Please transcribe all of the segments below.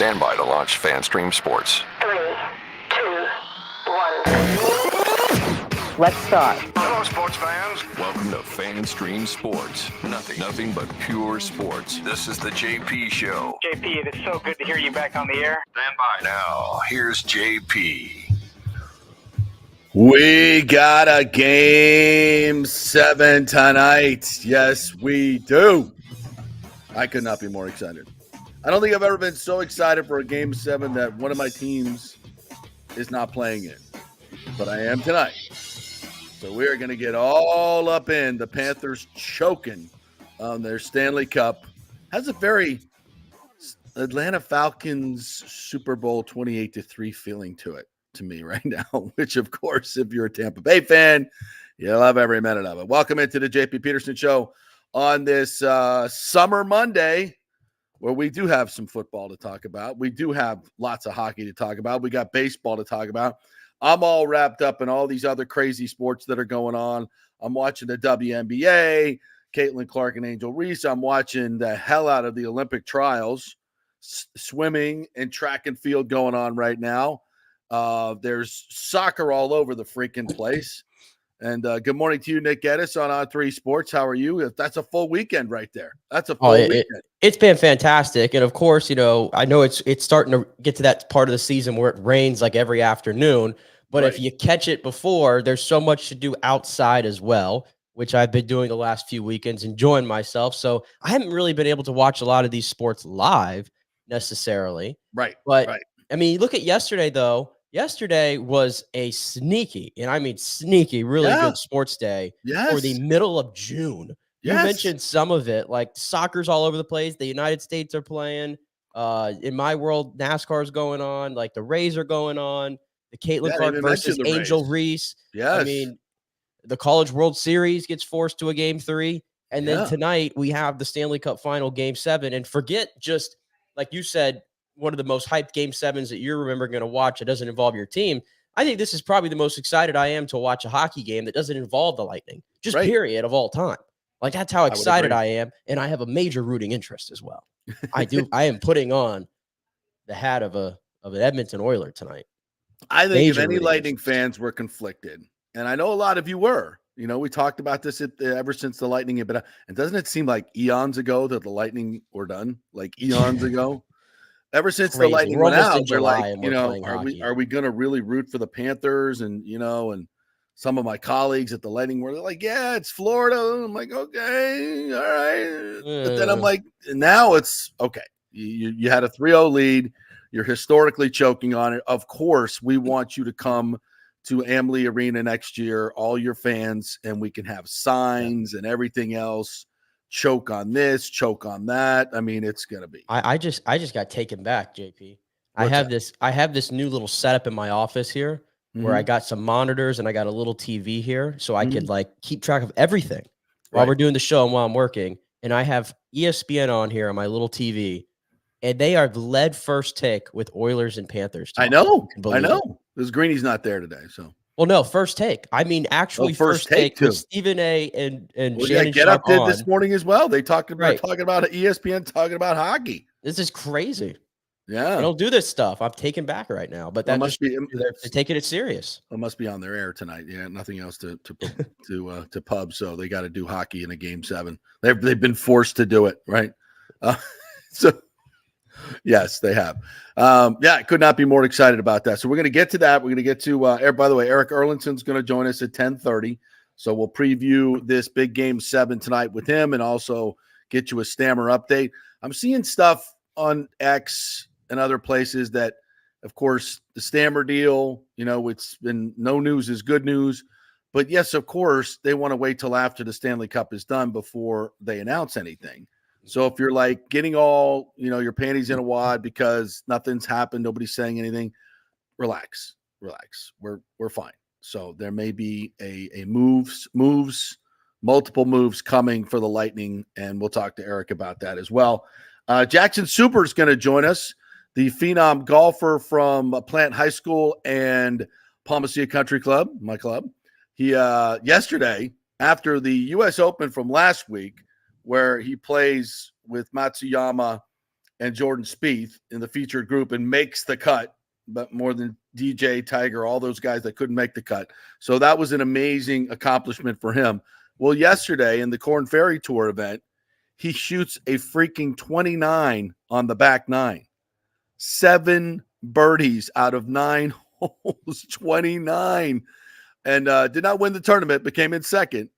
Stand by to launch FanStream Sports. 3, 2, 1. Let's start. Hello, sports fans. Welcome to FanStream Sports. Nothing but pure sports. This is the JP Show. JP, it is so good to hear you back on the air. Stand by. Now, here's JP. We got a Game 7 tonight. Yes, we do. I could not be more excited. I don't think I've ever been so excited for a Game 7 that one of my teams is not playing in. But I am tonight. So we are going to get all up in the Panthers choking on their Stanley Cup. Has a very Atlanta Falcons Super Bowl 28-3 feeling to it. To me right now, which of course, if you're a Tampa Bay fan, you'll love every minute of it. Welcome into the JP Peterson Show on this summer Monday, where we do have some football to talk about. We do have lots of hockey to talk about. We got baseball to talk about. I'm all wrapped up in all these other crazy sports that are going on. I'm watching the WNBA, Caitlin Clark and Angel Reese. I'm watching the hell out of the Olympic trials, swimming and track and field going on right now. There's soccer all over the freaking place. And good morning to you, Nick Geddes on On3 Sports. How are you? That's a full weekend right there. That's a full weekend. It's been fantastic. And of course, you know, I know it's starting to get to that part of the season where it rains like every afternoon. But Right. if you catch it before, there's so much to do outside as well, which I've been doing the last few weekends, enjoying myself. So I haven't really been able to watch a lot of these sports live necessarily. Right. But right. I mean, look at yesterday, though. Yesterday was a sneaky, and I mean sneaky, really good sports day for the middle of June. You mentioned some of it, like soccer's all over the place. The United States are playing. In my world, NASCAR's going on. Like the Rays are going on. The Caitlin Clark versus Angel Reese. Yes. I mean, the College World Series gets forced to a Game 3. And then tonight we have the Stanley Cup Final Game 7. And forget just, like you said, one of the most hyped Game 7s that you're remembering going to watch that doesn't involve your team. I think this is probably the most excited I am to watch a hockey game that doesn't involve the Lightning, just period of all time. Like that's how excited I am. And I have a major rooting interest as well. I do. I am putting on the hat of an Edmonton Oiler tonight. I think if any Lightning fans were conflicted, and I know a lot of you were, you know, we talked about this ever since the Lightning had been out. And doesn't it seem like eons ago that the Lightning were done? Like eons ago? Ever since the Lightning went out, we're like, you know, are we going to really root for the Panthers? And, you know, and some of my colleagues at the Lightning were like, yeah, it's Florida. I'm like, okay, all right. But then I'm like, now it's okay. You had a 3-0 lead. You're historically choking on it. Of course, we want you to come to Amalie Arena next year, all your fans, and we can have signs and everything else. Choke on this, choke on that. I mean, it's gonna be. I just got taken back, JP. I have this new little setup in my office here where I got some monitors and I got a little TV here, so I could like keep track of everything while we're doing the show and while I'm working. And I have ESPN on here on my little TV, and they are led first take with Oilers and Panthers. I know. Because Greeny's not there today, so. Well, no, first take. I mean, actually, first take too. with Stephen A. and Shannon Get Up did on. this morning as well. They talked about ESPN talking about hockey. This is crazy. Yeah, I don't do this stuff. I'm taken back right now, but that must be they're taking it serious. It must be on their air tonight. Yeah, nothing else to pub, so they got to do hockey in a Game 7. They've been forced to do it, right? So. Yes, they have. I could not be more excited about that. So we're going to get to that. We're going to get to by the way, Eric Erlinson's going to join us at 10:30. So we'll preview this big Game 7 tonight with him and also get you a Stammer update. I'm seeing stuff on X and other places that, of course, the Stammer deal, you know, it's been no news is good news. But yes, of course, they want to wait till after the Stanley Cup is done before they announce anything. So if you're like getting all, you know, your panties in a wad because nothing's happened, nobody's saying anything, relax. We're fine. So there may be a multiple moves coming for the Lightning, and we'll talk to Eric about that as well. Jackson Super is going to join us, the phenom golfer from Plant High School and Palmacia Country Club, my club. He yesterday, after the U.S. Open from last week, where he plays with Matsuyama and Jordan Spieth in the featured group and makes the cut, but more than DJ, Tiger, all those guys that couldn't make the cut. So that was an amazing accomplishment for him. Well, yesterday in the Korn Ferry Tour event, he shoots a freaking 29 on the back nine. 7 birdies out of 9 holes, 29. And did not win the tournament, but came in second.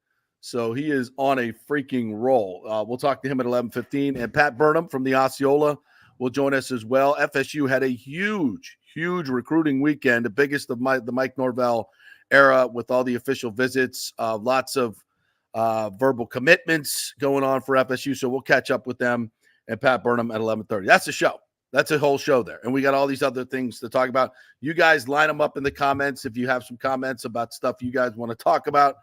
So he is on a freaking roll. We'll talk to him at 11:15. And Pat Burnham from the Osceola will join us as well. FSU had a huge recruiting weekend, the biggest of the Mike Norvell era, with all the official visits, lots of verbal commitments going on for FSU. So we'll catch up with them and Pat Burnham at 11:30. That's the show. That's a whole show there. And we got all these other things to talk about. You guys line them up in the comments if you have some comments about stuff you guys want to talk about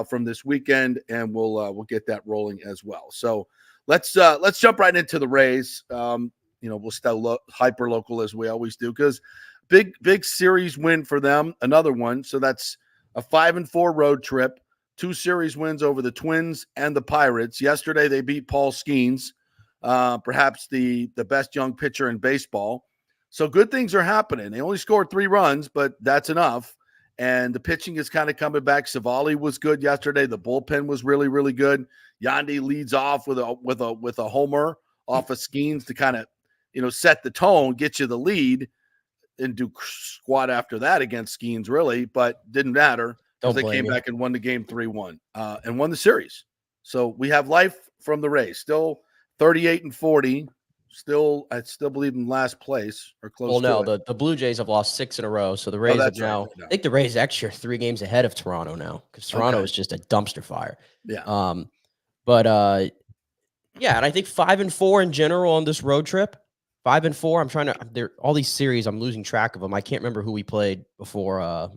from this weekend, and we'll get that rolling as well. So let's jump right into the Rays. We'll stay hyper local as we always do, because big series win for them, another one. So that's a 5-4 road trip, 2 series wins over the Twins and the Pirates. Yesterday they beat Paul Skeens, perhaps the best young pitcher in baseball. So good things are happening. They only scored 3 runs, but that's enough. And the pitching is kind of coming back. Savali was good yesterday. The bullpen was really, really good. Yandy leads off with a homer off of Skeens to kind of, set the tone, get you the lead, and do squat after that against Skeens, really, but didn't matter because they came back and won the game 3-1 and won the series. So we have life from the Rays. Still 38-40. I still believe in last place or close. Well, no, the Blue Jays have lost 6 in a row, so the Rays have now. Right. I think the Rays actually are 3 games ahead of Toronto now, because Toronto is just a dumpster fire. Yeah. And I think 5-4 in general on this road trip. 5-4. All these series, I'm losing track of them. I can't remember who we played before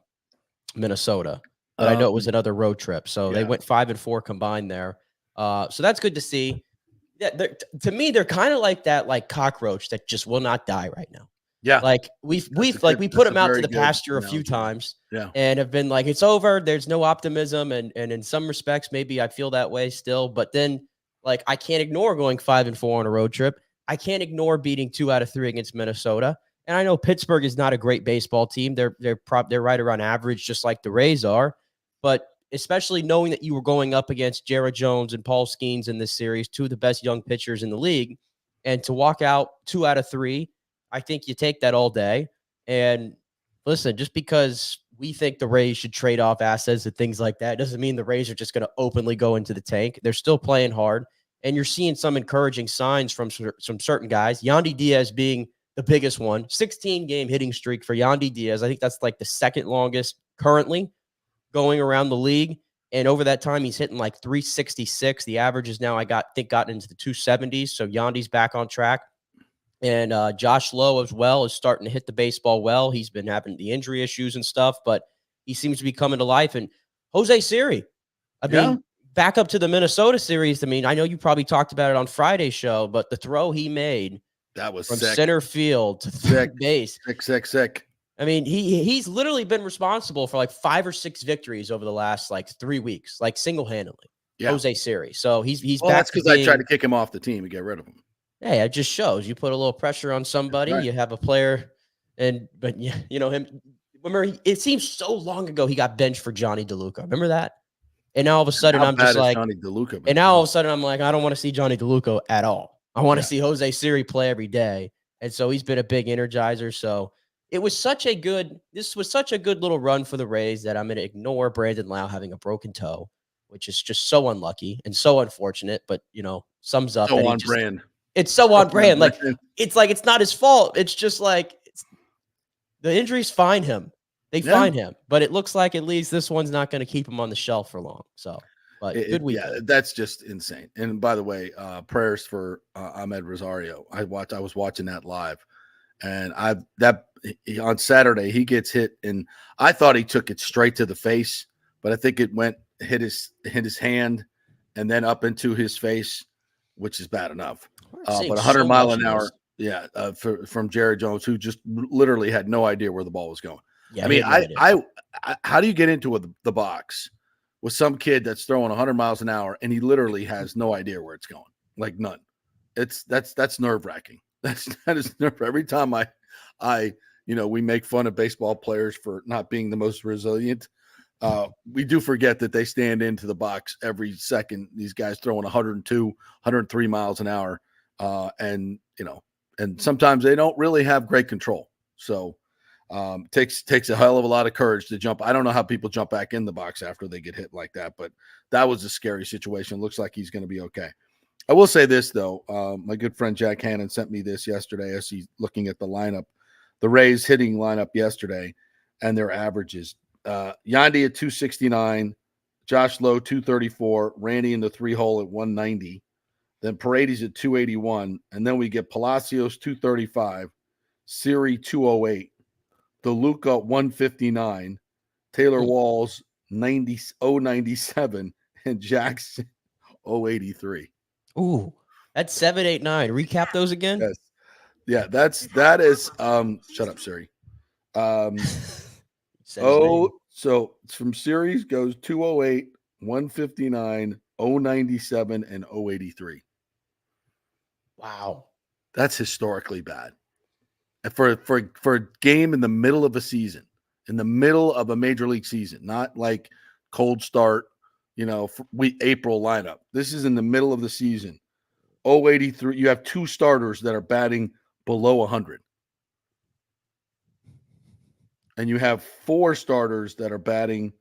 Minnesota, but I know it was another road trip. So they went 5-4 combined there. So that's good to see. Yeah, to me, they're kind of like that, like cockroach that just will not die right now. Yeah, like we put them out to the pasture a few times, and have been like, it's over. There's no optimism, and in some respects, maybe I feel that way still. But then, like, I can't ignore going 5-4 on a road trip. I can't ignore beating 2 out of 3 against Minnesota. And I know Pittsburgh is not a great baseball team. They're right around average, just like the Rays are, but especially knowing that you were going up against Jared Jones and Paul Skeens in this series, 2 of the best young pitchers in the league, and to walk out 2 out of 3, I think you take that all day. And listen, just because we think the Rays should trade off assets and things like that doesn't mean the Rays are just going to openly go into the tank. They're still playing hard, and you're seeing some encouraging signs from some certain guys. Yandy Diaz being the biggest one, 16-game hitting streak for Yandy Diaz. I think that's like the second longest currently going around the league. And over that time, he's hitting like 366. The average is now, gotten into the 270s. So Yandy's back on track. And Josh Lowe as well is starting to hit the baseball well. He's been having the injury issues and stuff, but he seems to be coming to life. And Jose Siri, back up to the Minnesota series. I mean, I know you probably talked about it on Friday's show, but the throw he made that was from sick. Center field to third base. Sick. I mean, he's literally been responsible for like 5 or 6 victories over the last like 3 weeks, like single-handedly. Yeah. Jose Siri. So he's back. That's because I tried to kick him off the team and get rid of him. Hey, it just shows you put a little pressure on somebody. Right. You have a player, but him. Remember, it seems so long ago he got benched for Johnny DeLuca. Remember that? And now all of a sudden I'm just like, Johnny DeLuca, and now all of a sudden I'm like, I don't want to see Johnny DeLuca at all. I want to see Jose Siri play every day. And so he's been a big energizer. So this was such a good little run for the Rays that I'm going to ignore Brandon Lau having a broken toe, which is just so unlucky and so unfortunate, but sums up. So on brand. It's so on brand. Like it's not his fault. It's just like the injuries find him. They find him, but it looks like at least this one's not going to keep him on the shelf for long. So, but good week. Yeah, that's just insane. And by the way, prayers for Ahmed Rosario. I was watching that live, and on Saturday he gets hit, and I thought he took it straight to the face, but I think it hit his hand, and then up into his face, which is bad enough. But 100 mile an hour, from Jared Jones, who just literally had no idea where the ball was going. Yeah, I mean, I how do you get into the box with some kid that's throwing 100 miles an hour and he literally has no idea where it's going? Like none. That's nerve wracking. That is nerve. Every time we make fun of baseball players for not being the most resilient. We do forget that they stand into the box every second. These guys throwing 102, 103 miles an hour. And sometimes they don't really have great control. So takes a hell of a lot of courage to jump. I don't know how people jump back in the box after they get hit like that, but that was a scary situation. Looks like he's going to be okay. I will say this, though. My good friend Jack Hannon sent me this yesterday as he's looking at the lineup, the Rays hitting lineup yesterday, and their averages. Yandy at 269, Josh Lowe 234, Randy in the 3-hole at 190, then Paredes at 281, and then we get Palacios 235, Siri 208, DeLuca 159, Taylor Walls 097, and Jackson 083. Ooh, that's 7, 8, 9. Recap those again. Yes. Yeah, that is shut up, Siri. So it's from series goes 208, 159, 097, and 083. Wow. That's historically bad. And for a game in the middle of a season, in the middle of a major league season, not like cold start, April lineup. This is in the middle of the season. 083. You have two starters that are batting below 100. And you have four starters that are batting,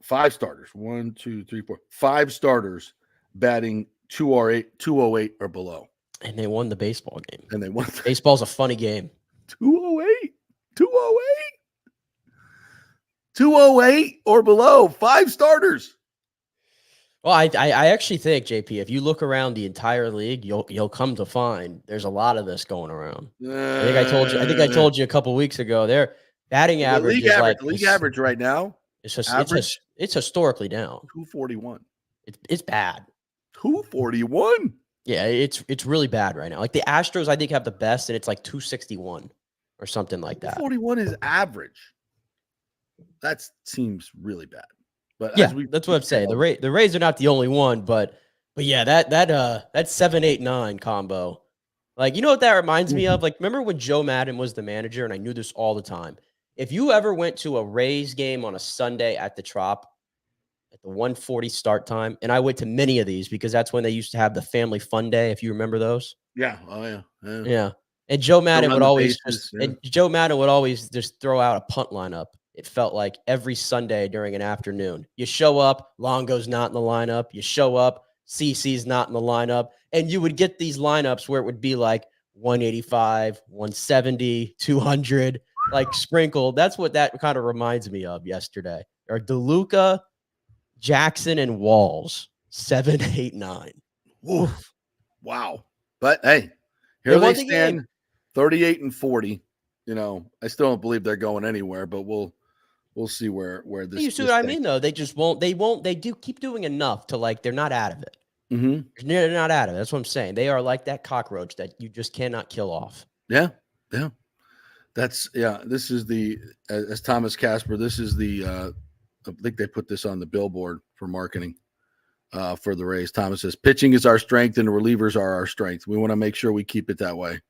five starters, 1, 2, 3, 4, 5 starters batting 208 or below. And they won the baseball game. And they won. Baseball's a funny game. 208 or below, 5 starters. Well, I actually think, JP, if you look around the entire league, you'll come to find there's a lot of this going around. I think I told you a couple weeks ago. Their batting average the league average right now. It's historically down. 241. It's bad. 241. Yeah, it's really bad right now. Like the Astros, I think, have the best, and it's like 261 or something like that. 241 is average. That seems really bad. But yeah, that's what I'm saying. The Rays are not the only one, but yeah, that 7, 8, 9 combo. Like, you know what that reminds me of? Like, remember when Joe Madden was the manager, and I knew this all the time. If you ever went to a Rays game on a Sunday at the Trop at the 1:40 start time, and I went to many of these because that's when they used to have the family fun day, if you remember those. Yeah. Oh yeah. Yeah. And Joe Madden would always just throw out a punt lineup. It felt like every Sunday during an afternoon. You show up, Longo's not in the lineup. You show up, CC's not in the lineup. And you would get these lineups where it would be like 185, 170, 200, like sprinkled. That's what that kind of reminds me of yesterday. Or DeLuca, Jackson, and Walls, 7, 8, 9. Oof. Wow. But hey, here they stand, 38 and 40. I still don't believe they're going anywhere, but we'll see where this. You see what I mean, though? They just won't. They won't. They do keep doing enough to like. They're not out of it. Mm-hmm. They're not out of it. That's what I'm saying. They are like that cockroach that you just cannot kill off. Yeah. This is as Thomas Casper. This is I think they put this on the billboard for marketing for the Rays. Thomas says, "Pitching is our strength, and the relievers are our strength. We want to make sure we keep it that way."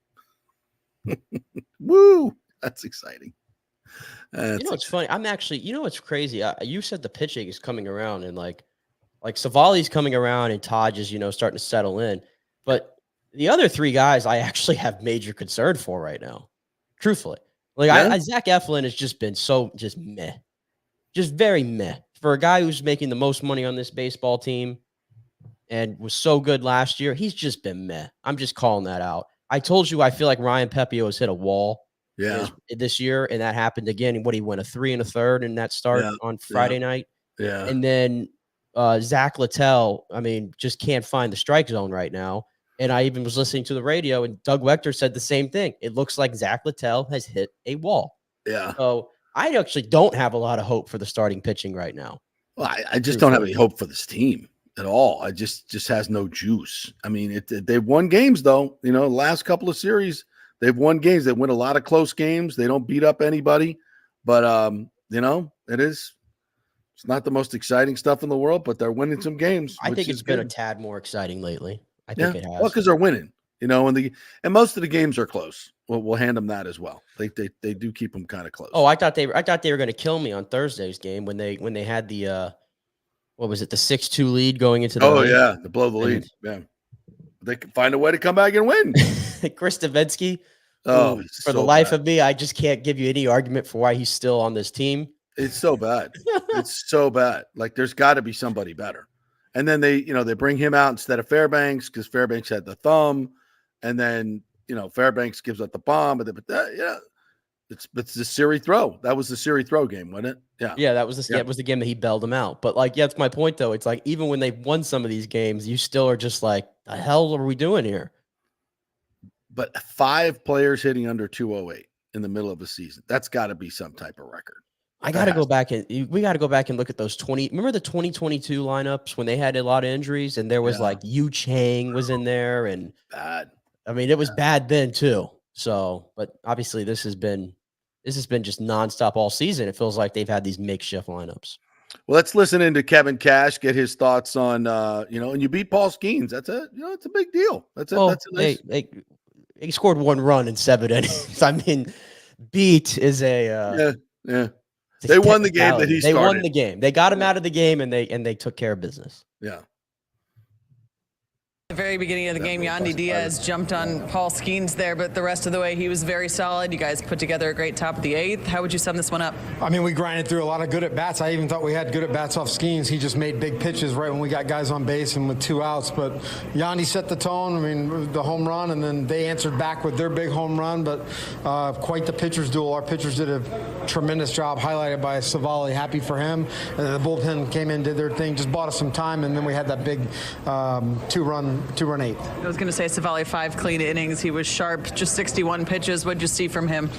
Woo! That's exciting. It's funny. I'm actually, what's crazy? You said the pitching is coming around, and like Savali's coming around, and Taj is, starting to settle in. But the other 3 guys, I actually have major concern for right now. Truthfully, Zach Eflin has just been just meh, just very meh for a guy who's making the most money on this baseball team and was so good last year. He's just been meh. I'm just calling that out. I told you I feel like Ryan Pepio has hit a wall this year, and that happened again. He went a 3 1/3 in that start on Friday night. Yeah. And then Zach Littell, just can't find the strike zone right now. And I even was listening to the radio, and Doug Wechter said the same thing. It looks like Zach Littell has hit a wall. Yeah. So I actually don't have a lot of hope for the starting pitching right now. Well, I just don't have any hope for this team at all. I just has no juice. They've won games though. The last couple of series, they've won games. They win a lot of close games. They don't beat up anybody, but it's not the most exciting stuff in the world, but they're winning some games. I think it's been a tad more exciting lately. I think it has. Well, because they're winning. and most of the games are close. We'll hand them that as well. They do keep them kind of close. Oh, I thought they were going to kill me on Thursday's game when they had the what was it, the 6-2 lead going into the lead. To blow the lead. Yeah, they can find a way to come back and win. Chris Davinsky. Oh, for the life of me, I just can't give you any argument for why he's still on this team. It's so bad. It's so bad. Like there's got to be somebody better. And then they bring him out instead of Fairbanks because Fairbanks had the thumb, and then Fairbanks gives up the bomb. But it's the Siri throw. That was the Siri throw game, wasn't it? Yeah, that was the game that he bailed him out. But that's my point though. It's like even when they've won some of these games, you still are just like, the hell are we doing here? But 5 players hitting under 208 in the middle of a season. That's got to be some type of record. We got to go back and look at those 20. Remember the 2022 lineups when they had a lot of injuries and there was like Yu Chang was in there and bad. I mean, it was bad then too. So, but obviously this has been just nonstop all season. It feels like they've had these makeshift lineups. Well, let's listen into Kevin Cash, get his thoughts on, and you beat Paul Skeens. That's it's a big deal. That's a nice. He scored 1 run in 7 innings. I mean, beat is a yeah. They won the game that he started. They won the game. They got him out of the game, and they took care of business. Yeah. At the very beginning of the game, Yandy Diaz jumped on Paul Skeens there, but the rest of the way he was very solid. You guys put together a great top of the 8th. How would you sum this one up? I mean, we grinded through a lot of good at-bats. I even thought we had good at-bats off Skeens. He just made big pitches right when we got guys on base and with 2 outs. But Yandy set the tone, I mean, the home run, and then they answered back with their big home run. But quite the pitcher's duel. Our pitchers did a tremendous job, highlighted by Savali. Happy for him. And the bullpen came in, did their thing, just bought us some time, and then we had that big two-run 8th. I was going to say Savali 5 clean innings. He was sharp, just 61 pitches. What'd you see from him?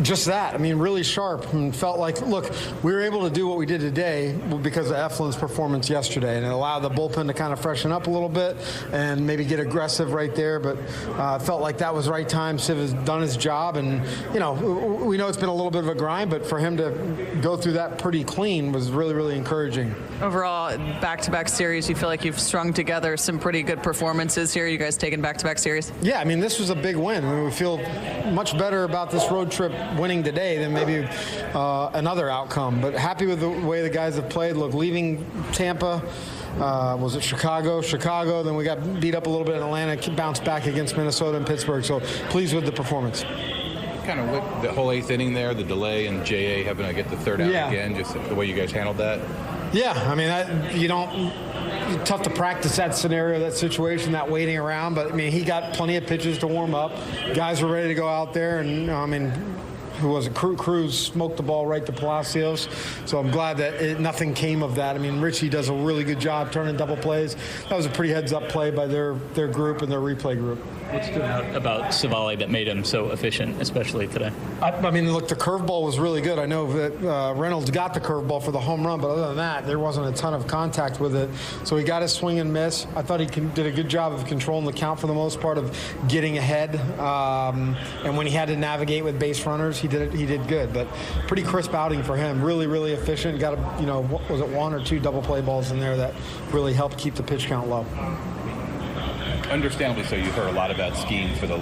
Just that. I mean, really sharp, and felt like, look, we were able to do what we did today because of Eflin's performance yesterday, and it allowed the bullpen to kind of freshen up a little bit and maybe get aggressive right there. But felt like that was right time. Siv has done his job, and we know it's been a little bit of a grind, but for him to go through that pretty clean was really, really encouraging. Overall, back-to-back series, you feel like you've strung together some pretty good performances here. You guys taking back-to-back series? Yeah, I mean, this was a big win. I mean, we feel much better about this road trip winning today than maybe another outcome. But happy with the way the guys have played. Look, leaving Tampa, was it Chicago? Then we got beat up a little bit in Atlanta, bounced back against Minnesota and Pittsburgh. So pleased with the performance. Kind of with the whole 8th inning there, the delay and JA having to get the 3rd out again, just the way you guys handled that. Yeah, I mean, tough to practice that scenario, that situation, that waiting around. But, I mean, he got plenty of pitches to warm up. Guys were ready to go out there. And, I mean, who was it? Cruz smoked the ball right to Palacios. So I'm glad that nothing came of that. I mean, Richie does a really good job turning double plays. That was a pretty heads-up play by their group and their replay group. What stood out about Savali that made him so efficient, especially today? I mean, look, the curveball was really good. I know that Reynolds got the curveball for the home run, but other than that, there wasn't a ton of contact with it. So he got his swing and miss. I thought he did a good job of controlling the count for the most part, of getting ahead. And when he had to navigate with base runners, he did good. But pretty crisp outing for him. Really, really efficient. Got what was it, 1 or 2 double play balls in there that really helped keep the pitch count low. Understandably so, you heard a lot about Skeens for the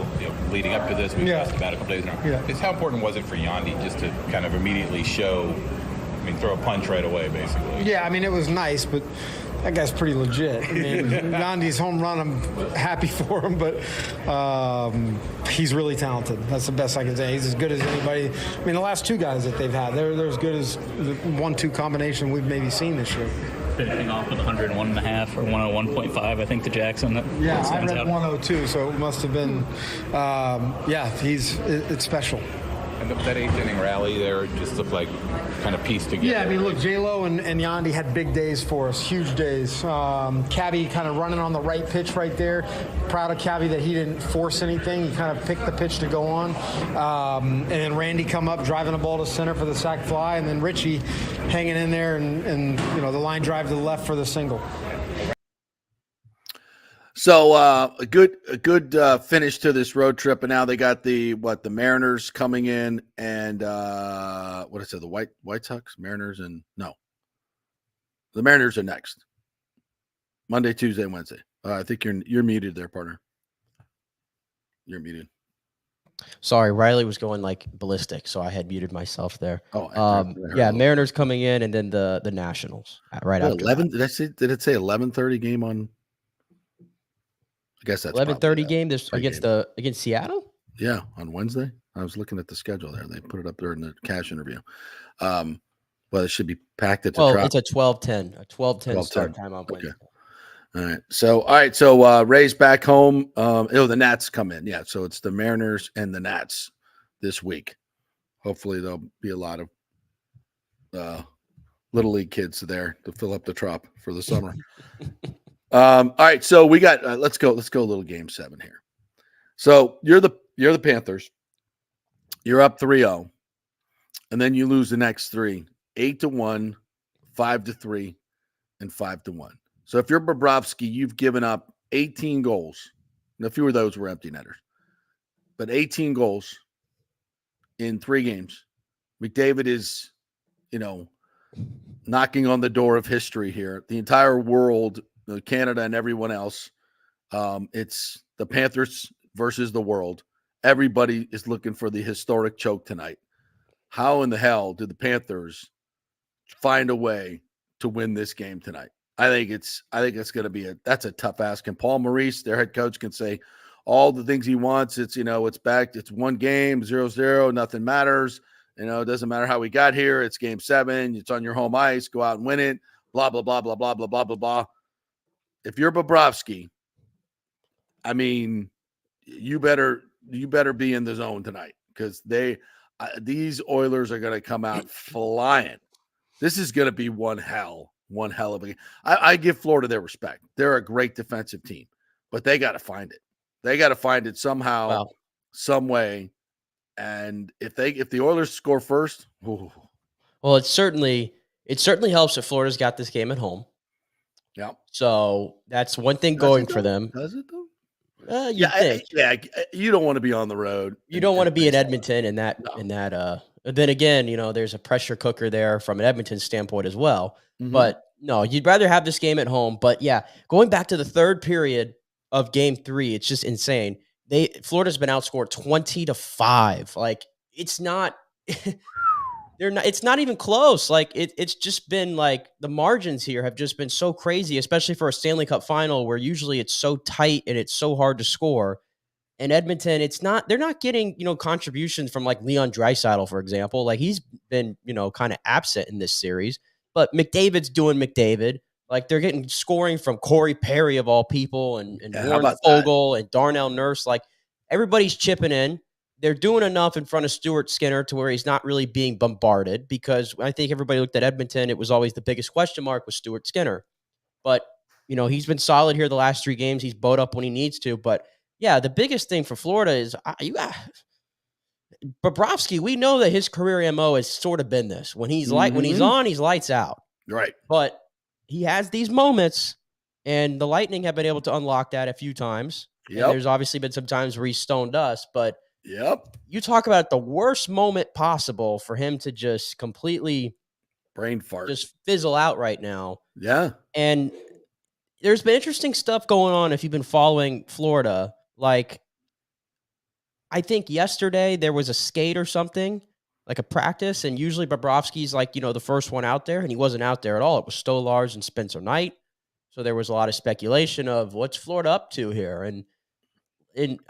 leading up to this. We talked about it a couple days now. Yeah. How important was it for Yandy just to kind of immediately throw a punch right away, basically? Yeah, I mean, it was nice, but that guy's pretty legit. I mean, Yandy's home run, I'm happy for him, but he's really talented. That's the best I can say. He's as good as anybody. I mean, the last 2 guys that they've had, they're as good as the 1-2 combination we've maybe seen this year. Finishing off with 101.5 or 101.5, I think, to Jackson. I read 102, so it must have been, it's special. And that 8th inning rally there just looked like kind of pieced together. Yeah, I mean, look, J-Lo and Yandy had big days for us, huge days. Cabby kind of running on the right pitch right there. Proud of Cabby that he didn't force anything. He kind of picked the pitch to go on. And then Randy come up, driving the ball to center for the sac fly. And then Richie hanging in there and the line drive to the left for the single. So a good finish to this road trip, and now they got the Mariners coming in, and the White Sox, Mariners, and no, the Mariners are next. Monday, Tuesday, Wednesday. I think you're muted there, partner. You're muted. Sorry, Riley was going like ballistic, so I had muted myself there. Oh, I heard a little. Mariners coming in, and then the Nationals right after 11. that. Did it say 11:30 game on? I guess that's 11:30 game this against Seattle. Yeah, on Wednesday. I was looking at the schedule there. They put it up there in the cash interview. Well, it should be packed at the Well, drop. it's a 12:10, start time on Wednesday. Okay. All right. So Rays back home. The Nats come in. Yeah. So it's the Mariners and the Nats this week. Hopefully there'll be a lot of little league kids there to fill up the trop for the summer. All right. So we got. Let's go a little game 7 here. So you're the Panthers. You're up 3-0, and then you lose the next 3, 8-1, 5-3, and 5-1. So if you're Bobrovsky, you've given up 18 goals. And a few of those were empty netters, but 18 goals in 3 games. McDavid is, knocking on the door of history here. The entire world, Canada and everyone else, it's the Panthers versus the world. Everybody is looking for the historic choke tonight. How in the hell did the Panthers find a way to win this game tonight? I think it's going to be that's a tough ask. And Paul Maurice, their head coach, can say all the things he wants. It's it's one game, 0-0, nothing matters. It doesn't matter how we got here. It's game 7. It's on your home ice. Go out and win it. Blah blah blah blah blah blah blah blah blah. If you're Bobrovsky, I mean, you better be in the zone tonight, because these Oilers are going to come out flying. This is going to be one hell of a game. I give Florida their respect. They're a great defensive team, but they got to find it. They got to find it somehow, some way. And if the Oilers score first, ooh. Well, it certainly helps that Florida's got this game at home. Yeah. So that's one thing going for them. Does it though? You don't want to be on the road. You don't want to be in Edmonton in that. Then again, there's a pressure cooker there from an Edmonton standpoint as well. Mm-hmm. But no, you'd rather have this game at home. But yeah, going back to the third period of game 3, it's just insane. Florida's been outscored 20-5. Like, it's not. It's not even close. Like, it's just been like the margins here have just been so crazy, especially for a Stanley Cup final where usually it's so tight and it's so hard to score. And Edmonton, they're not getting, contributions from like Leon Draisaitl, for example. Like, he's been, kind of absent in this series, but McDavid's doing McDavid. Like, they're getting scoring from Corey Perry of all people and Warren Fogle and Darnell Nurse. Like, everybody's chipping in. They're doing enough in front of Stuart Skinner to where he's not really being bombarded, because I think everybody looked at Edmonton. It was always the biggest question mark with Stuart Skinner. But, he's been solid here the last 3 games. He's bowed up when he needs to. But, yeah, the biggest thing for Florida is Bobrovsky. We know that his career MO has sort of been this. When he's when he's on, he's lights out. Right. But he has these moments, and the Lightning have been able to unlock that a few times. Yep. And there's obviously been some times where he's stoned us, but yep. You talk about the worst moment possible for him to just completely brain fart, just fizzle out right now. Yeah. And there's been interesting stuff going on if you've been following Florida. Like, I think yesterday there was a skate or something, like a practice, and usually Bobrovsky's like, the first one out there, and he wasn't out there at all. It was Stolarz and Spencer Knight. So there was a lot of speculation of what's Florida up to here. And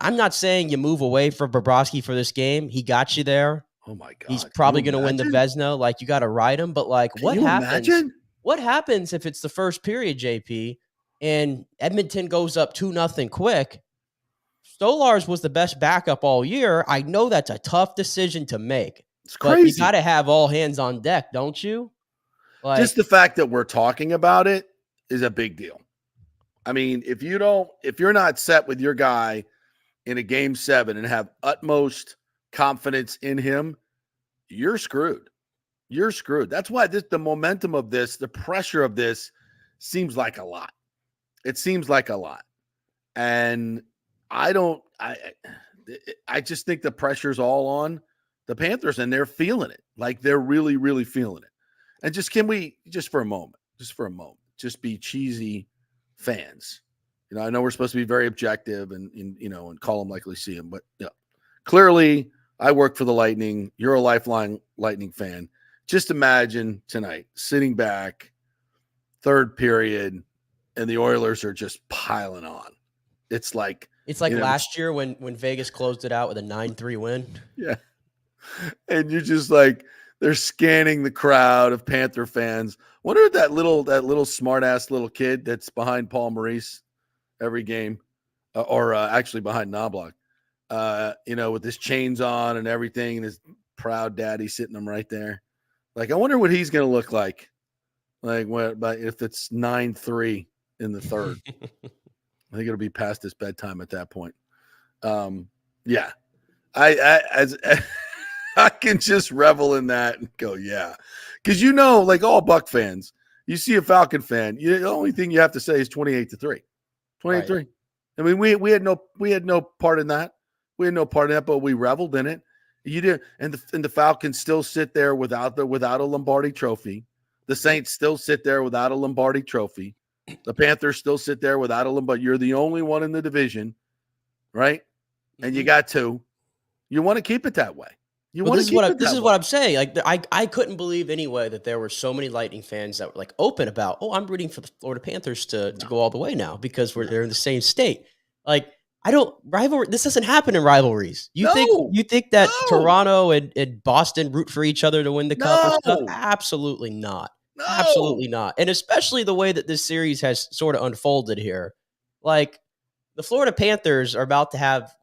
I'm not saying you move away from Bobrovsky for this game. He got you there. Oh my God. He's probably going to win the Vezina. Like, you got to ride him. But like, what happens? Imagine? What happens if it's the first period, JP, and Edmonton goes up 2-0 quick? Stolarz was the best backup all year. I know that's a tough decision to make. It's crazy. But you got to have all hands on deck, don't you? Like, just the fact that we're talking about it is a big deal. I mean, if you're not set with your guy in a game 7 and have utmost confidence in him, you're screwed. You're screwed. That's why the momentum of this, the pressure of this seems like a lot. It seems like a lot. And I just think the pressure's all on the Panthers, and they're feeling it. Like, they're really, really feeling it. And can we, just for a moment, just be cheesy fans I know we're supposed to be very objective and call them like we see them, but clearly I work for the Lightning. You're a lifeline Lightning fan. Just imagine tonight sitting back, third period, and the Oilers are just piling on. It's like last year when Vegas closed it out with a 9-3 win. Yeah. And you're just like, they're scanning the crowd of Panther fans. Wonder if that little smart ass little kid that's behind Paul Maurice every game, or actually behind Knobloch, with his chains on and everything, and his proud daddy sitting him right there. Like, I wonder what he's going to look like if it's 9-3 in the third. I think it'll be past his bedtime at that point. Yeah, I can just revel in that and go, yeah, because like all Buck fans, you see a Falcon fan, the only thing you have to say is 28-3. 28-3. Right. I mean, we had no part in that. We had no part in that, but we reveled in it. You did, and the Falcons still sit there without a Lombardi trophy. The Saints still sit there without a Lombardi trophy. The Panthers still sit there without a Lombardi. You're the only one in the division, right? And you got two. You want to keep it that way. This is what I'm saying. Like, I couldn't believe anyway that there were so many Lightning fans that were like open about, I'm rooting for the Florida Panthers to go all the way now because they're in the same state. Like, this doesn't happen in rivalries. You think that Toronto and Boston root for each other to win the cup or stuff? Absolutely not. No. Absolutely not. And especially the way that this series has sort of unfolded here. Like, the Florida Panthers are about to have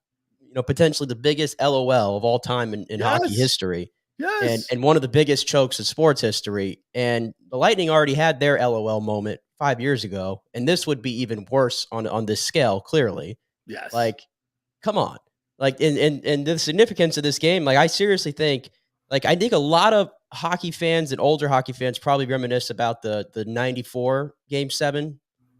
potentially the biggest LOL of all time in hockey history. Yes. And one of the biggest chokes in sports history. And the Lightning already had their LOL moment 5 years ago. And this would be even worse on this scale, clearly. Yes. Like, come on. Like, and the significance of this game, like, I seriously think, I think a lot of hockey fans and older hockey fans probably reminisce about the 94 Game 7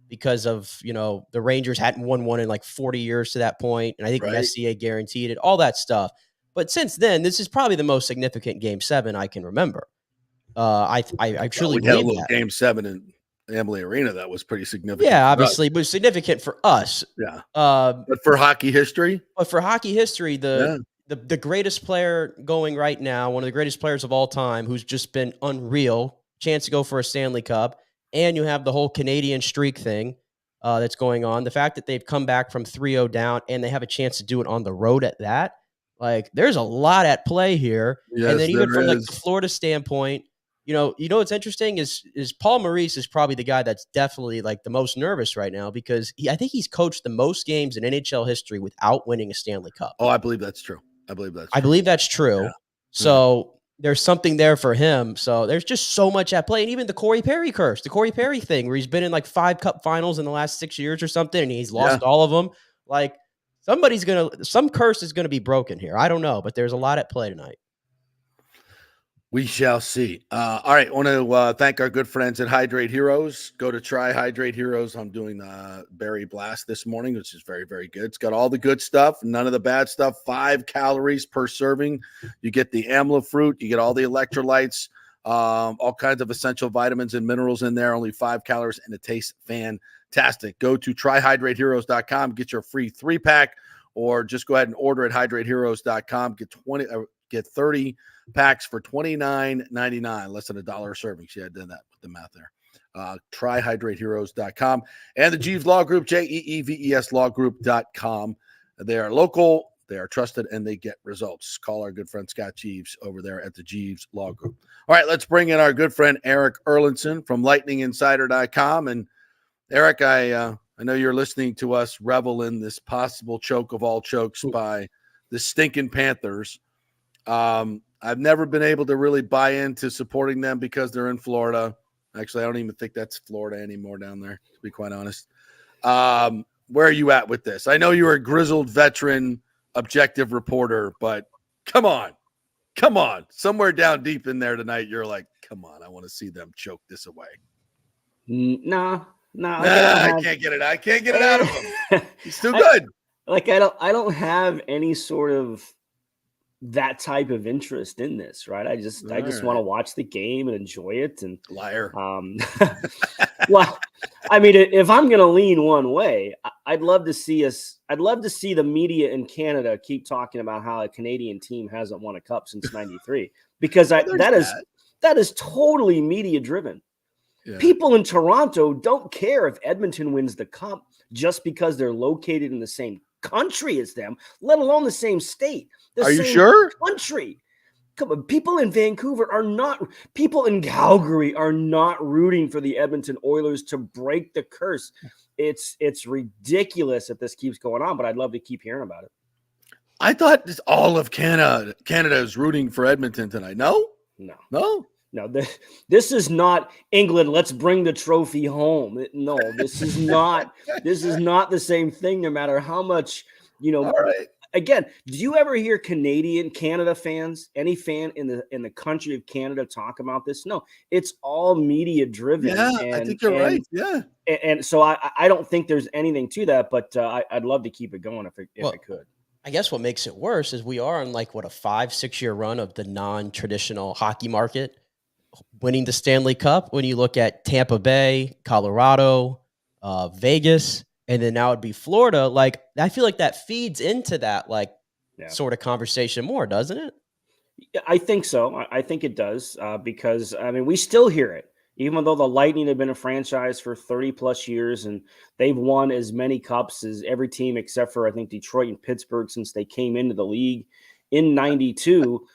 because of, the Rangers hadn't won one in like 40 years to that point. And I think the SCA guaranteed it, all that stuff. But since then, this is probably the most significant Game 7 I can remember. I truly believe that. Game 7 in Amalie Arena that was pretty significant. Yeah, obviously, it was significant for us. Yeah. But for hockey history? But for hockey history, the greatest player going right now, one of the greatest players of all time, who's just been unreal, chance to go for a Stanley Cup, and you have the whole Canadian streak thing that's going on. The fact that they've come back from 3-0 down and they have a chance to do it on the road at that, like, there's a lot at play here. Yes, and then even from like the Florida standpoint, what's interesting is Paul Maurice is probably the guy that's definitely like the most nervous right now because I think he's coached the most games in NHL history without winning a Stanley Cup. Oh, I believe that's true. I believe that's true. Yeah. So there's something there for him. So there's just so much at play. And even the Corey Perry curse, the Corey Perry thing where he's been in like 5 cup finals in the last 6 years or something, and he's lost all of them. Like, some curse is going to be broken here. I don't know, but there's a lot at play tonight. We shall see. All right. I want to thank our good friends at Hydrate Heroes. Go to Try Hydrate Heroes. I'm doing the Berry Blast this morning, which is very, very good. It's got all the good stuff, none of the bad stuff. 5 calories per serving. You get the amla fruit. You get all the electrolytes, all kinds of essential vitamins and minerals in there. Only 5 calories, and it tastes fantastic. Go to tryhydrateheroes.com. Get your free 3-pack, or just go ahead and order at hydrateheroes.com. Get 30 packs for $29.99, less than $1 a serving. See, I did that with the math there. Tryhydrateheroes.com and the Jeeves Law Group, JEEVES lawgroup.com. They are local, they are trusted, and they get results. Call our good friend Scott Jeeves over there at the Jeeves Law Group. All right, let's bring in our good friend Eric Erlinson from lightninginsider.com. And Eric, I know you're listening to us revel in this possible choke of all chokes by the stinking Panthers. I've never been able to really buy into supporting them because they're in Florida. Actually, I don't even think that's Florida anymore down there, to be quite honest. Where are you at with this? I know you're a grizzled veteran objective reporter, but come on. Somewhere down deep in there tonight, you're like, come on, I want to see them choke this away. Nah. I can't get it. I can't get it out of him. He's too good. I don't have any sort of that type of interest in this, right? I just want to watch the game and enjoy it. And liar. Well, I mean, if I'm going to lean one way, I'd love to see the media in Canada keep talking about how a Canadian team hasn't won a cup since '93, because that is totally media driven. Yeah. People in Toronto don't care if Edmonton wins the cup just because they're located in the same country as them, let alone the same state. Are you sure? Country. Come on, people in Vancouver are not, people in Calgary are not rooting for the Edmonton Oilers to break the curse. It's ridiculous if this keeps going on, but I'd love to keep hearing about it. I thought all of Canada is rooting for Edmonton tonight. No. This is not England. Let's bring the trophy home. No, this is not. This is not the same thing. No matter how much, All right. Again, do you ever hear Canada fans, any fan in the country of Canada talk about this? No, it's all media driven. Yeah, I think you're right. Yeah, and so I don't think there's anything to that, but I'd love to keep it going if I could. I guess what makes it worse is we are on a 5-6 year run of the non-traditional hockey market, winning the Stanley Cup. When you look at Tampa Bay, Colorado, Vegas, and then now it'd be Florida. I feel like that feeds into that sort of conversation more, doesn't it? I think so. I think it does because we still hear it, even though the Lightning have been a franchise for 30 plus years and they've won as many cups as every team except for I think Detroit and Pittsburgh since they came into the league in '92.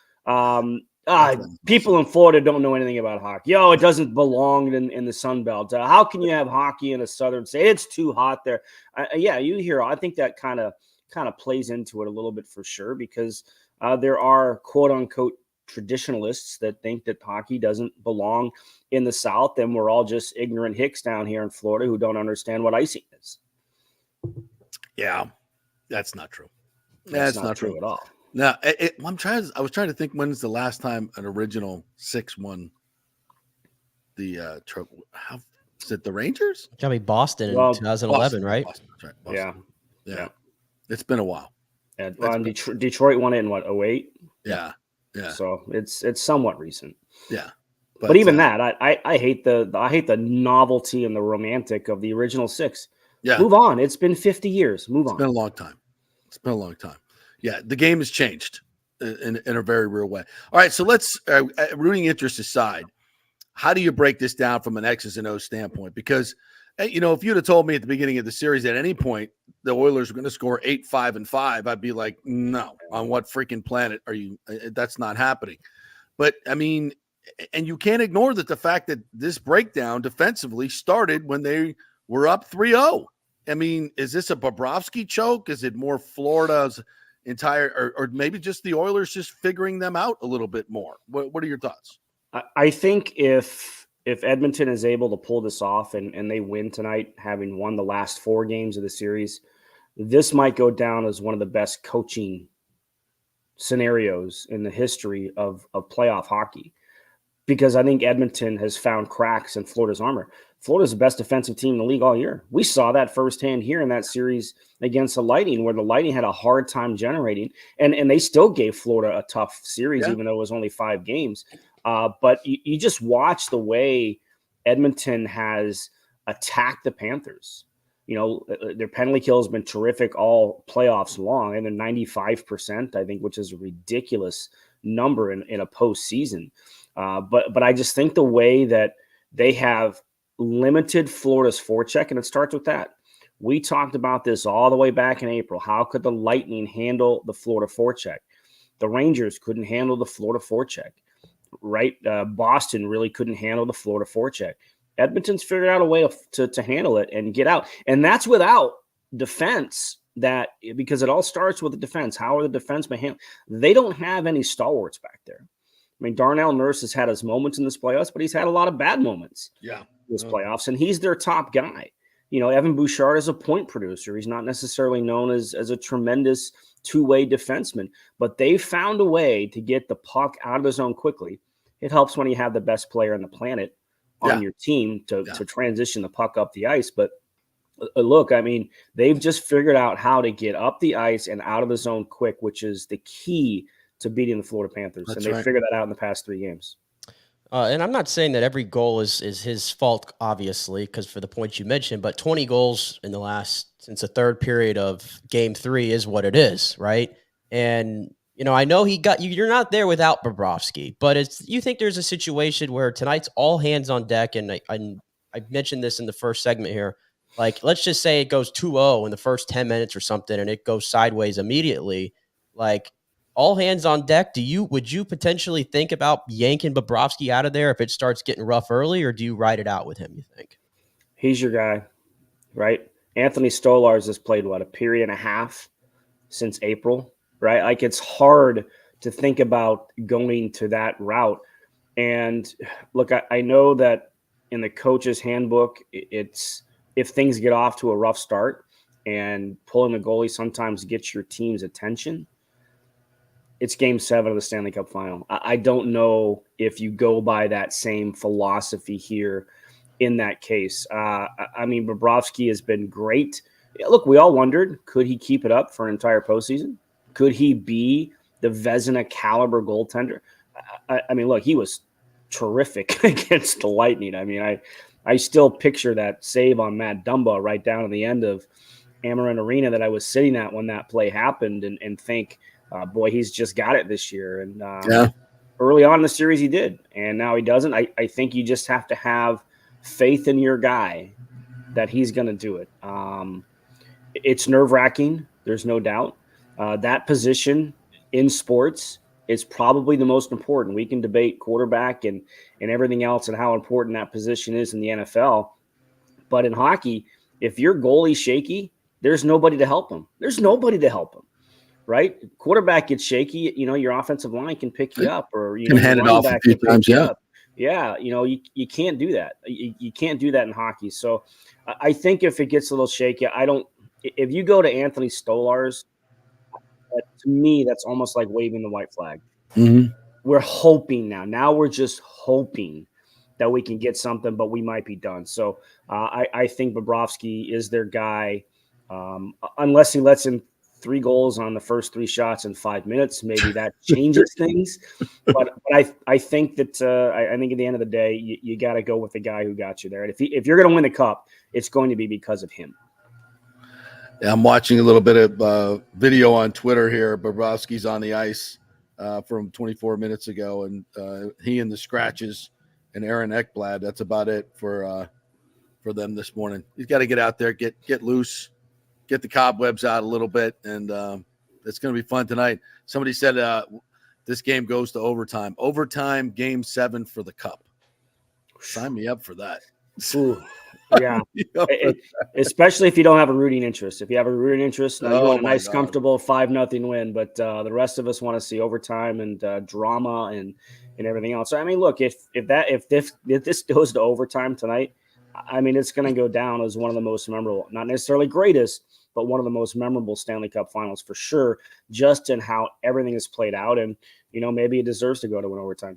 People in Florida don't know anything about hockey. It doesn't belong in the Sun Belt. How can you have hockey in a southern state? It's too hot there. You hear. I think that kind of plays into it a little bit for sure because there are quote unquote traditionalists that think that hockey doesn't belong in the South, and we're all just ignorant hicks down here in Florida who don't understand what icing is. Yeah, that's not true. That's not true at all. Now, I was trying to think when's the last time an original 6 won the trophy. How is it? The Rangers? It's gotta be Boston in 2011, right? Boston, that's right. Boston. Yeah. It's been a while. Detroit won it in what, 08? Yeah. So it's somewhat recent. Yeah. But even that, I hate the novelty and the romantic of the original 6. Yeah. Move on. It's been 50 years. Move on. It's been a long time. Yeah, the game has changed in a very real way. All right, so let's rooting interest aside, how do you break this down from an X's and O's standpoint? Because if you'd have told me at the beginning of the series at any point the Oilers were going to score 8, 5, and 5, I'd be like, no, on what freaking planet are you? That's not happening. But and you can't ignore the fact that this breakdown defensively started when they were up 3-0. Is this a Bobrovsky choke? Is it more Florida's entire, or maybe just the Oilers just figuring them out a little bit more? What are your thoughts? I think if Edmonton is able to pull this off and they win tonight, having won the last 4 games of the series, this might go down as one of the best coaching scenarios in the history of playoff hockey, because I think Edmonton has found cracks in Florida's armor. Florida's the best defensive team in the league all year. We saw that firsthand here in that series against the Lightning, where the Lightning had a hard time generating, and they still gave Florida a tough series, even though it was only 5 games. But you just watch the way Edmonton has attacked the Panthers. Their penalty kill has been terrific all playoffs long, and they're 95%, I think, which is a ridiculous number in a postseason. But I just think the way that they have limited Florida's forecheck, and it starts with that. We talked about this all the way back in April. How could the Lightning handle the Florida forecheck? The Rangers couldn't handle the Florida forecheck, right? Boston really couldn't handle the Florida forecheck. Edmonton's figured out a way to handle it and get out. And that's without defense, because it all starts with the defense. How are the defensemen handled? They don't have any stalwarts back there. Darnell Nurse has had his moments in this playoffs, but he's had a lot of bad moments. Yeah. This playoffs, and he's their top guy. Evan Bouchard is a point producer. He's not necessarily known as a tremendous two-way defenseman, but they found a way to get the puck out of the zone quickly. It helps when you have the best player on the planet on your team to transition the puck up the ice. But look, they've just figured out how to get up the ice and out of the zone quick, which is the key to beating the Florida Panthers. That's and they figured that out in the past 3 games. And I'm not saying that every goal is his fault, obviously, because for the points you mentioned, but 20 goals in the since the third period of game 3 is what it is, right? And, I know you're not there without Bobrovsky, but you think there's a situation where tonight's all hands on deck, and I mentioned this in the first segment here. Like, let's just say it goes 2-0 in the first 10 minutes or something, and it goes sideways immediately. Like, all hands on deck. Would you potentially think about yanking Bobrovsky out of there if it starts getting rough early, or do you ride it out with him, you think? He's your guy, right? Anthony Stolarz has played, a period and a half since April, right? Like, it's hard to think about going to that route. And look, I know that in the coach's handbook, it's if things get off to a rough start and pulling the goalie sometimes gets your team's attention, it's game 7 of the Stanley Cup final. I don't know if you go by that same philosophy here in that case. I mean, Bobrovsky has been great. Look, we all wondered, could he keep it up for an entire postseason? Could he be the Vezina caliber goaltender? I mean, look, he was terrific against the Lightning. I mean, I still picture that save on Matt Dumba right down at the end of Amarin Arena that I was sitting at when that play happened and think, boy, he's just got it this year. And early on in the series he did, and now he doesn't. I think you just have to have faith in your guy that he's going to do it. It's nerve-wracking, there's no doubt. That position in sports is probably the most important. We can debate quarterback and everything else and how important that position is in the NFL. But in hockey, if your goalie's shaky, there's nobody to help him. There's nobody to help him, right? Quarterback gets shaky, your offensive line can pick you up, or can hand it off a few times. Yeah, you can't do that. You can't do that in hockey. So I think if it gets a little shaky, if you go to Anthony Stolarz, to me, that's almost like waving the white flag. Mm-hmm. We're hoping now. Now we're just hoping that we can get something, but we might be done. So I think Bobrovsky is their guy, unless he lets in 3 goals on the first 3 shots in 5 minutes. Maybe that changes things. But I think that I think at the end of the day, you got to go with the guy who got you there. And if you're going to win the cup, it's going to be because of him. Yeah, I'm watching a little bit of video on Twitter here. Bobrovsky's on the ice from 24 minutes ago, and he and the Scratches and Aaron Ekblad. That's about it for them this morning. He's got to get out there, get loose, get the cobwebs out a little bit, and it's going to be fun tonight. Somebody said this game goes to overtime. Overtime, game 7 for the cup. Sign me up for that. Ooh. Yeah, especially if you don't have a rooting interest. If you have a rooting interest, you want a nice, comfortable 5-0 win. But the rest of us want to see overtime and drama and everything else. So, I mean, look, if this goes to overtime tonight, I mean, it's going to go down as one of the most memorable, not necessarily greatest, but one of the most memorable Stanley Cup finals for sure, just in how everything is played out. And, maybe it deserves to go to an overtime.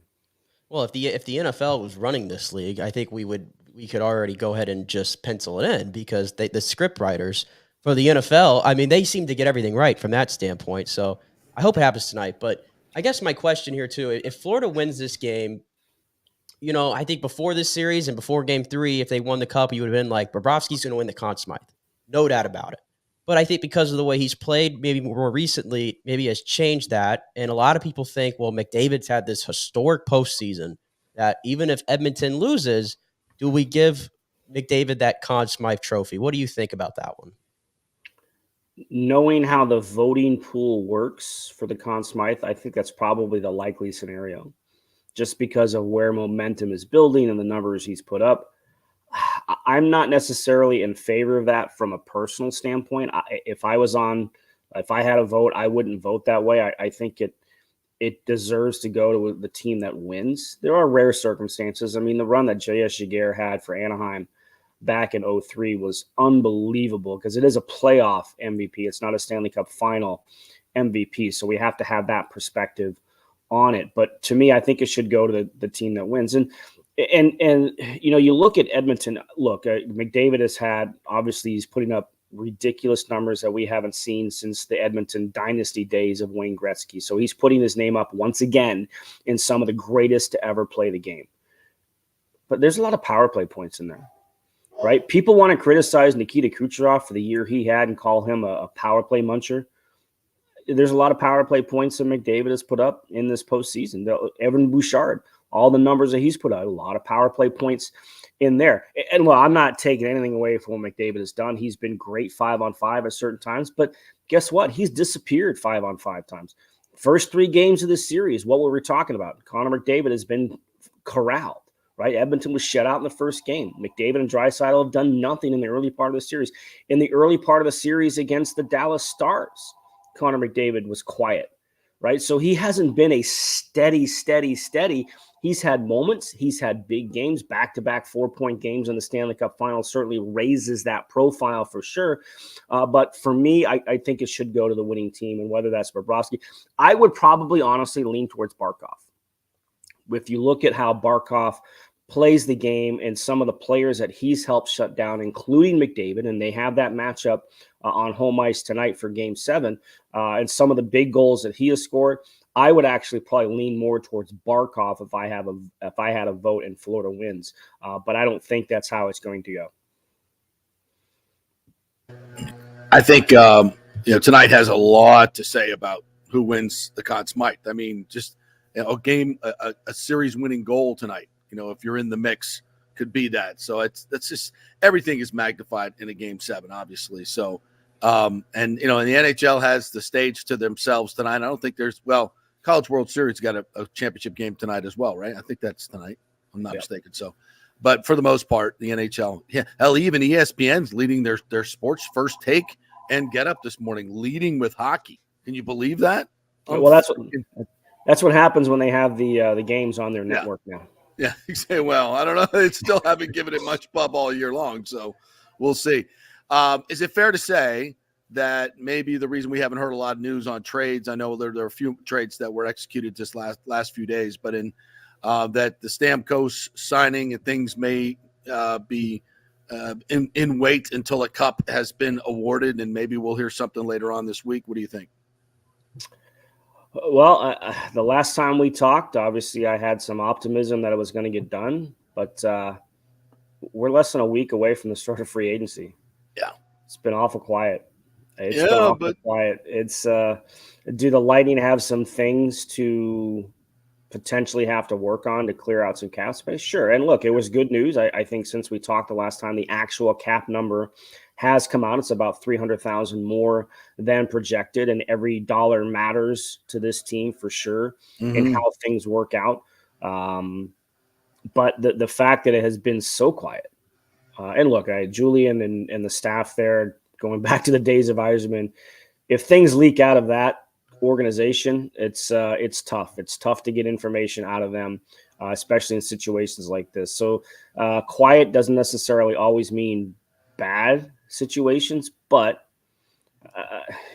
Well, if the NFL was running this league, I think we could already go ahead and just pencil it in, because the script writers for the NFL, I mean, they seem to get everything right from that standpoint. So I hope it happens tonight. But I guess my question here too, if Florida wins this game, I think before this series and before game 3, if they won the cup, you would have been like, Bobrovsky's going to win the Conn Smythe. No doubt about it. But I think because of the way he's played, maybe more recently, maybe has changed that. And a lot of people think, well, McDavid's had this historic postseason that even if Edmonton loses, do we give McDavid that Conn Smythe trophy? What do you think about that one? Knowing how the voting pool works for the Conn Smythe, I think that's probably the likely scenario, just because of where momentum is building and the numbers he's put up. I'm not necessarily in favor of that from a personal standpoint. If I had a vote, I wouldn't vote that way. I think it deserves to go to the team that wins. There are rare circumstances. I mean, the run that J.S. Giguère had for Anaheim back in 2003 was unbelievable, because it is a playoff MVP. It's not a Stanley Cup final MVP. So we have to have that perspective on it. But to me, I think it should go to the team that wins. And you look at Edmonton. Look, McDavid has had, obviously, he's putting up ridiculous numbers that we haven't seen since the Edmonton dynasty days of Wayne Gretzky. So he's putting his name up once again in some of the greatest to ever play the game. but there's a lot of power play points in there, right? People want to criticize Nikita Kucherov for the year he had and call him a power play muncher. There's a lot of power play points that McDavid has put up in this postseason. Evan Bouchard, all the numbers that he's put out, a lot of power play points in there. And well, I'm not taking anything away from what McDavid has done. He's been great 5-on-5 at certain times, but guess what? He's disappeared 5-on-5 times. First 3 games of this series, what were we talking about? Connor McDavid has been corralled, right? Edmonton was shut out in the first game. McDavid and Draisaitl have done nothing in the early part of the series. In the early part of the series against the Dallas Stars, Connor McDavid was quiet, right? So he hasn't been a steady. He's had moments. He's had big games, back-to-back 4-point games in the Stanley Cup Final certainly raises that profile for sure. But for me, I think it should go to the winning team, and whether that's Bobrovsky, I would probably honestly lean towards Barkov. If you look at how Barkov plays the game and some of the players that he's helped shut down, including McDavid, and they have that matchup on home ice tonight for Game 7, and some of the big goals that he has scored, I would actually probably lean more towards Barkov if I had a vote and Florida wins. But I don't think that's how it's going to go. I think tonight has a lot to say about who wins the Conn Smythe. I mean, just a series-winning goal tonight. If you're in the mix, could be that. So that's just everything is magnified in a Game 7, obviously. So, and the NHL has the stage to themselves tonight. I don't think College World Series got a championship game tonight as well, right? I think that's tonight. I'm not mistaken. So, but for the most part, the NHL, even ESPN's leading their sports first take and get up this morning, leading with hockey. Can you believe that? Well, that's what happens when they have the games on their network now. Yeah, well, I don't know. They still haven't given it much pub all year long, so we'll see. Is it fair to say that maybe the reason we haven't heard a lot of news on trades, I know there are a few trades that were executed just last few days, but in that the Stamkos signing and things may be in wait until a cup has been awarded, and maybe we'll hear something later on this week. What do you think? Well, the last time we talked, obviously I had some optimism that it was going to get done, but we're less than a week away from the start of free agency. Yeah. It's been awful quiet. Quiet. It's do the Lightning have some things to potentially have to work on to clear out some cap space? Sure. And look, it was good news. I think since we talked the last time, the actual cap number has come out. It's about $300,000 more than projected, and every dollar matters to this team for sure and how things work out. But the fact that it has been so quiet, and look, Julian and the staff there, going back to the days of Yzerman, if things leak out of that organization, it's tough. It's tough to get information out of them, especially in situations like this. So quiet doesn't necessarily always mean bad situations, but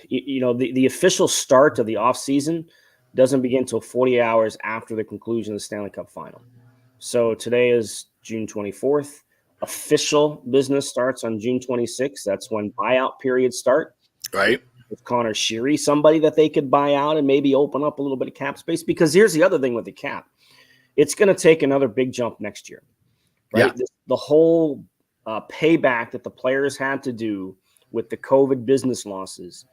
the official start of the offseason doesn't begin until 40 hours after the conclusion of the Stanley Cup Final. So today is June 24th. Official business starts on June 26th. That's when buyout periods start. Right. With Connor Sheary, somebody that they could buy out and maybe open up a little bit of cap space. Because here's the other thing with the cap. It's going to take another big jump next year. Right. Yeah. The whole payback that the players had to do with the COVID business losses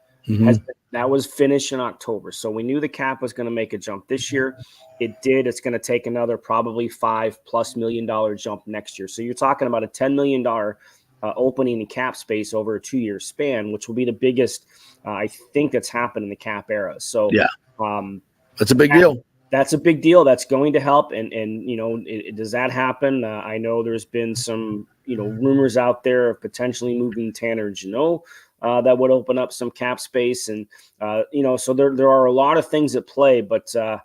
that was finished in October. So we knew the cap was going to make a jump this year. It did. It's going to take another probably $5+ million jump next year. So you're talking about a $10 million opening in cap space over a 2-year span, which will be the biggest I think that's happened in the cap era. So that's a big deal. That's a big deal. That's going to help. And does that happen? I know there's been some, rumors out there of potentially moving Tanner Jeannot that would open up some cap space. And, so there are a lot of things at play, but I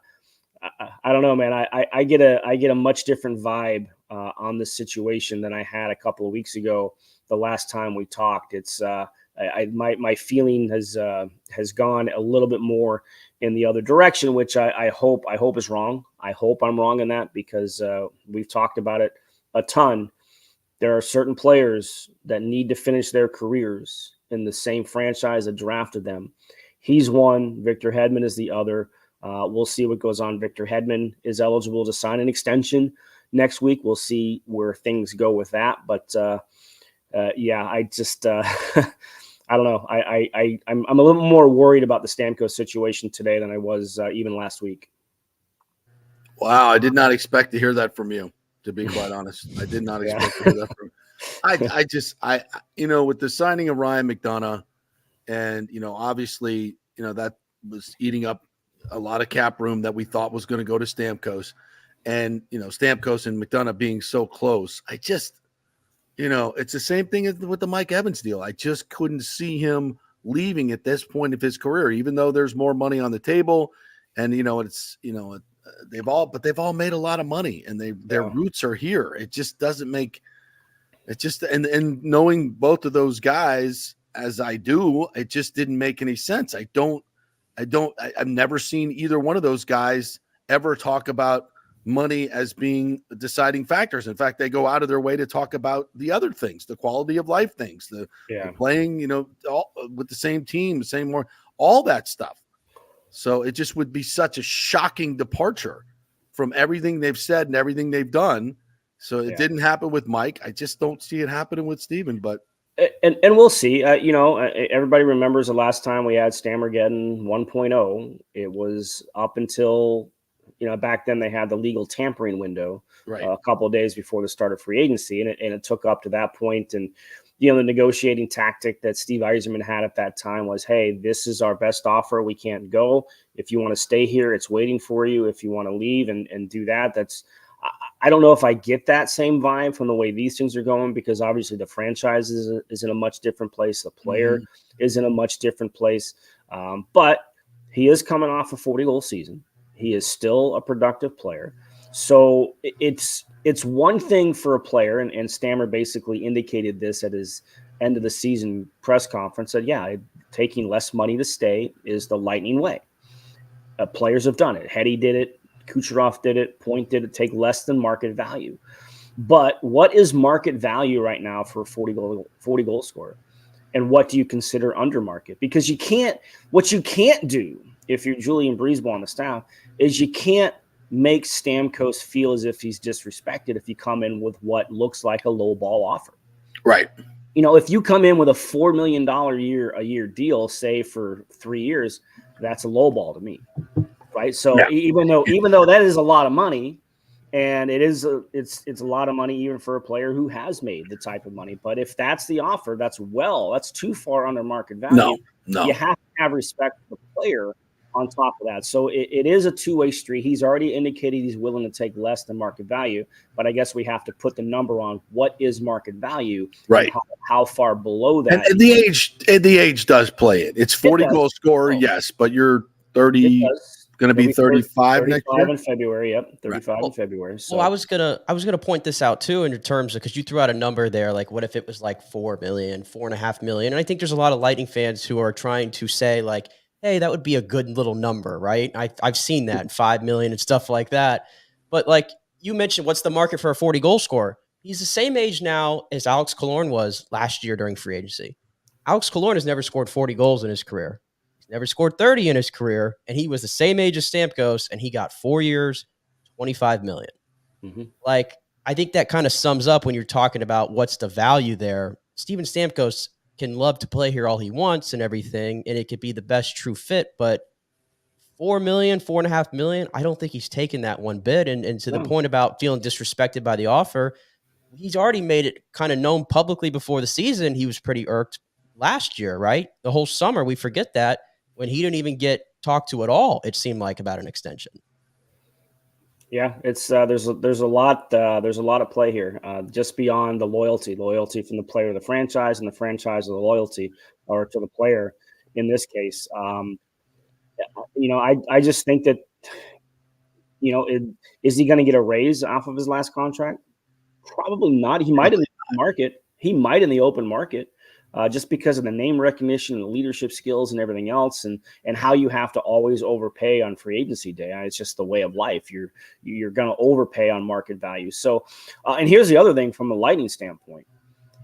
don't know, man. I get a much different vibe on this situation than I had a couple of weeks ago. The last time we talked, it's my feeling has gone a little bit more in the other direction, which I hope is wrong. I hope I'm wrong in that, because we've talked about it a ton. There are certain players that need to finish their careers in the same franchise that drafted them. He's one. Victor Hedman is the other. We'll see what goes on. Victor Hedman is eligible to sign an extension next week. We'll see where things go with that. But yeah, I just I don't know. I'm a little more worried about the Stamkos situation today than I was even last week. Wow, I did not expect to hear that from you. To be quite honest, I did not expect to hear that from. I with the signing of Ryan McDonough, and obviously, that was eating up a lot of cap room that we thought was going to go to Stamkos, and Stamkos and McDonough being so close. I just, it's the same thing with the Mike Evans deal. I just couldn't see him leaving at this point of his career, even though there's more money on the table, and they've all made a lot of money, and their roots are here. It just doesn't make it just and knowing both of those guys as I do, it just didn't make any sense. I've never seen either one of those guys ever talk about money as being deciding factors. In fact, they go out of their way to talk about the other things, the quality of life things, the playing, all, with the same team, all that stuff. So it just would be such a shocking departure from everything they've said and everything they've done. So it didn't happen with Mike. I just don't see it happening with Steven, but. And we'll see. Everybody remembers the last time we had Stammergeddon 1.0. It was up until, back then they had the legal tampering window a couple of days before the start of free agency. And it took up to that point. And, the negotiating tactic that Steve Yzerman had at that time was, hey, this is our best offer. We can't go. If you want to stay here, it's waiting for you. If you want to leave and do that, I don't know if I get that same vibe from the way these things are going, because obviously the franchise is in a much different place. The player is in a much different place. But he is coming off a 40-goal season. He is still a productive player. So it's one thing for a player, and Stammer basically indicated this at his end of the season press conference, that, taking less money to stay is the Lightning way. Players have done it. Heddy did it. Kucherov did it. Point did it. Take less than market value. But what is market value right now for a 40-goal scorer? And what do you consider under market? Because what you can't do if you're Julian Breezeball on the staff is you can't make Stamkos feel as if he's disrespected if you come in with what looks like a low ball offer. Right. If you come in with a $4 million a year deal, say for 3 years, that's a low ball to me. Right. So even though that is a lot of money, and it's a lot of money even for a player who has made the type of money. But if that's the offer, that's too far under market value. No. You have to have respect for the player on top of that. So it is a two-way street. He's already indicated he's willing to take less than market value, but I guess we have to put the number on what is market value, right? How far below that. And the age does play it. It's 40-goal scorer, yes, but you're 30, going to be 35 next year in February. Yep, 35 in February. So. Well, I was gonna point this out too in terms of, because you threw out a number there, like what if it was like 4 million, 4.5 million, and I think there's a lot of Lightning fans who are trying to say like, hey, that would be a good little number, right? I've seen that, 5 million and stuff like that. But like you mentioned, what's the market for a 40-goal scorer? He's the same age now as Alex Killorn was last year during free agency. Alex Killorn has never scored 40 goals in his career. He's never scored 30 in his career, and he was the same age as Stamkos, and he got 4 years, 25 million. Mm-hmm. Like, I think that kind of sums up when you're talking about what's the value there. Steven Stamkos can love to play here all he wants and everything, and it could be the best true fit, but 4 million, 4.5 million, I don't think he's taken that one bit. And to the point about feeling disrespected by the offer, he's already made it kind of known publicly before the season. He was pretty irked last year, right? The whole summer, we forget that, when he didn't even get talked to at all, it seemed like, about an extension. Yeah, it's there's a lot at play here, just beyond the loyalty from the player to the franchise, and the franchise of the loyalty or to the player in this case. I just think that, is he going to get a raise off of his last contract? Probably not. He might in the market. He might in the open market. Just because of the name recognition and the leadership skills and everything else, and how you have to always overpay on free agency day. It's just the way of life. You're going to overpay on market value. So, and here's the other thing from a Lightning standpoint.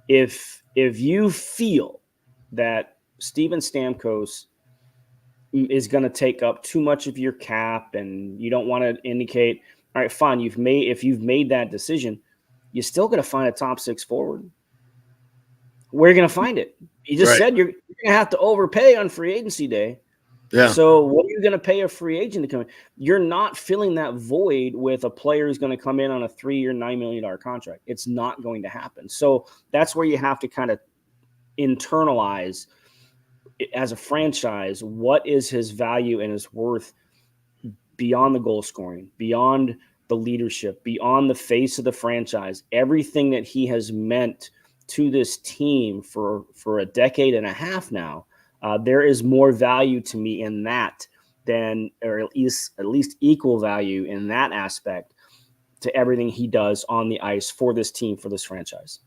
If you feel that Steven Stamkos is going to take up too much of your cap, and you don't want to indicate All right, fine. If you've made that decision, you're still going to find a top 6 forward. Where are you going to find it? You just said you're going to have to overpay on free agency day. Yeah. So what are you going to pay a free agent to come in? You're not filling that void with a player who's going to come in on a 3-year, $9 million contract. It's not going to happen. So that's where you have to kind of internalize as a franchise, what is his value and his worth beyond the goal scoring, beyond the leadership, beyond the face of the franchise, everything that he has meant to this team for a decade and a half now. There is more value to me in that than, or at least equal value in that aspect to everything he does on the ice for this team, for this franchise.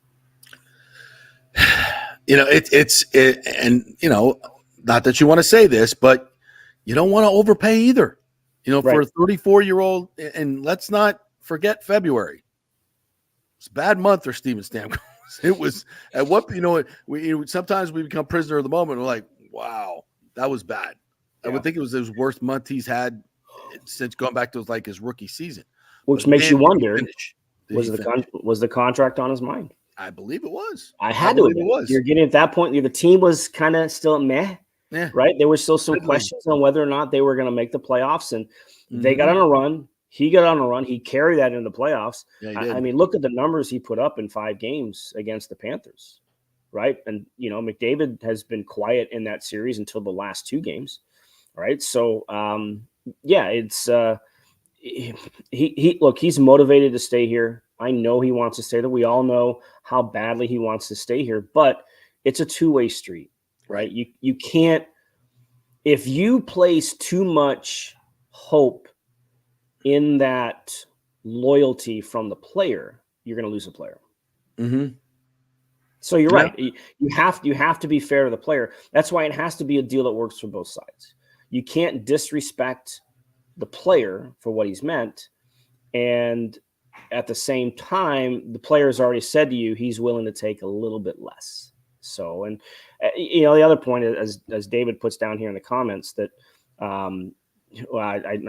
You know, and you know, not that you want to say this, but you don't want to overpay either. You know, for a 34-year-old, and let's not forget February. It's a bad month for Steven Stamkos. It was at what, you know, sometimes we become prisoner of the moment. We're like, wow, that was bad. Yeah. I would think it was his worst month he's had since going back to like his rookie season. Which makes you wonder, was the contract on his mind? I believe it was. I believe it was. You're getting at that point, the team was kind of still meh. Yeah. Right. There were still some questions on whether or not they were going to make the playoffs, and they got on a run. He got on a run. He carried that into the playoffs. Yeah, I mean, look at the numbers he put up in 5 games against the Panthers. Right. And, you know, McDavid has been quiet in that series until the last 2 games. Right. So, yeah, it's he's motivated to stay here. I know he wants to stay there. We all know how badly he wants to stay here, but it's a 2-way street. Right. You can't, if you place too much hope in that loyalty from the player, you're going to lose a player. Mm-hmm. So you're right. You have to be fair to the player. That's why it has to be a deal that works for both sides. You can't disrespect the player for what he's meant. And at the same time, the player's already said to you, he's willing to take a little bit less. So, and you know, the other point is, as David puts down here in the comments that, I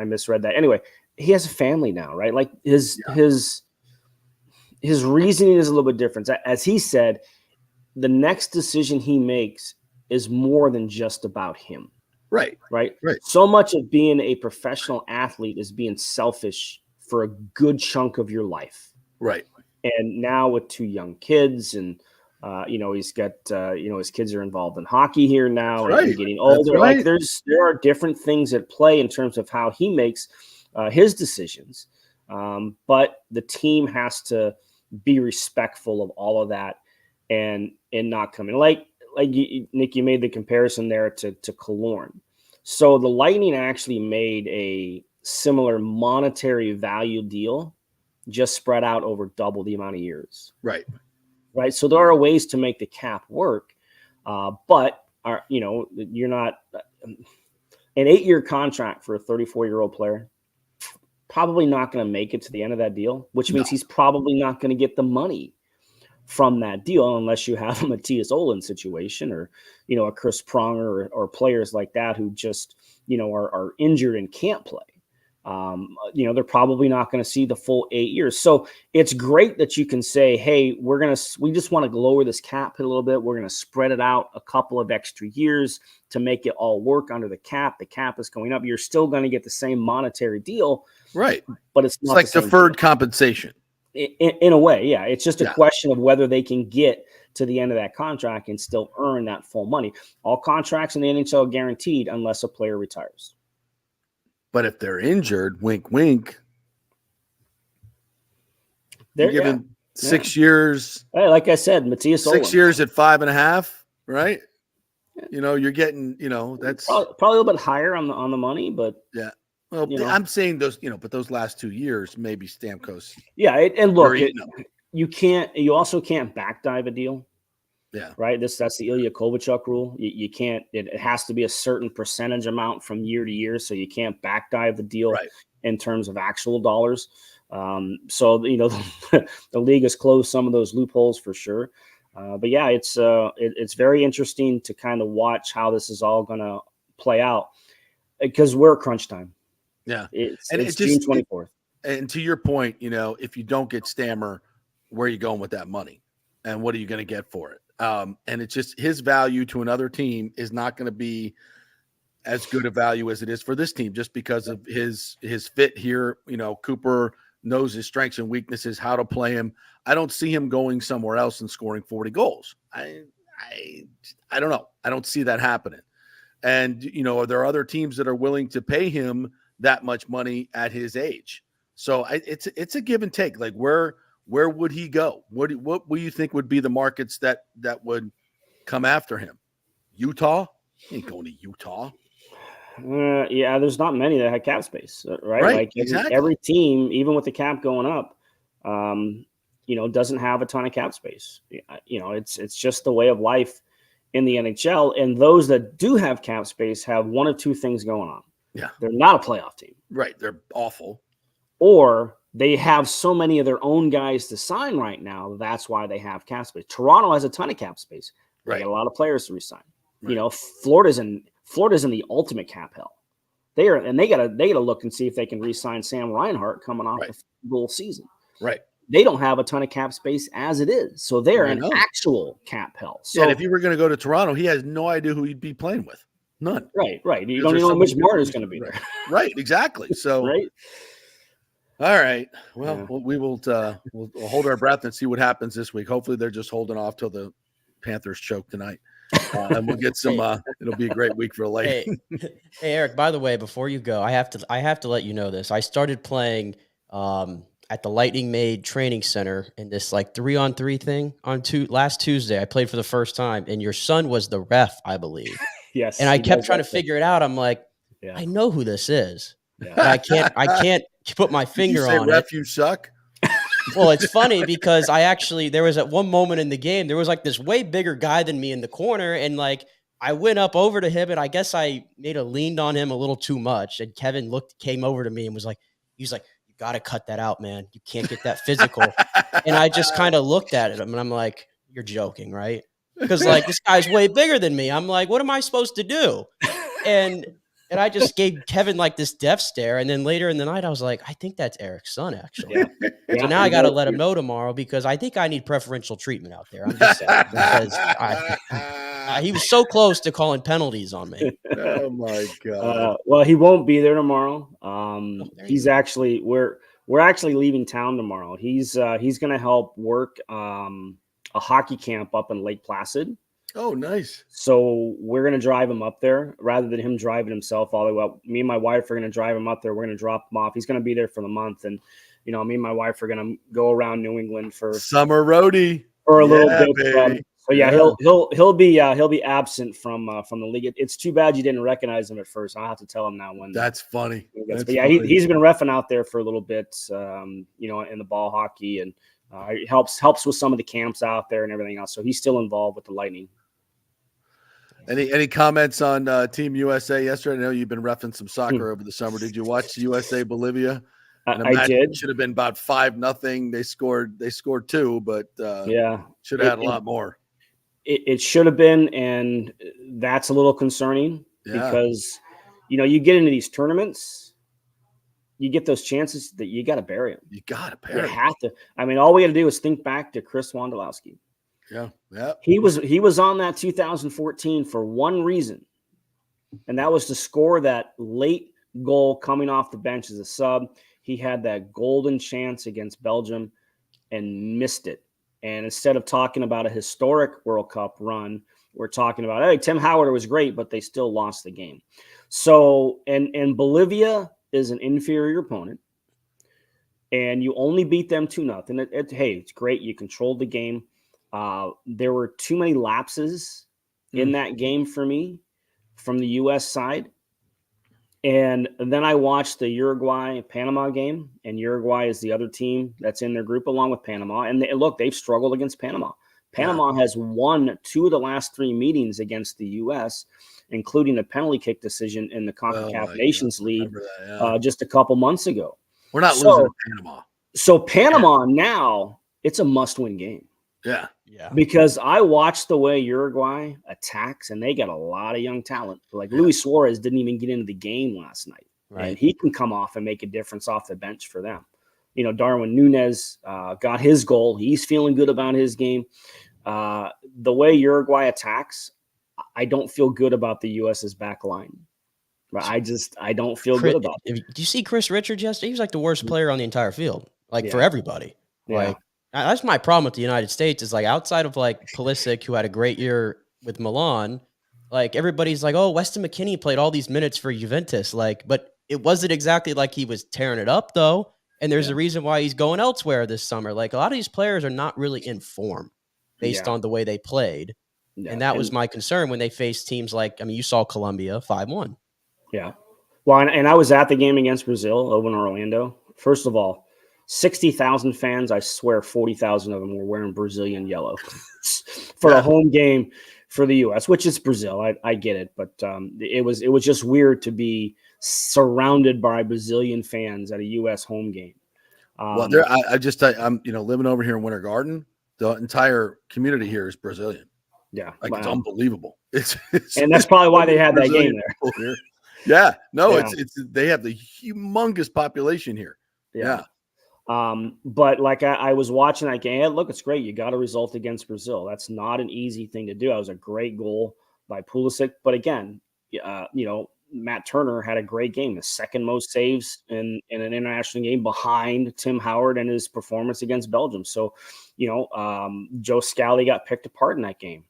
misread that. Anyway, he has a family now, right? Like his reasoning is a little bit different. As he said, the next decision he makes is more than just about him. Right. So much of being a professional athlete is being selfish for a good chunk of your life. Right. And now with 2 young kids and, you know, he's got, you know, his kids are involved in hockey here now and getting older. Like there are different things at play in terms of how he makes his decisions. But the team has to be respectful of all of that and not come in. Like Nick, you made the comparison there to Killorn. So the Lightning actually made a similar monetary value deal, just spread out over double the amount of years. Right. So there are ways to make the cap work, but you know, you're not an 8-year contract for a 34-year-old player. Probably not going to make it to the end of that deal, which means he's probably not going to get the money from that deal unless you have a Matthias Olin situation or, you know, a Chris Pronger or players like that who just, you know, are injured and can't play. You know, they're probably not going to see the full 8 years. So it's great that you can say, hey, we just want to lower this cap hit a little bit. We're going to spread it out a couple of extra years to make it all work under the cap. The cap is going up. You're still going to get the same monetary deal. Right. But it's not like deferred compensation. In a way. Yeah. It's just a question of whether they can get to the end of that contract and still earn that full money. All contracts in the NHL are guaranteed unless a player retires. But if they're injured, wink, wink, they're given 6 years. Hey, like I said, Matthias Olin. 6 years at 5.5, right? Yeah. You know, you're getting, you know, that's probably a little bit higher on the money, but yeah. Well, you know, I'm saying those, you know, but those last 2 years, maybe Stamkos. Yeah, and look, you also can't backdive a deal. Yeah. Right. That's the Ilya Kovalchuk rule. You can't. It has to be a certain percentage amount from year to year, so you can't backdive the deal in terms of actual dollars. So you know the league has closed some of those loopholes for sure. But yeah, it's very interesting to kind of watch how this is all going to play out because we're at crunch time. Yeah, it's June 24th. and to your point, if you don't get Stammer, where are you going with that money? And what are you going to get for it? And it's just his value to another team is not going to be as good a value as it is for this team just because of his fit here. Cooper knows his strengths and weaknesses, how to play him. I don't see him going somewhere else and scoring 40 goals. I don't know. I don't see that happening. And, are there other teams that are willing to pay him that much money at his age? So it's a give and take. Like where would he go? What do you think would be the markets that would come after him? Utah? He ain't going to Utah. Yeah, there's not many that had cap space, right? Right, exactly. Every team, even with the cap going up, doesn't have a ton of cap space. It's just the way of life in the NHL. And those that do have cap space have one of two things going on. Yeah, they're not a playoff team. Right, they're awful. Or they have so many of their own guys to sign right now. That's why they have cap space. Toronto has a ton of cap space. They got a lot of players to resign. Right. Florida's in the ultimate cap hell. They gotta look and see if they can re-sign Sam Reinhart coming off the full season. Right. They don't have a ton of cap space as it is, so they're in actual cap hell. So and if you were going to go to Toronto, he has no idea who he'd be playing with. None. Right. You don't even know which Martin's going to be there. Right. Exactly. So. Right. All right. Well, we will we'll hold our breath and see what happens this week. Hopefully, they're just holding off till the Panthers choke tonight, and we'll get some. It'll be a great week for Lightning. Hey, Eric. By the way, before you go, I have to let you know this. I started playing at the Lightning Made Training Center in this 3-on-3 thing on last Tuesday. I played for the first time, and your son was the ref, I believe. Yes. And I kept trying to figure it out. I'm like, I know who this is. Yeah. But I can't put my finger on ref, it. You suck. Well, it's funny because there was at one moment in the game, there was this way bigger guy than me in the corner. And I went up over to him and I guess I leaned on him a little too much. And Kevin came over to me and was like, you got to cut that out, man. You can't get that physical. And I just kind of looked at him and I'm like, you're joking, right? Because this guy's way bigger than me. I'm like, what am I supposed to do? And I just gave Kevin this death stare. And then later in the night, I was like, I think that's Eric's son, actually. Yeah. So now I got to let him know tomorrow because I think I need preferential treatment out there. I'm just saying because he was so close to calling penalties on me. Oh my God. Well, he won't be there tomorrow. He's actually we're actually leaving town tomorrow. He's going to help work a hockey camp up in Lake Placid. Oh, nice. So we're going to drive him up there rather than him driving himself all the way up. Me and my wife are going to drive him up there. We're going to drop him off. He's going to be there for the month. And, me and my wife are going to go around New England for summer roadie for a little bit. So he'll be absent from the league. It's too bad you didn't recognize him at first. I'll have to tell him now when. That's funny. He's been reffing out there for a little bit, in the ball hockey and he helps with some of the camps out there and everything else. So he's still involved with the Lightning. Any comments on Team USA yesterday? I know you've been reffing some soccer over the summer. Did you watch USA Bolivia? I did. It should have been about 5-0. They scored 2, but should have had a lot more. It should have been, and that's a little concerning because you get into these tournaments, you get those chances that you got to bury them. You got to bury them. You have to. I mean, all we got to do is think back to Chris Wondolowski. Yeah. He was on that 2014 for one reason, and that was to score that late goal coming off the bench as a sub. He had that golden chance against Belgium and missed it. And instead of talking about a historic World Cup run, we're talking about, hey, Tim Howard was great, but they still lost the game. So, and Bolivia is an inferior opponent, and you only beat them 2-0. Hey, it's great. You controlled the game. There were too many lapses in that game for me from the U.S. side. And then I watched the Uruguay-Panama game, and Uruguay is the other team that's in their group along with Panama. And they've struggled against Panama. Panama has won 2 of the last 3 meetings against the U.S., including a penalty kick decision in the CONCACAF Nations League just a couple months ago. We're not losing to Panama. So Panama now, it's a must-win game. Yeah. Because I watched the way Uruguay attacks, and they got a lot of young talent. Luis Suarez didn't even get into the game last night. and he can come off and make a difference off the bench for them. You know, Darwin Nunez got his goal. He's feeling good about his game. The way Uruguay attacks, I don't feel good about the U.S.'s back line. I don't feel good about it. Do you see Chris Richards yesterday? He was like the worst player on the entire field, for everybody. Like, that's my problem with the United States is, like, outside of, like, Pulisic, who had a great year with Milan, like, everybody's like, oh, Weston McKennie played all these minutes for Juventus. Like, but it wasn't exactly like he was tearing it up, though. And there's a reason why he's going elsewhere this summer. Like, a lot of these players are not really in form based on the way they played. Yeah. And that was my concern when they faced teams like, I mean, you saw Colombia 5-1. Yeah. Well, and I was at the game against Brazil over in Orlando. First of all, 60,000 fans, I swear 40,000 of them were wearing Brazilian yellow for a home game for the U.S., which is Brazil. I get it. But it was just weird to be surrounded by Brazilian fans at a U.S. home game. I'm living over here in Winter Garden. The entire community here is Brazilian. Yeah. Like, it's unbelievable. It's and that's probably why they had that game there. Yeah. No, it's they have the humongous population here. Yeah. But like I was watching that game. Look, it's great. You got a result against Brazil. That's not an easy thing to do. That was a great goal by Pulisic. But again, Matt Turner had a great game, the second most saves in an international game behind Tim Howard and his performance against Belgium. So, Joe Scally got picked apart in that game.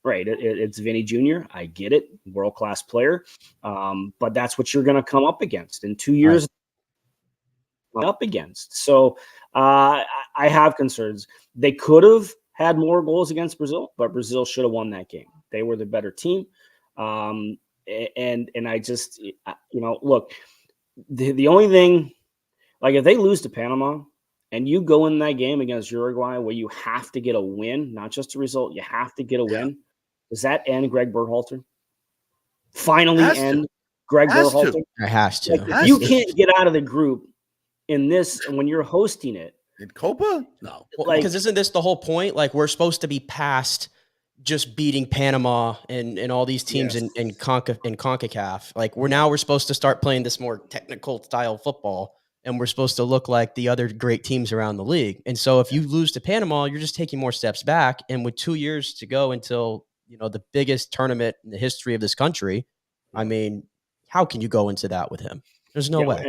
It's Vinny Jr. I get it. World-class player. But that's what you're going to come up against in 2 years. Up against. So I have concerns. They could have had more goals against Brazil, but Brazil should have won that game. They were the better team. And I just, look, the only thing, like, if they lose to Panama and you go in that game against Uruguay where you have to get a win, not just a result, you have to get a win. Does that end Greg Berhalter? Finally end Greg Berhalter? It has to. Like, you can't get out of the group in this when you're hosting it. In Copa? No. Because isn't this the whole point? Like, we're supposed to be past just beating Panama and all these teams in CONCACAF. Like, we're supposed to start playing this more technical style football, and we're supposed to look like the other great teams around the league. And so if you lose to Panama, you're just taking more steps back. And with 2 years to go until, the biggest tournament in the history of this country, I mean, how can you go into that with him? There's no way.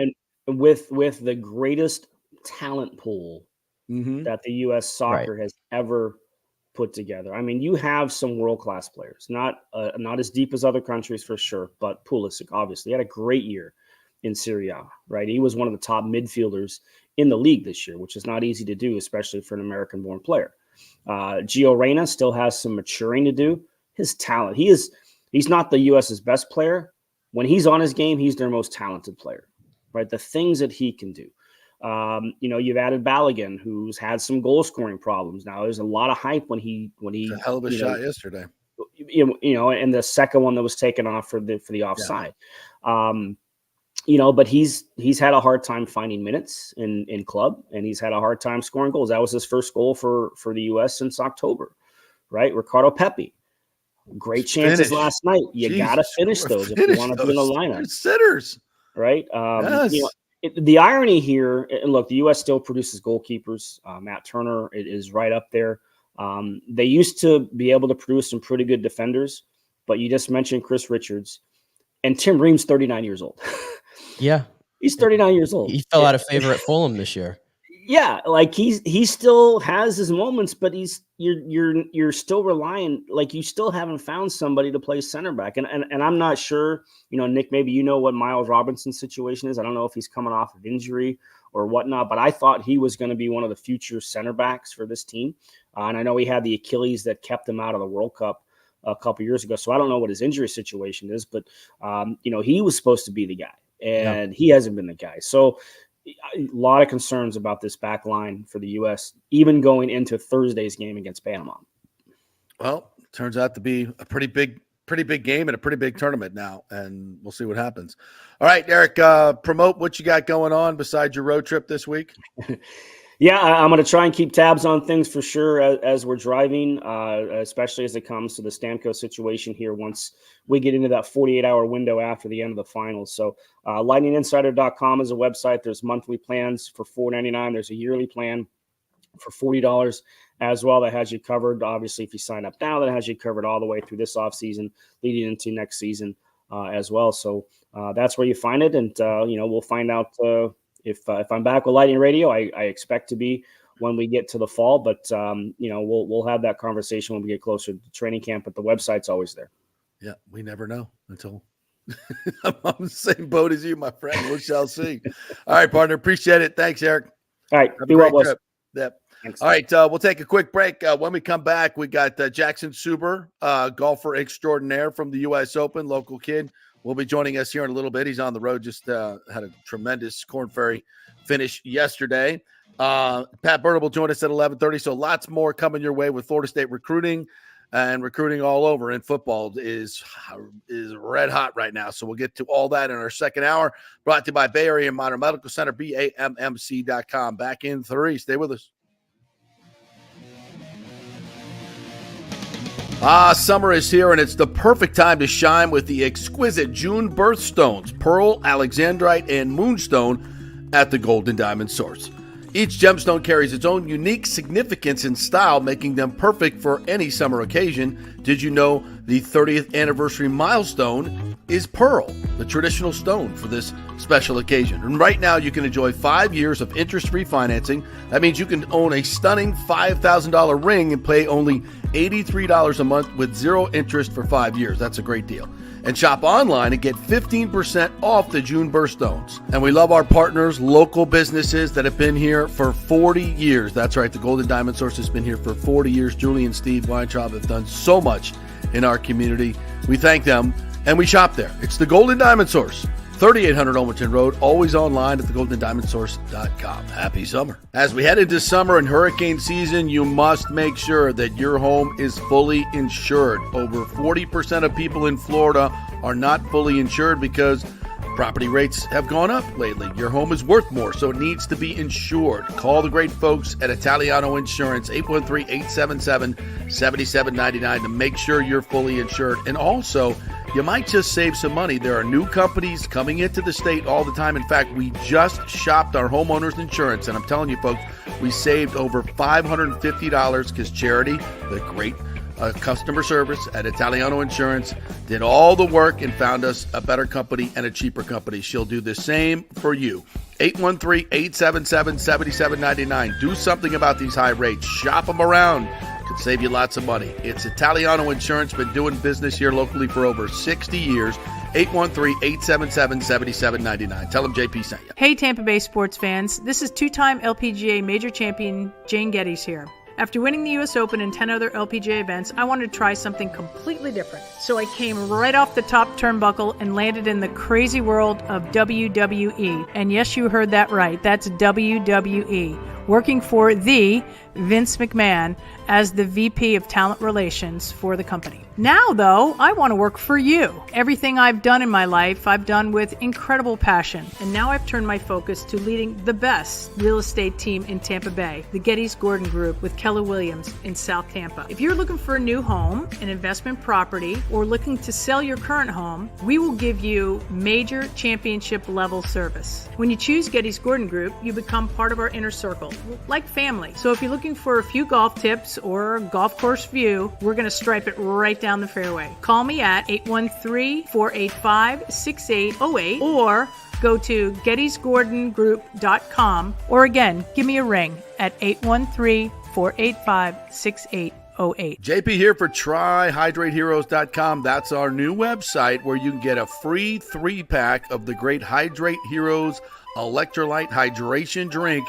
And with the greatest talent pool that the U.S. soccer has ever put together. I mean, you have some world-class players, not as deep as other countries for sure, but Pulisic obviously had a great year in Serie A, right? He was one of the top midfielders in the league this year, which is not easy to do, especially for an American-born player. Gio Reyna still has some maturing to do. His talent, he's not the U.S.'s best player. When he's on his game, he's their most talented player, right? The things that he can do. You've added Balogun, who's had some goal scoring problems. Now there's a lot of hype when he a hell of a shot yesterday. And the second one that was taken off for the offside. But he's had a hard time finding minutes in club, and he's had a hard time scoring goals. That was his first goal for the U.S. since October, right? Ricardo Pepi, great chances last night. You got to finish those if you want to be in the lineup. Sitters, right? The irony here, and look, the U.S. still produces goalkeepers. Matt Turner is right up there. They used to be able to produce some pretty good defenders, but you just mentioned Chris Richards, and Tim Ream's 39 years old. Yeah. He's 39 years old. He fell out of favor at Fulham this year. Yeah, like he still has his moments, but you're still relying, like, you still haven't found somebody to play center back. And I'm not sure, Nick, maybe you know what Miles Robinson's situation is. I don't know if he's coming off of injury or whatnot, but I thought he was going to be one of the future center backs for this team. And I know he had the Achilles that kept him out of the World Cup a couple years ago. So I don't know what his injury situation is, but he was supposed to be the guy, and he hasn't been the guy. So a lot of concerns about this back line for the U.S., even going into Thursday's game against Panama. Well, turns out to be a pretty big game and a pretty big tournament now, and we'll see what happens. All right, Derek, promote what you got going on besides your road trip this week. Yeah, I'm going to try and keep tabs on things for sure as we're driving, especially as it comes to the Stamkos situation here once we get into that 48-hour window after the end of the finals. So lightninginsider.com is a website. There's monthly plans for $4.99. There's a yearly plan for $40 as well that has you covered. Obviously, if you sign up now, that has you covered all the way through this offseason, leading into next season as well. So that's where you find it. And, we'll find out if I'm back with Lightning Radio. I expect to be when we get to the fall, but we'll have that conversation when we get closer to training camp, but the website's always there. Yeah, we never know until I'm on the same boat as you, my friend. We shall see. All right, partner. Appreciate it. Thanks, Eric. All right. Be well, boys. Yep. Thanks. All right, we'll take a quick break. When we come back, we got Jackson Suber, golfer extraordinaire from the U.S. Open, local kid. Will be joining us here in a little bit. He's on the road, just had a tremendous Korn Ferry finish yesterday. Pat Burnham will join us at 11:30, so lots more coming your way with Florida State recruiting and recruiting all over. And football is red hot right now, so we'll get to all that in our second hour. Brought to you by Bay Area Modern Medical Center, BAMMC.com. Back in 3. Stay with us. Summer is here, and it's the perfect time to shine with the exquisite June birthstones, pearl, alexandrite, and moonstone at the Golden Diamond Source. Each gemstone carries its own unique significance and style, making them perfect for any summer occasion. Did you know the 30th anniversary milestone is pearl, the traditional stone for this special occasion? And right now, you can enjoy 5 years of interest-free financing. That means you can own a stunning $5,000 ring and pay only $83 a month with zero interest for 5 years. That's a great deal. And shop online and get 15% off the June birthstones. And we love our partners, local businesses that have been here for 40 years. That's right, the Golden Diamond Source has been here for 40 years. Julie and Steve Weintraub have done so much in our community. We thank them, and we shop there. It's the Golden Diamond Source, 3800 Olmerton Road, always online at thegoldendiamondsource.com. Happy summer. As we head into summer and hurricane season, you must make sure that your home is fully insured. Over 40% of people in Florida are not fully insured because property rates have gone up lately. Your home is worth more, so it needs to be insured. Call the great folks at Italiano Insurance, 813-877-7799 to make sure you're fully insured. And also, you might just save some money. There are new companies coming into the state all the time. In fact, we just shopped our homeowners insurance, and I'm telling you, folks, we saved over $550 because Charity, the great customer service at Italiano Insurance, did all the work and found us a better company and a cheaper company. She'll do the same for you. 813-877-7799. Do something about these high rates. Shop them around. Could save you lots of money. It's Italiano Insurance, been doing business here locally for over 60 years. 813-877-7799. Tell them JP sent you. Hey, Tampa Bay sports fans. This is two-time LPGA major champion Jane Geddes here. After winning the U.S. Open and 10 other LPGA events, I wanted to try something completely different. So I came right off the top turnbuckle and landed in the crazy world of WWE. And yes, you heard that right. That's WWE. Working for the Vince McMahon as the VP of Talent Relations for the company. Now, though, I want to work for you. Everything I've done in my life, I've done with incredible passion. And now I've turned my focus to leading the best real estate team in Tampa Bay, the Geddes Gordon Group with Keller Williams in South Tampa. If you're looking for a new home, an investment property, or looking to sell your current home, we will give you major championship level service. When you choose Geddes Gordon Group, you become part of our inner circle, like family. So if you're looking for a few golf tips or a golf course view, we're going to stripe it right down the fairway. Call me at 813-485-6808 or go to GettysGordonGroup.com, or again, give me a ring at 813-485-6808. JP here for TryHydrateHeroes.com. That's our new website where you can get a free 3-pack of the great Hydrate Heroes Electrolyte Hydration Drink,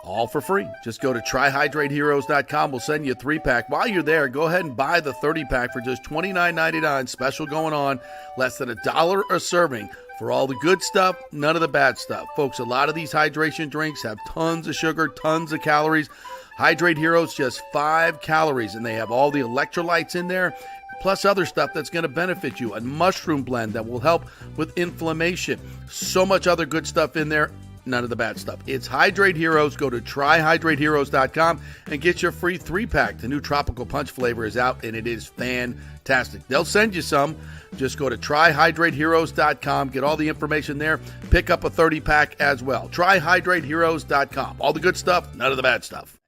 all for free. Just go to TryHydrateHeroes.com. We'll send you a 3-pack. While you're there, go ahead and buy the 30-pack for just $29.99. Special going on, less than $1 a serving. For all the good stuff, none of the bad stuff. Folks, a lot of these hydration drinks have tons of sugar, tons of calories. Hydrate Heroes, just 5 calories, and they have all the electrolytes in there, plus other stuff that's going to benefit you. A mushroom blend that will help with inflammation. So much other good stuff in there. none of the bad stuff. It's Hydrate Heroes. Go to tryhydrateheroes.com and get your free 3-pack. The new Tropical Punch flavor is out, and it is fantastic. They'll send you some. Just go to tryhydrateheroes.com. Get all the information there. Pick up a 30-pack as well. Tryhydrateheroes.com. All the good stuff, none of the bad stuff.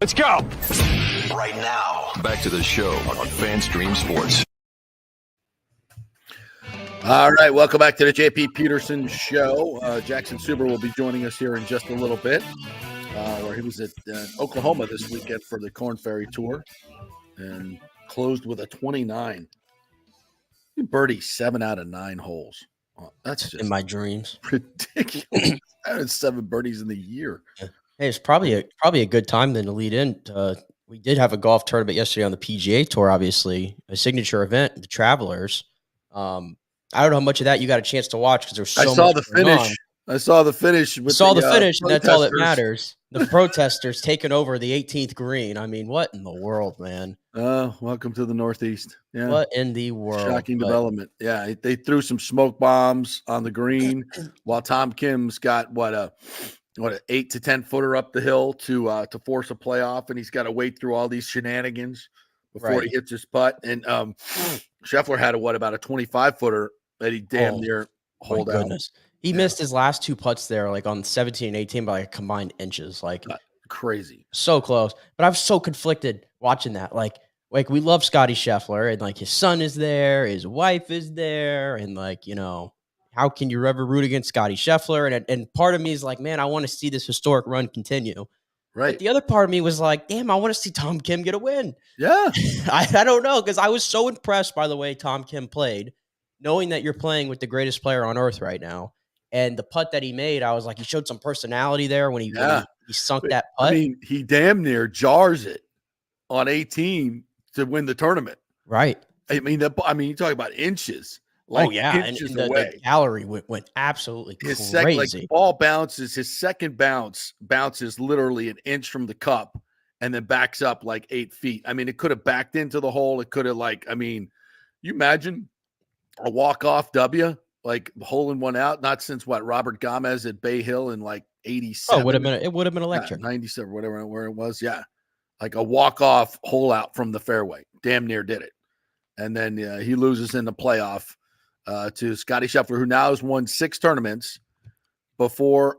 Let's go. Right now, back to the show on FanStream Sports. All right, welcome back to the JP Peterson Show. Jackson Suber will be joining us here in just a little bit, where he was at Oklahoma this weekend for the Corn Ferry Tour and closed with a 29. He birdied 7 out of 9 holes. Oh, that's just in my dreams. Ridiculous. I had 7 birdies in the year. Hey, it's probably a good time then to lead in. We did have a golf tournament yesterday on the PGA Tour, obviously, a signature event, the Travelers. I don't know how much of that you got a chance to watch because there's so much. I saw the finish. I saw the finish. And that's all that matters. The protesters taking over the 18th green. I mean, what in the world, man? Welcome to the Northeast. Yeah. What in the world? Shocking development. Yeah, they threw some smoke bombs on the green while Tom Kim's got an 8 to 10 footer up the hill to force a playoff, and he's got to wade through all these shenanigans before he hits his putt. And Scheffler had about a 25 footer that he damn near hold out. He missed his last 2 putts there, like on 17 and 18 by like combined inches. Like crazy. So close. But I was so conflicted watching that. Like we love Scotty Scheffler, and like his son is there, his wife is there, and like, you know, how can you ever root against Scotty Scheffler? And part of me is like, man, I want to see this historic run continue. Right. But the other part of me was like, damn, I want to see Tom Kim get a win. Yeah. I don't know, because I was so impressed by the way Tom Kim played, knowing that you're playing with the greatest player on earth right now. And the putt that he made, I was like, he showed some personality there when he sunk that putt. I mean, he damn near jars it on 18 to win the tournament. Right. I mean, you talk about inches. Like and the gallery went absolutely crazy. The ball bounces. His second bounces literally an inch from the cup and then backs up like 8 feet. I mean, it could have backed into the hole. It could have you imagine a walk-off W, like hole in one out, not since Robert Gomez at Bay Hill in like 87. Oh, it would have been electric. 97, where it was. Yeah. Like a walk-off hole out from the fairway. Damn near did it. And then he loses in the playoff to Scotty Scheffler, who now has won 6 tournaments before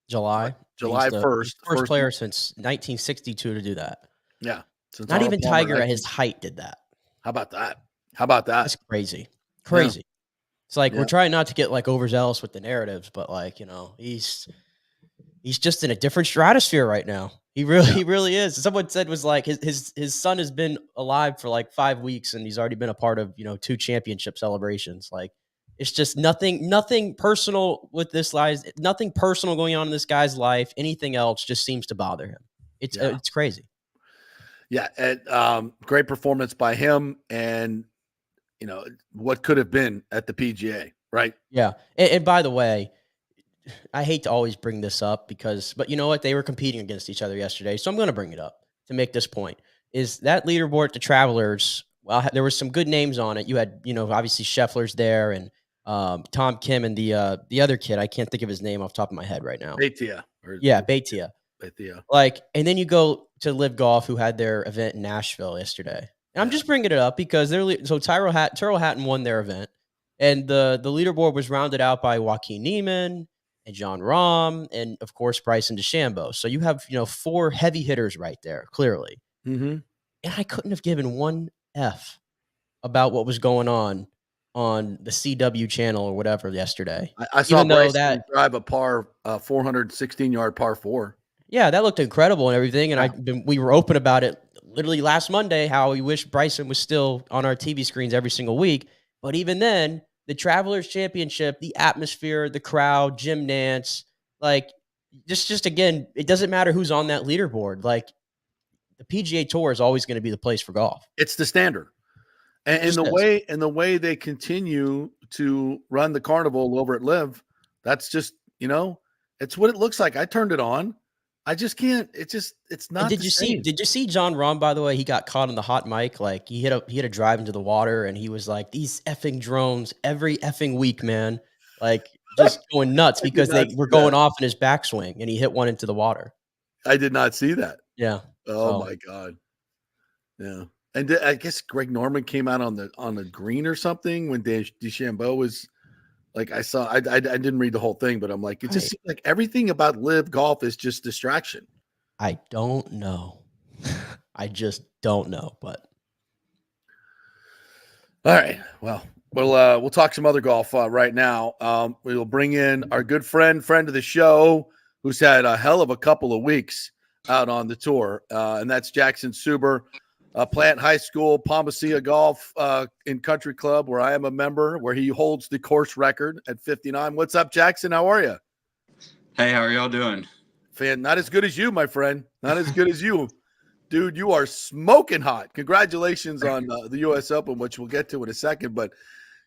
July 1st. First player since 1962 to do that. Yeah. Not even Tiger at his height did that. How about that? That's crazy. Yeah. It's like we're trying not to get like overzealous with the narratives, but like, you know, he's just in a different stratosphere right now. He really is. Someone said was like his son has been alive for like 5 weeks and he's already been a part of, 2 championship celebrations. Like it's just nothing personal with this life. Nothing personal going on in this guy's life. Anything else just seems to bother him. It's crazy. Yeah. And great performance by him. And what could have been at the PGA, right? Yeah. And by the way, I hate to always bring this up but you know what? They were competing against each other yesterday. So I'm going to bring it up to make this point is that leaderboard at the Travelers. Well, there was some good names on it. You had, obviously Scheffler's there and Tom Kim and the other kid. I can't think of his name off the top of my head right now. Beitia. Beitia. Like, and then you go to Live Golf, who had their event in Nashville yesterday. And I'm just bringing it up because Tyrrell Hatton won their event, and the leaderboard was rounded out by Joaquin Niemann and John Rahm, and of course Bryson DeChambeau. So you have 4 heavy hitters right there, clearly. Mm-hmm. And I couldn't have given one F about what was going on the CW channel or whatever yesterday. I saw Bryson drive a par 416-yard par 4. Yeah, that looked incredible and everything. And we were open about it literally last Monday, how we wish Bryson was still on our TV screens every single week. But even then, the Travelers Championship, the atmosphere, the crowd, Jim Nantz, like just again, it doesn't matter who's on that leaderboard. Like the PGA Tour is always going to be the place for golf. It's the standard. And the way they continue to run the carnival over at Live, that's just, it's what it looks like. I turned it on. I just can't. It's not. Did you see John Rahm, by the way? He got caught on the hot mic. Like he hit a drive into the water, and he was like, "These effing drones every effing week, man." Like just going nuts because they were going off in his backswing, and he hit one into the water. I did not see that. Yeah. Oh my God. Yeah. And I guess Greg Norman came out on the green or something when DeChambeau was like, I saw, I didn't read the whole thing, but I'm like, it just seems like everything about live golf is just distraction. I don't know. I just don't know, but. All right. Well, we'll talk some other golf right now. We'll bring in our good friend of the show, who's had a hell of a couple of weeks out on the tour, and that's Jackson Suber, Plant High School, Palmacia Golf in Country Club, where I am a member, where he holds the course record at 59. What's up, Jackson? How are you? Hey, how are y'all doing? Not as good as you, my friend. Not as good as you. Dude, you are smoking hot. Congratulations on the U.S. Open, which we'll get to in a second. But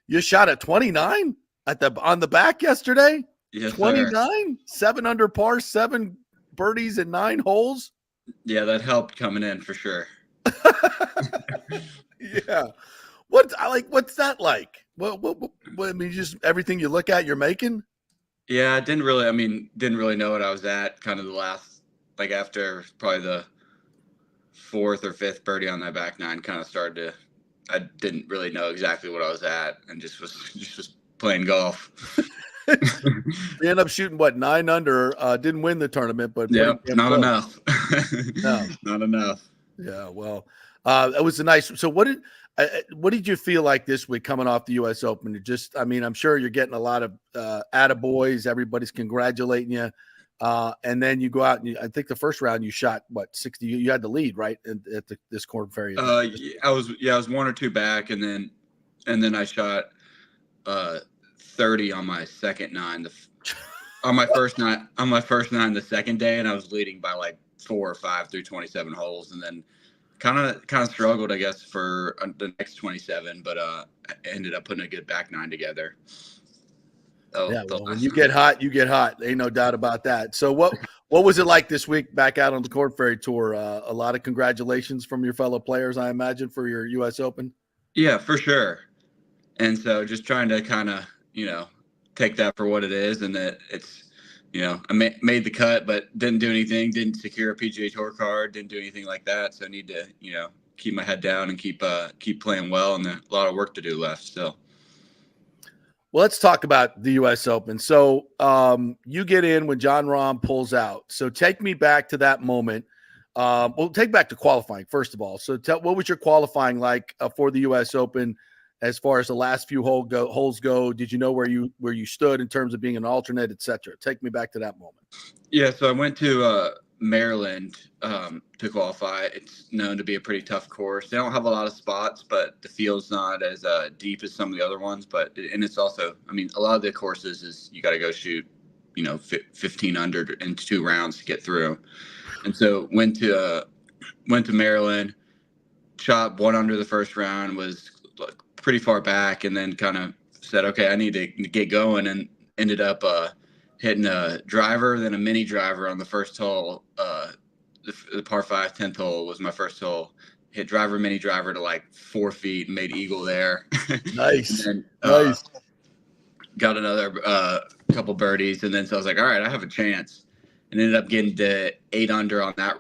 you shot at 29 on the back yesterday? Yes, 29? sir. 7 under par, 7 birdies in 9 holes? Yeah, that helped coming in for sure. Yeah. What's that like? What I mean, just everything you look at, you're making? Yeah, didn't really know what I was at kind of the last, like after probably the 4th or 5th birdie on that back 9 kind of started to, I didn't really know exactly what I was at and just was playing golf. You end up shooting 9 under, didn't win the tournament, but yeah, not enough. No. Not enough. Yeah, well, it was a nice. So what did you feel like this week coming off the U.S. Open? I'm sure you're getting a lot of attaboys. Everybody's congratulating you. And then you go out and I think the first round you shot 60. You had the lead, right? At this Korn Ferry. I was 1 or 2 back, and then I shot 30 on my second 9. On my first 9 the second day, and I was leading by like 4 or 5 through 27 holes, and then kind of struggled, I guess, for the next 27, but I ended up putting a good back 9 together. Yeah, well, when you get hot, you get hot. Ain't no doubt about that. So what was it like this week back out on the Korn Ferry Tour? A lot of congratulations from your fellow players, I imagine, for your U.S. Open. Yeah, for sure. And so just trying to kind of, take that for what it is, and that it's, I made the cut, but didn't do anything, didn't secure a PGA Tour card, didn't do anything like that. So I need to, keep my head down and keep playing well, and a lot of work to do left still. Well, let's talk about the U.S. Open. So you get in when Jon Rahm pulls out. So take me back to that moment. Take back to qualifying, first of all. So what was your qualifying like for the U.S. Open as far as the last few holes go? Did you know where you stood in terms of being an alternate, et cetera? Take me back to that moment. Yeah, so I went to Maryland to qualify. It's known to be a pretty tough course. They don't have a lot of spots, but the field's not as deep as some of the other ones. And it's also, a lot of the courses is you got to go shoot, 15 under in 2 rounds to get through. And so went to Maryland, shot 1 under the first round, was pretty far back, and then kind of said, okay, I need to get going, and ended up hitting a driver, then a mini driver on the first hole. The par 5 10th hole was my first hole. Hit driver, mini driver to like 4 feet, made eagle there. Nice. And then, nice. Got another couple birdies, and then so I was like, all right, I have a chance, and ended up getting to 8 under on that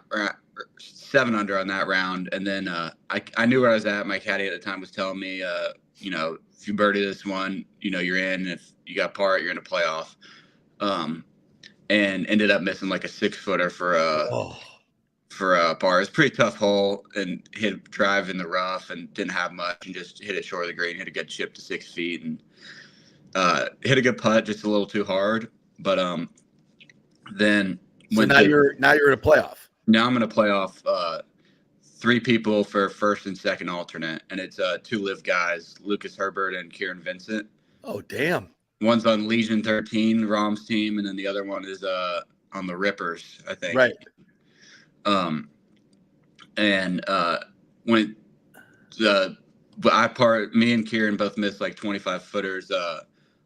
7 under on that round. And then I knew where I was at. My caddy at the time was telling me, if you birdie this one, you're in. If you got par, you're in a playoff. And ended up missing like a 6-footer for a par. It was a pretty tough hole, and hit a drive in the rough and didn't have much, and just hit it short of the green, hit a good chip to 6 feet, and hit a good putt, just a little too hard. But then now you're in a playoff. Now I'm in a playoff. 3 people for first and second alternate, and it's 2 live guys, Lucas Herbert and Kieran Vincent. Oh, damn. One's on Legion 13, Rahm's team, and then the other one is on the Rippers, I think. Right. Me and Kieran both missed like 25 footers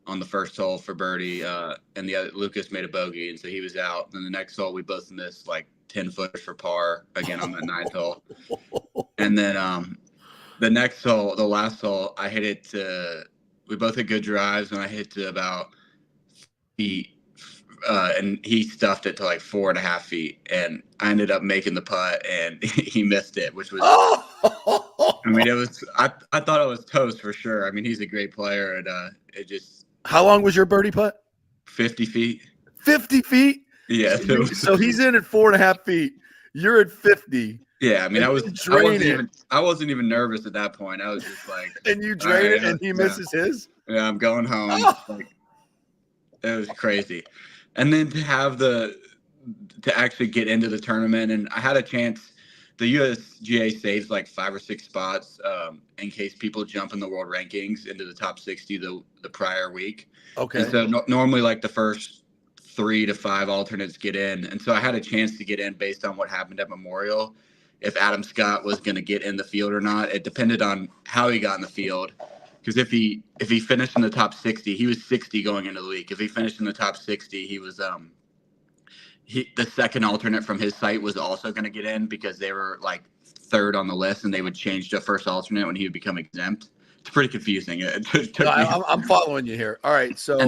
on the first hole for birdie, and the other Lucas made a bogey, and so he was out. Then the next hole we both missed like 10 footers for par again on the 9th hole. And then the next hole, the last hole, I hit it to. We both hit good drives, and I hit to about and he stuffed it to like 4.5 feet, and I ended up making the putt, and he missed it, which was. I mean, it was. I thought it was toast for sure. I mean, he's a great player, and it just. How long was your birdie putt? 50 feet. 50 feet. Yeah. So he's in at 4.5 feet. You're at 50. Yeah, I mean, I wasn't even nervous at that point. I was just like, and you drain it, and he misses his. Yeah, I'm going home. Like, it was crazy, and then to actually get into the tournament, and I had a chance. The USGA saves like 5 or 6 spots in case people jump in the world rankings into the top 60 the prior week. Okay. And so normally like the first 3 to 5 alternates get in, and so I had a chance to get in based on what happened at Memorial. If Adam Scott was going to get in the field or not, it depended on how he got in the field. Because if he finished in the top 60, he was 60 going into the week. If he finished in the top 60, he was the second alternate from his site was also going to get in because they were like third on the list, and they would change to first alternate when he would become exempt. It's pretty confusing. I'm following you here. All right, so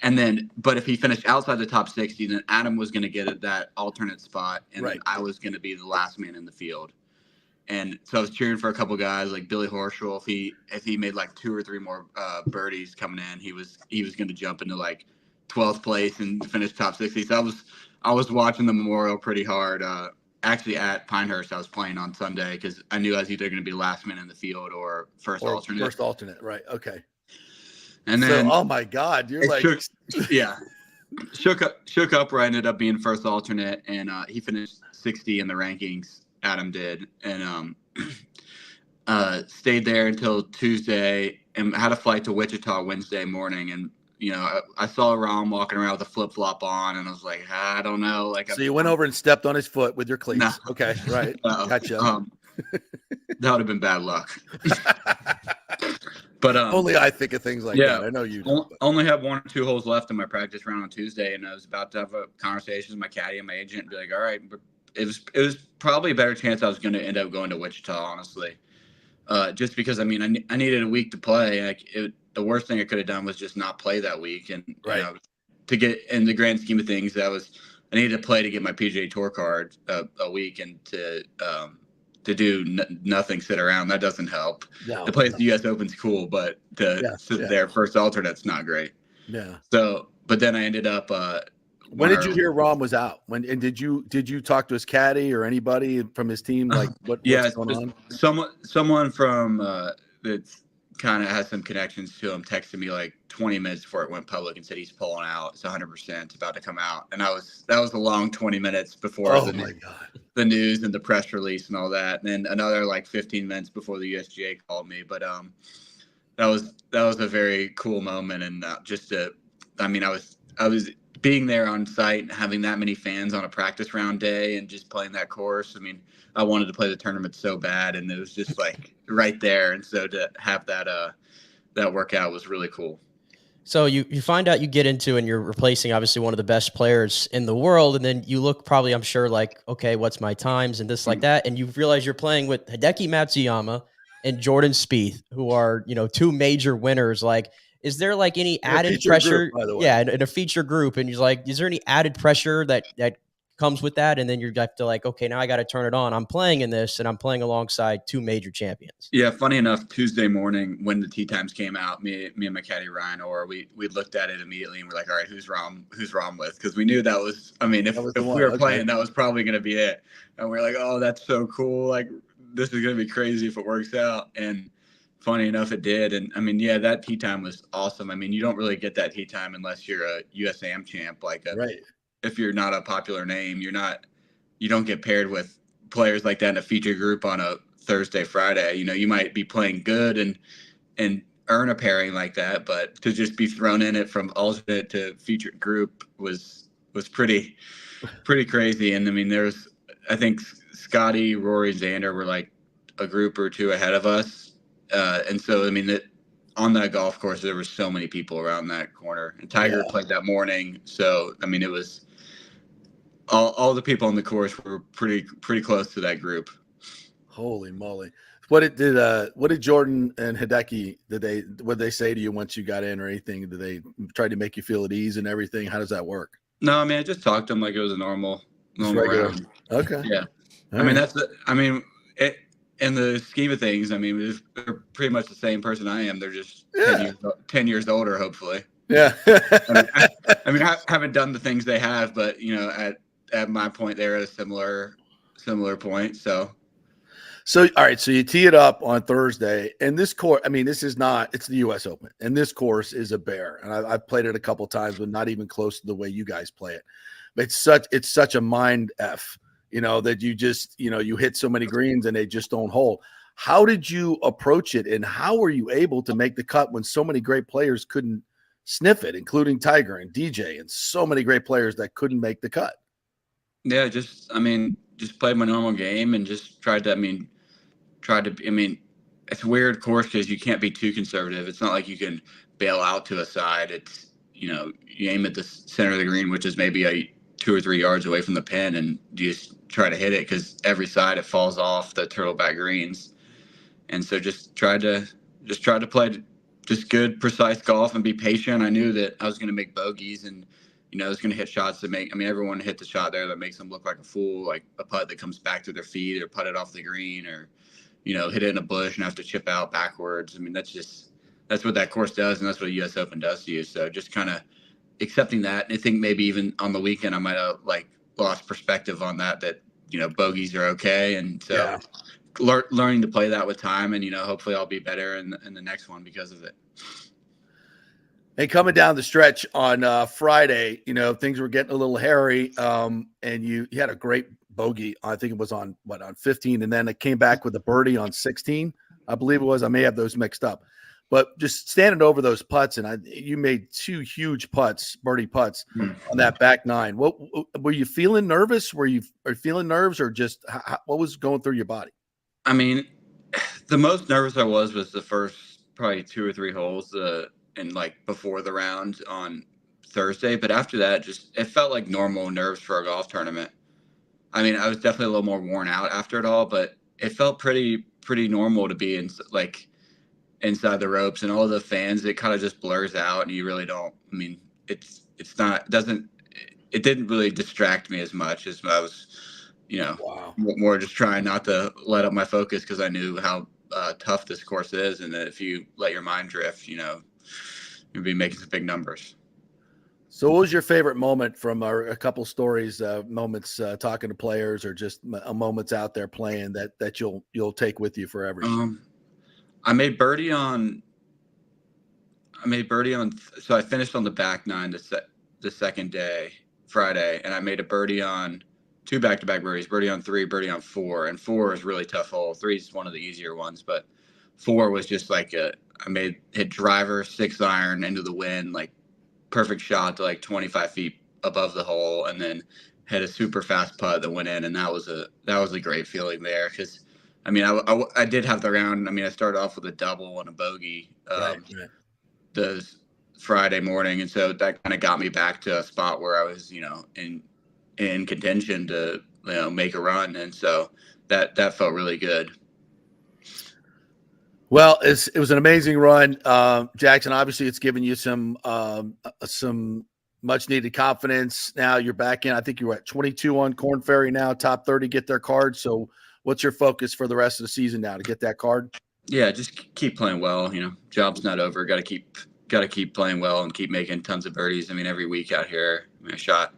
and then, but if he finished outside the top 60, then Adam was going to get that alternate spot, and then I was going to be the last man in the field. And so I was cheering for a couple guys like Billy Horschel. If he made like 2 or 3 more birdies coming in, he was going to jump into like 12th place and finish top 60. So I was watching the Memorial pretty hard. Actually at Pinehurst, I was playing on Sunday because I knew I was either going to be last man in the field or first alternate. First alternate, right? Okay. And then, oh my God, you're like, shook up where I ended up being first alternate, and he finished 60 in the rankings. Adam did, and stayed there until Tuesday, and had a flight to Wichita Wednesday morning. And I saw Rahm walking around with a flip flop on, and I was like, I don't know. Like, so you went over and stepped on his foot with your cleats. No. Okay, right. Gotcha. That would have been bad luck. But only I think of things like that. I know you do. Only have 1 or 2 holes left in my practice round on Tuesday, and I was about to have a conversation with my caddy and my agent and be like, all right, but it was probably a better chance I was going to end up going to Wichita, honestly. Just because, I mean, I needed a week to play. Like, the worst thing I could have done was just not play that week. And to get in the grand scheme of things, I needed to play to get my PGA Tour card a week, and to do nothing, sit around, that doesn't help. No, to play at the U.S. Open's cool, but to sit there first alternate's not great. Yeah. So, but then I ended up. When did you hear Rahm was out? And did you talk to his caddy or anybody from his team? Like what's going on? Someone from that kind of has some connections to him texted me like 20 minutes before it went public and said he's pulling out. It's 100%. It's about to come out. And that was a long 20 minutes before the news and the press release and all that. And then another like 15 minutes before the USGA called me. But that was a very cool moment. And I was being there on site and having that many fans on a practice round day and just playing that course. I mean, I wanted to play the tournament so bad, and it was just like right there. And so to have that workout was really cool. So you find out you get into, and you're replacing obviously one of the best players in the world. And then you look probably, I'm sure, like, okay, what's my times and this like that. And you realize you're playing with Hideki Matsuyama and Jordan Spieth, who are, 2 major winners. Like, is there like any added pressure? Group, in a feature group. And you're like, is there any added pressure that comes with that? And then you have to like, okay, now I got to turn it on. I'm playing in this, and I'm playing alongside 2 major champions. Yeah. Funny enough, Tuesday morning when the tee times came out, me and my caddy Ryan, we looked at it immediately and we're like, all right, who's Rahm with? Cause we knew that was, I mean, if we were playing, that was probably going to be it. And we're like, oh, that's so cool. Like, this is going to be crazy if it works out. And funny enough, it did. And I mean, yeah, that tee time was awesome. I mean, you don't really get that tee time unless you're a USAM champ. If you're not a popular name, you don't get paired with players like that in a feature group on a Thursday, Friday. You might be playing good and earn a pairing like that, but to just be thrown in it from alternate to featured group was pretty crazy. And I mean, I think Scotty, Rory, Xander were like a group or 2 ahead of us. And so, I mean, on that golf course, there were so many people around that corner, and Tiger played that morning. So, I mean, it was all the people on the course were pretty close to that group. Holy moly. What did Jordan and Hideki what did they say to you once you got in or anything? Did they try to make you feel at ease and everything? How does that work? No, I mean, I just talked to him like it was a normal round. Okay. Yeah. All I mean, right. In the scheme of things, I mean, they're pretty much the same person I am. They're just 10 years older, hopefully. Yeah. I mean, I haven't done the things they have, but at my point, they're at a similar point. So all right. So you tee it up on Thursday, and this course, I mean, it's the U.S. Open, and this course is a bear. And I've played it a couple times, but not even close to the way you guys play it. It's such a mind F, that you just, you hit so many greens and they just don't hold. How did you approach it, and how were you able to make the cut when so many great players couldn't sniff it, including Tiger and DJ and so many great players that couldn't make the cut? Yeah, just played my normal game and just tried to, it's a weird course because you can't be too conservative. It's not like you can bail out to a side. It's, you aim at the center of the green, which is maybe 2 or 3 yards away from the pin, and you just try to hit it because every side it falls off the turtleback greens. And so just tried to play just good, precise golf and be patient. I knew that I was going to make bogeys, and I was going to hit shots that everyone hits a shot there that makes them look like a fool, like a putt that comes back to their feet, or putt it off the green, or hit it in a bush and have to chip out backwards. I mean, that's what that course does, and that's what a U.S. Open does to you. So just kind of accepting that. And I think maybe even on the weekend I might have lost perspective on that bogeys are okay. And so learning to play that with time, and hopefully I'll be better in the next one because of it. Hey, coming down the stretch on Friday, things were getting a little hairy, and you had a great bogey. I think it was on 15, and then it came back with a birdie on 16, I believe it was. I may have those mixed up, but just standing over those putts, and you made 2 huge birdie putts on that back 9. What were you feeling nervous? Were you feeling nerves, or just what was going through your body? I mean, the most nervous I was the first probably 2 or 3 holes, and before the round on Thursday. But after that, it felt like normal nerves for a golf tournament. I mean, I was definitely a little more worn out after it all, but it felt pretty normal to be inside the ropes, and all the fans, it kind of just blurs out, and you really don't. I mean, it didn't really distract me as much as I was, more just trying not to let up my focus, because I knew how tough this course is, and that if you let your mind drift, you'll be making some big numbers. So what was your favorite moment from a couple stories, moments talking to players, or just moments out there playing that you'll take with you forever? I made birdie on. So I finished on the back 9 the second day, Friday, and I made a birdie on 2 back-to-back birdies. Birdie on 3, birdie on 4, and 4 is really tough hole. 3 is one of the easier ones, but 4 was just hit driver 6 iron into the wind, perfect shot to 25 feet above the hole, and then had a super fast putt that went in, and that was a great feeling there, because I mean, I did have the round. I mean, I started off with a double and a bogey the Friday morning, and so that kind of got me back to a spot where I was, in contention to make a run, and so that felt really good. Well, it was an amazing run, Jackson. Obviously, it's given you some much needed confidence. Now you're back in. I think you were at 22 on Korn Ferry now. Top 30 get their card. So, what's your focus for the rest of the season now to get that card? Yeah, just keep playing well. Job's not over. Got to keep playing well and keep making tons of birdies. I mean, every week out here, I shot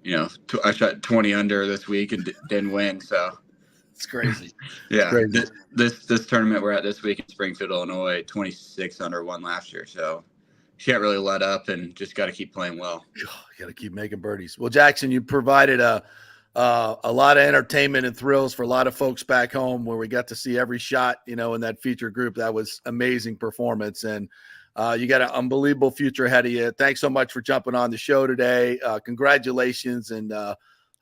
20 under this week and didn't win. So. It's crazy. Yeah. It's crazy. This tournament we're at this week in Springfield, Illinois, 26 under, won last year. So you can't really let up, and just got to keep playing well. You got to keep making birdies. Well, Jackson, you provided a lot of entertainment and thrills for a lot of folks back home, where we got to see every shot, in that feature group. That was amazing performance. And you got an unbelievable future ahead of you. Thanks so much for jumping on the show today. Congratulations. And,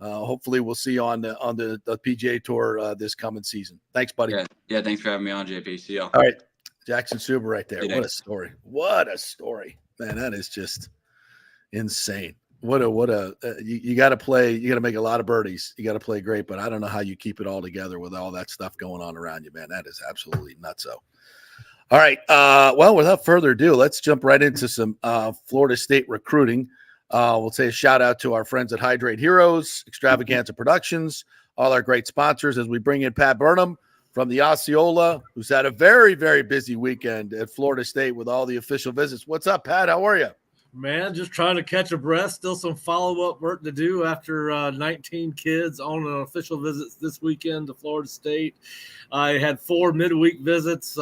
hopefully we'll see you on the PGA Tour this coming season. Thanks, buddy. Yeah. Thanks for having me on, JP. See y'all. All right. Jackson Suber right there. What a story. Man, that is just insane. You got to play. You got to make a lot of birdies. You got to play great, but I don't know how you keep it all together with all that stuff going on around you, man. That is absolutely nutso. All right. Well, without further ado, let's jump right into some Florida State recruiting. We'll say a shout out to our friends at Hydrate Heroes, Extravaganza Productions, all our great sponsors as we bring in Pat Burnham from the Osceola, who's had a very, very busy weekend at Florida State with all the official visits. What's up, Pat? How are you? Man, just trying to catch a breath. Still some follow-up work to do after 19 kids on an official visits this weekend to Florida State. I had 4 midweek visits,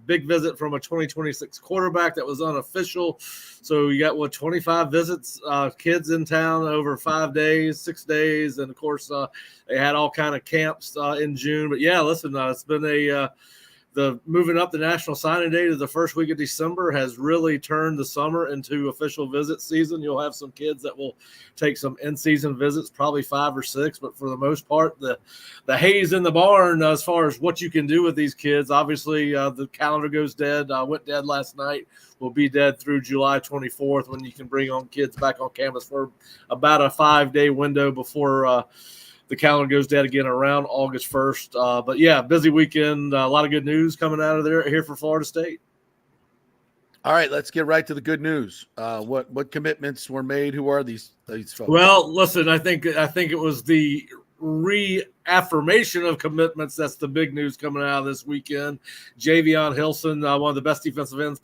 big visit from a 2026 quarterback that was unofficial. So you got, 25 visits, kids in town over 5 days, 6 days. And, of course, they had all kind of camps in June. But, yeah, listen, it's been the moving up the National Signing Day to the first week of December has really turned the summer into official visit season. You'll have some kids that will take some in-season visits, probably 5 or 6, but for the most part, the hay's in the barn as far as what you can do with these kids. Obviously, the calendar goes dead. Went dead last night. Will be dead through July 24th when you can bring on kids back on campus for about a 5-day window before the calendar goes dead again around August 1st. But, yeah, busy weekend. A lot of good news coming out of there here for Florida State. All right, let's get right to the good news. What commitments were made? Who are these folks? Well, listen, I think it was the reaffirmation of commitments. That's the big news coming out of this weekend. Javion Hilson, one of the best defensive ends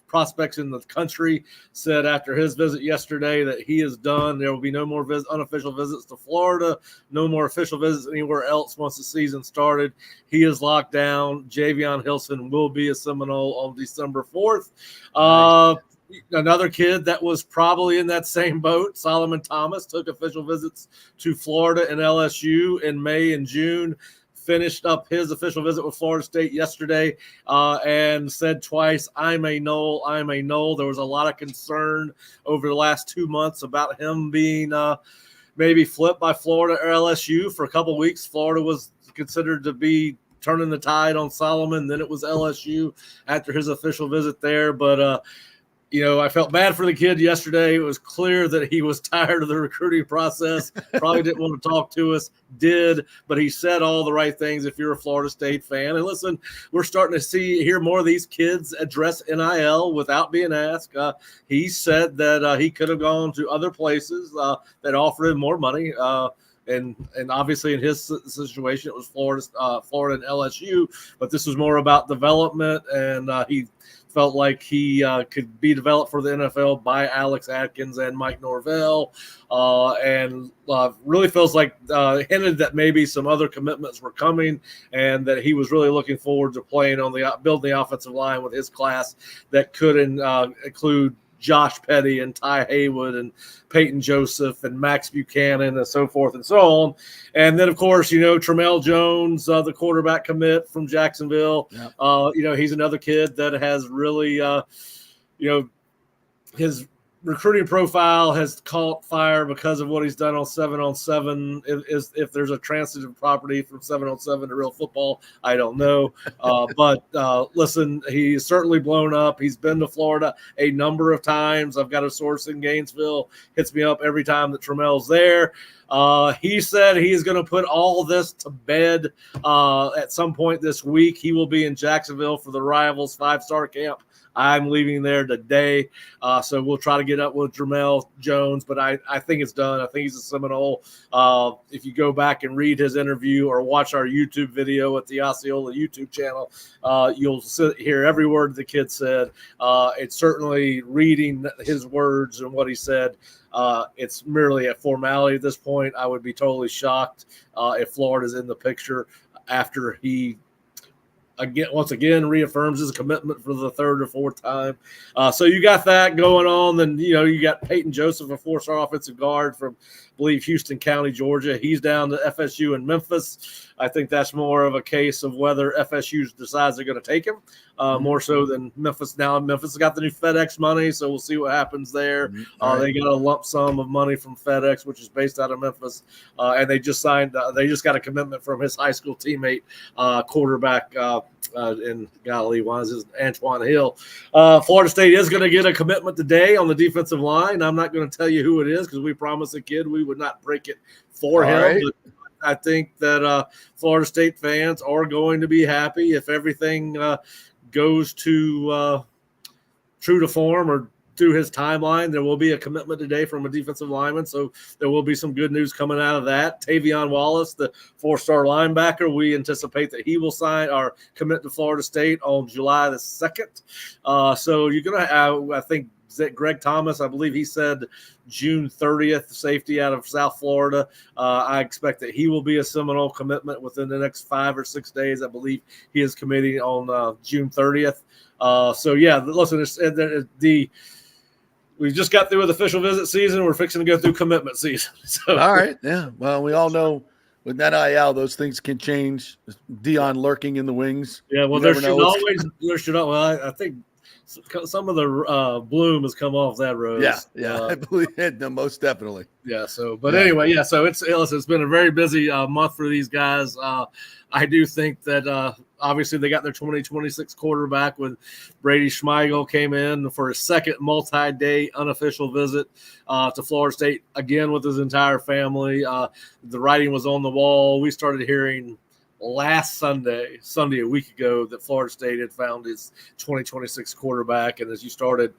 prospects in the country, said after his visit yesterday that he is done. There will be no more unofficial visits to Florida, no more official visits anywhere else once the season started. He is locked down. Javion Hilson will be a Seminole on December 4th. Nice. Another kid that was probably in that same boat, Solomon Thomas, took official visits to Florida and LSU in May and June. Finished up his official visit with Florida State yesterday and said twice, I'm a Nole, I'm a Nole. There was a lot of concern over the last 2 months about him being maybe flipped by Florida or LSU. For a couple of weeks, Florida was considered to be turning the tide on Solomon. Then it was LSU after his official visit there. But, I felt bad for the kid yesterday. It was clear that he was tired of the recruiting process. Probably didn't want to talk to us. Did, but he said all the right things if you're a Florida State fan. And listen, we're starting to hear more of these kids address NIL without being asked. He said that he could have gone to other places that offered him more money. And obviously in his situation, it was Florida and LSU, but this was more about development, and he felt like he could be developed for the NFL by Alex Atkins and Mike Norvell, and really feels like hinted that maybe some other commitments were coming, and that he was really looking forward to playing on building the offensive line with his class that could include Josh Petty and Ty Haywood and Peyton Joseph and Max Buchanan and so forth and so on. And then, of course, Tramel Jones, the quarterback commit from Jacksonville. Yep. He's another kid that has really, his recruiting profile has caught fire because of what he's done on 7-on-7. If there's a transitive property from 7-on-7 to real football, I don't know. But listen, he's certainly blown up. He's been to Florida a number of times. I've got a source in Gainesville, hits me up every time that Tramel's there. He said he's going to put all this to bed at some point this week. He will be in Jacksonville for the Rivals 5-star camp. I'm leaving there today, so we'll try to get up with Tramel Jones, but I think it's done. I think he's a Seminole. If you go back and read his interview or watch our YouTube video at the Osceola YouTube channel, you'll hear every word the kid said. It's certainly reading his words and what he said. It's merely a formality at this point. I would be totally shocked if Florida's in the picture after he once again reaffirms his commitment for the 3rd or 4th time. So you got that going on. Then, you got Peyton Joseph, a 4-star offensive guard from, I believe, Houston County, Georgia. He's down to FSU in Memphis. I think that's more of a case of whether FSU decides they're going to take him, more so than Memphis. Now, Memphis has got the new FedEx money, so we'll see what happens there. They got a lump sum of money from FedEx, which is based out of Memphis, and they just got a commitment from his high school teammate, quarterback And golly, why is this Antoine Hill? Florida State is going to get a commitment today on the defensive line. I'm not going to tell you who it is because we promised the kid we would not break it for him. Right. But I think that Florida State fans are going to be happy if everything goes to true to form or through his timeline. There will be a commitment today from a defensive lineman, so there will be some good news coming out of that. Tavion Wallace, the 4-star linebacker, we anticipate that he will sign or commit to Florida State on July the 2nd. So you're going to have, I think, Greg Thomas, I believe he said June 30th, safety out of South Florida. I expect that he will be a Seminole commitment within the next 5 or 6 days. I believe he is committing on June 30th. So, yeah, listen, we just got through with official visit season. We're fixing to go through commitment season. So. All right. Yeah. Well, we all know with NIL, those things can change. Dion lurking in the wings. Yeah. Well, there should always, I think some of the bloom has come off that rose. Yeah. I believe it. No, most definitely. Yeah. So, but anyway, yeah. So it's been a very busy month for these guys. I do think that obviously they got their 2026 quarterback with Brady Schmeigel came in for his second multi-day unofficial visit to Florida State, again with his entire family. The writing was on the wall. We started hearing last Sunday a week ago, that Florida State had found its 2026 quarterback. And as you started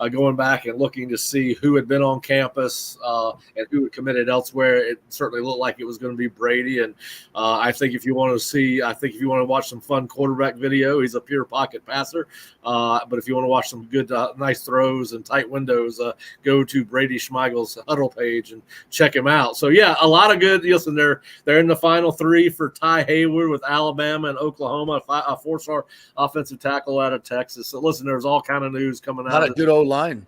going back and looking to see who had been on campus and who had committed elsewhere, it certainly looked like it was going to be Brady. And I think if you want to watch some fun quarterback video, he's a pure pocket passer. But if you want to watch some good, nice throws and tight windows, go to Brady Schmeigel's huddle page and check him out. So yeah, a lot of good. Listen, they're in the final 3 for Ty Hayward with Alabama and Oklahoma, a 4-star offensive tackle out of Texas. So listen, there's all kind of news coming out. A lot of good O-line.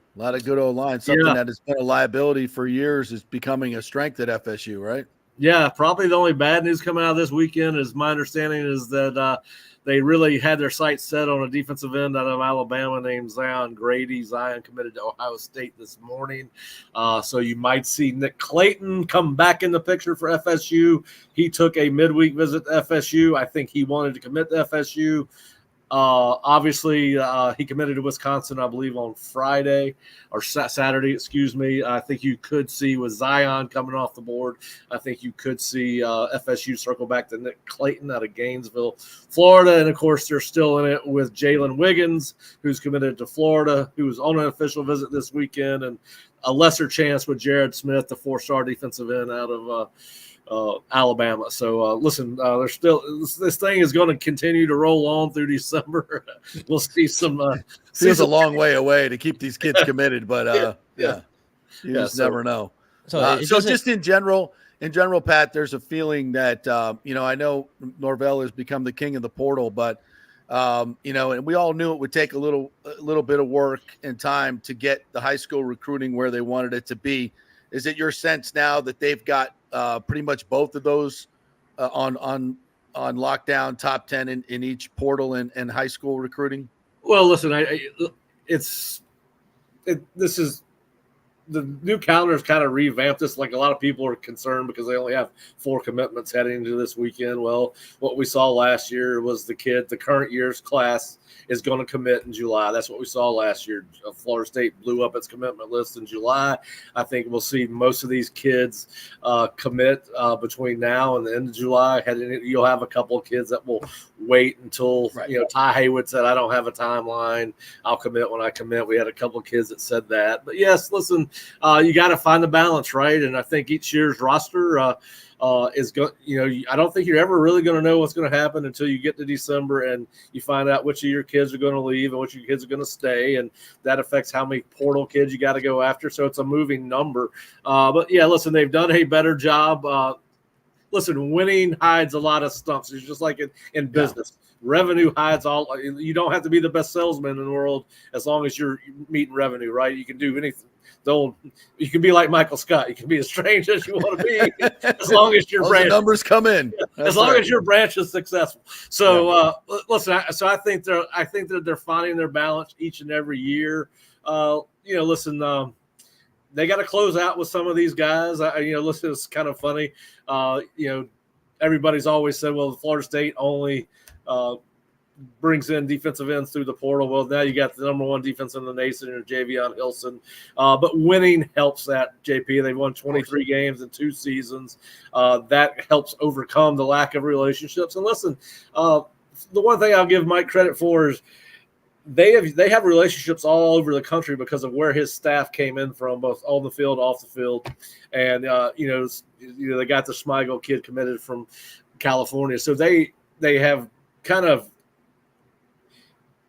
Something that has been a liability for years is becoming a strength at FSU, right? Yeah, probably the only bad news coming out of this weekend is my understanding is that they really had their sights set on a defensive end out of Alabama named Zion Grady. Zion committed to Ohio State this morning. So you might see Nick Clayton come back in the picture for FSU. He took a midweek visit to FSU. I think he wanted to commit to FSU. Obviously, he committed to Wisconsin, I believe, on Friday or Saturday, excuse me. I think you could see with Zion coming off the board, I think you could see FSU circle back to Nick Clayton out of Gainesville, Florida. And, of course, they're still in it with Jalen Wiggins, who's committed to Florida, who's on an official visit this weekend, and a lesser chance with Jared Smith, the 4-star defensive end out of Alabama. So listen, there's still this thing is going to continue to roll on through December. We'll see some. Feels a long way away to keep these kids committed, but you just never know. So just in general, Pat, there's a feeling that I know Norvell has become the king of the portal, but and we all knew it would take a little bit of work and time to get the high school recruiting where they wanted it to be. Is it your sense now that they've got pretty much both of those on lockdown, top 10 in each portal and high school recruiting? Well, listen, this is the new calendar has kind of revamped this. Like a lot of people are concerned because they only have 4 commitments heading into this weekend. Well, what we saw last year was the current year's class is going to commit in July. That's what we saw last year. Florida State blew up its commitment list in July. I think we'll see most of these kids commit between now and the end of July. You'll have a couple of kids that will wait until, Ty Hayward said, I don't have a timeline. I'll commit when I commit. We had a couple of kids that said that. But yes, listen, you got to find the balance, right? And I think each year's roster is going. I don't think you're ever really going to know what's going to happen until you get to December and you find out which of your kids are going to leave and which of your kids are going to stay, and that affects how many portal kids you got to go after. So it's a moving number. But yeah, listen, they've done a better job. Listen, winning hides a lot of stumps. It's just like in business. Yeah. Revenue hides all. You don't have to be the best salesman in the world as long as you're meeting revenue, right? You can do anything. You can be like Michael Scott. You can be as strange as you want to be, as long as your branch numbers come in. As long as your branch is successful. So listen. So I think they're finding their balance each and every year. Listen. They got to close out with some of these guys. Listen, it's kind of funny. Everybody's always said, well, Florida State only brings in defensive ends through the portal. Well, now you got the number one defense in the nation, or Javion Hilson. But winning helps that, JP. They've won 23 games in 2 seasons. That helps overcome the lack of relationships. And listen, the one thing I'll give Mike credit for is they have relationships all over the country because of where his staff came in from, both on the field, off the field. And, they got the Schmeigel kid committed from California. So they have kind of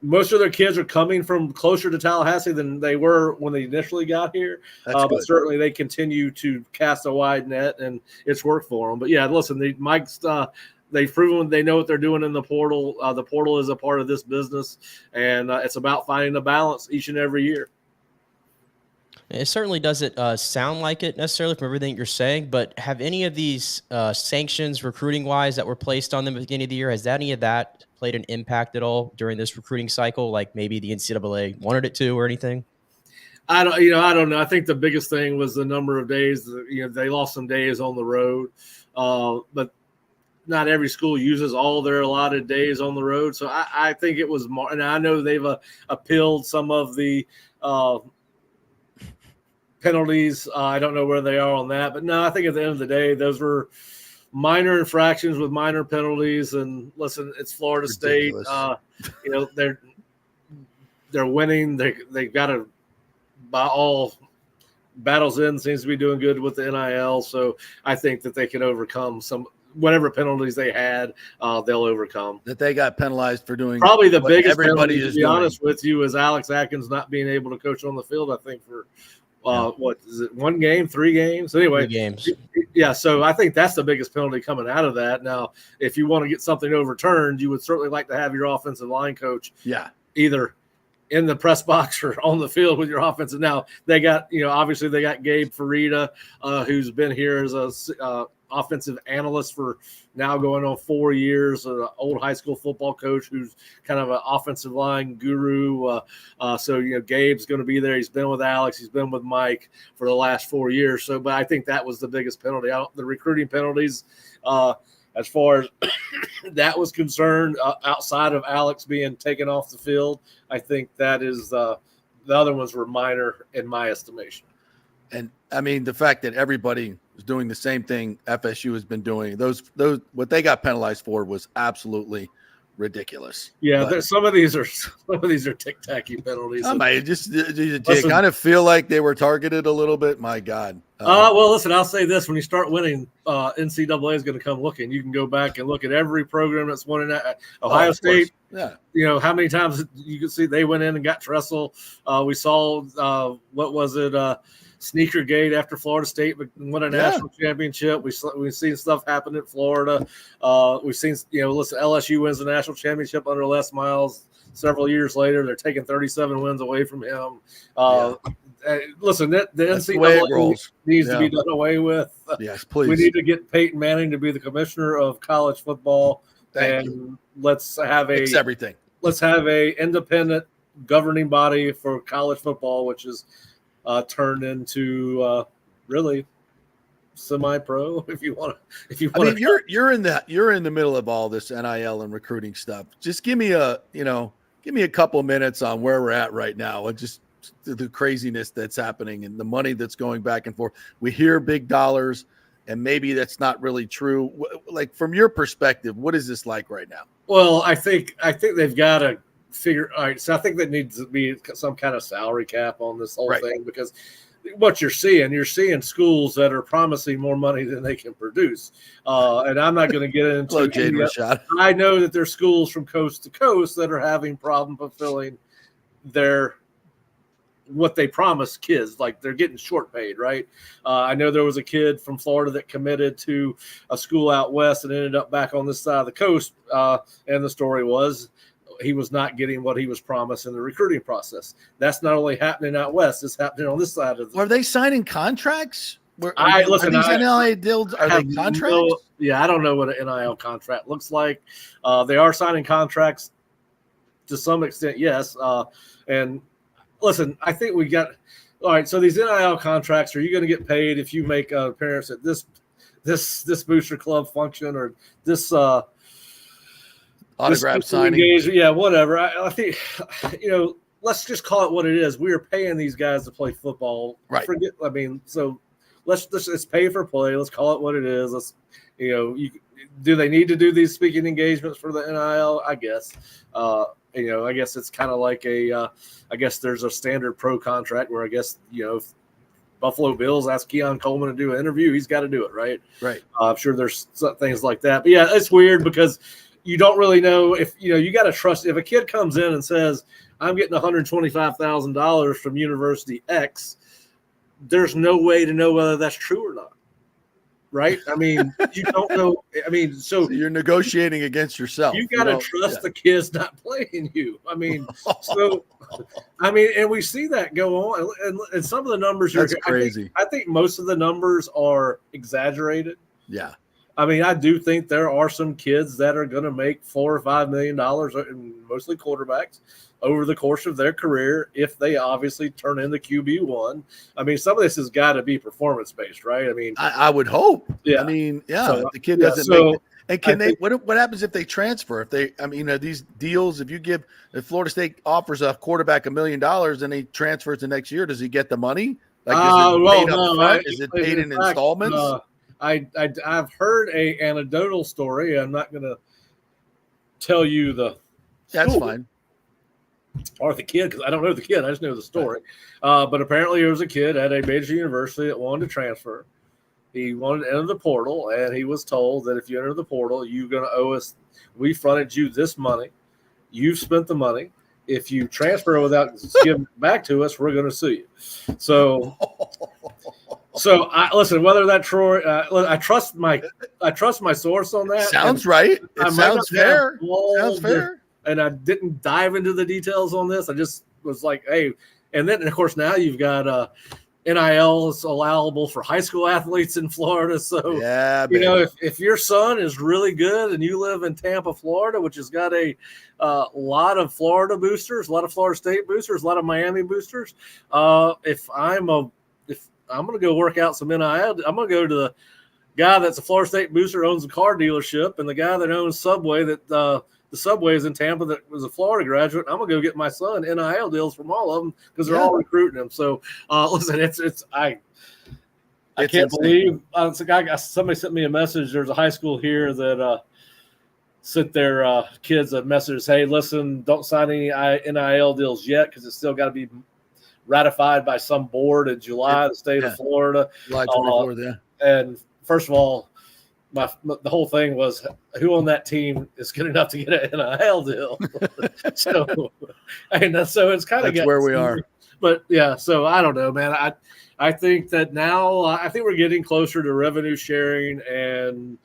most of their kids are coming from closer to Tallahassee than they were when they initially got here. But certainly they continue to cast a wide net, and it's worked for them. But, yeah, listen, Mike's they've proven they know what they're doing in the portal. The portal is a part of this business, and it's about finding a balance each and every year. It certainly doesn't sound like it necessarily from everything you're saying, but have any of these sanctions recruiting-wise that were placed on them at the beginning of the year, has any of that played an impact at all during this recruiting cycle, like maybe the NCAA wanted it to or anything? I don't know. I think the biggest thing was the number of days. They lost some days on the road, but not every school uses all their allotted days on the road. So I think it was more, and I know they've appealed some of the penalties. I don't know where they are on that, but no, I think at the end of the day, those were minor infractions with minor penalties. And listen, it's Florida State. They're winning. They've got to, by all battles in, seems to be doing good with the NIL. So I think that they can overcome whatever penalties they had. They'll overcome. That they got penalized for doing. Probably the biggest penalty, to be honest with you, is Alex Atkins not being able to coach on the field. I think for what is it? 1 game, 3 games? Anyway, 3 games. Yeah, so I think that's the biggest penalty coming out of that. Now, if you want to get something overturned, you would certainly like to have your offensive line coach either in the press box or on the field with your offensive. Now, they got, obviously they got Gabe Farida, who's been here as a offensive analyst for now going on 4 years, an old high school football coach who's kind of an offensive line guru. So Gabe's going to be there. He's been with Alex. He's been with Mike for the last 4 years. So, but I think that was the biggest penalty. The recruiting penalties, as far as that was concerned, outside of Alex being taken off the field, I think that is the other ones were minor in my estimation. And I mean, the fact that everybody was doing the same thing FSU has been doing, those what they got penalized for was absolutely ridiculous. Yeah, some of these are tic-tacky penalties. Do you kind of feel like they were targeted a little bit? My God. Well, listen, I'll say this: when you start winning, NCAA is going to come looking. You can go back and look at every program that's won in Ohio State. Yeah. How many times you can see they went in and got Tressel. We saw what was it? Sneaker Gate after Florida State won a national championship. We've seen stuff happen in Florida. We've seen, listen, LSU wins the national championship under Les Miles several years later. They're taking 37 wins away from him. Listen, the NCAA needs to be done away with. Yes, please. We need to get Peyton Manning to be the commissioner of college football. Let's have everything. Let's have a independent governing body for college football, which is turned into really semi-pro. If you want to, you're in the middle of all this NIL and recruiting stuff. Just give me a couple minutes on where we're at right now, and just the craziness that's happening and the money that's going back and forth. We hear big dollars, and maybe that's not really true. Like, from your perspective, what is this like right now? Well, I think they've got to figure. All right, so I think there needs to be some kind of salary cap on this whole thing, because what you're seeing schools that are promising more money than they can produce. And I'm not going to get into I know that there's schools from coast to coast that are having problem fulfilling what they promise kids. Like, they're getting short paid, right? I know there was a kid from Florida that committed to a school out west and ended up back on this side of the coast. And the story was he was not getting what he was promised in the recruiting process. That's not only happening out west; it's happening on this side of the. Are they signing contracts? Are these NIL deals? Are they contracts? I don't know what an NIL contract looks like. They are signing contracts to some extent, yes. And listen, I think we got all right. So these NIL contracts, are you going to get paid if you make an appearance at this booster club function or this? autograph signing. Yeah, whatever. I think, let's just call it what it is. We are paying these guys to play football. Right. So let's pay for play. Let's call it what it is. Let's, do they need to do these speaking engagements for the NIL? I guess. I guess it's kind of like I guess there's a standard pro contract where I guess, if Buffalo Bills ask Keon Coleman to do an interview, he's got to do it, right? Right. I'm sure there's some things like that. But yeah, it's weird because you don't really know if, you got to trust. If a kid comes in and says, I'm getting $125,000 from University X, there's no way to know whether that's true or not. Right? I mean, you don't know. I mean, so you're negotiating against yourself. You got to trust the kid's not playing you. I mean, and we see that go on. And some of the numbers are crazy. I think most of the numbers are exaggerated. Yeah. I mean, I do think there are some kids that are going to make $4 or $5 million, and mostly quarterbacks, over the course of their career if they obviously turn into QB1. I mean, some of this has got to be performance-based, right? I mean, I would hope. Yeah. I mean, So, if the kid doesn't make it. And can think, what happens if they transfer? These deals, if Florida State offers a quarterback $1 million and he transfers the next year, does he get the money? Is it paid in installments? I've heard a anecdotal story. I'm not going to tell you That's fine. Or the kid, because I don't know the kid. I just know the story. But apparently there was a kid at a major university that wanted to transfer. He wanted to enter the portal, and he was told that if you enter the portal, you're going to owe us. We fronted you this money. You've spent the money. If you transfer without giving it back to us, we're going to sue you. So I listen. Whether that's true, I trust my source on that. Sounds right. It sounds fair. Sounds fair. And I didn't dive into the details on this. I just was like, hey, and then of course now you've got NIL is allowable for high school athletes in Florida. So yeah, if your son is really good and you live in Tampa, Florida, which has got a lot of Florida boosters, a lot of Florida State boosters, a lot of Miami boosters. If I'm going to go work out some NIL, I'm going to go to the guy that's a Florida State booster, owns a car dealership, and the guy that owns Subway the Subway is in Tampa that was a Florida graduate. I'm gonna go get my son NIL deals from all of them because they're all recruiting him. So listen, I can't believe somebody sent me a message. There's a high school here that sent their kids a message. Hey, listen, don't sign any NIL deals yet because it's still got to be ratified by some board in July. The state of Florida. July 24th, yeah. And first of all, the whole thing was who on that team is good enough to get an NIL deal. so it's kind of where we are. But yeah, so I don't know, man. I think that now I think we're getting closer to revenue sharing and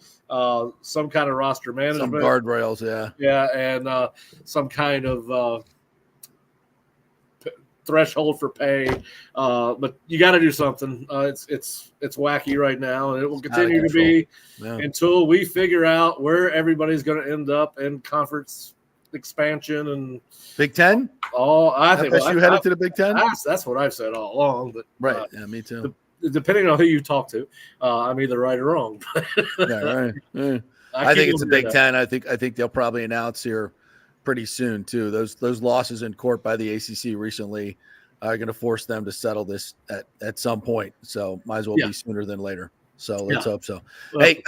some kind of roster management, some guardrails, and some kind of threshold for pay, but you got to do something. It's wacky right now, and it will continue to be until we figure out where everybody's going to end up in conference expansion and Big Ten. I think you headed to the Big Ten. That's what I've said all along. But right, yeah, me too. Depending on who you talk to, I'm either right or wrong. Right. I think it's a Big Ten. I think they'll probably announce here pretty soon too. Those losses in court by the ACC recently are going to force them to settle this at some point. So might as well be sooner than later. So let's hope so. Well, hey,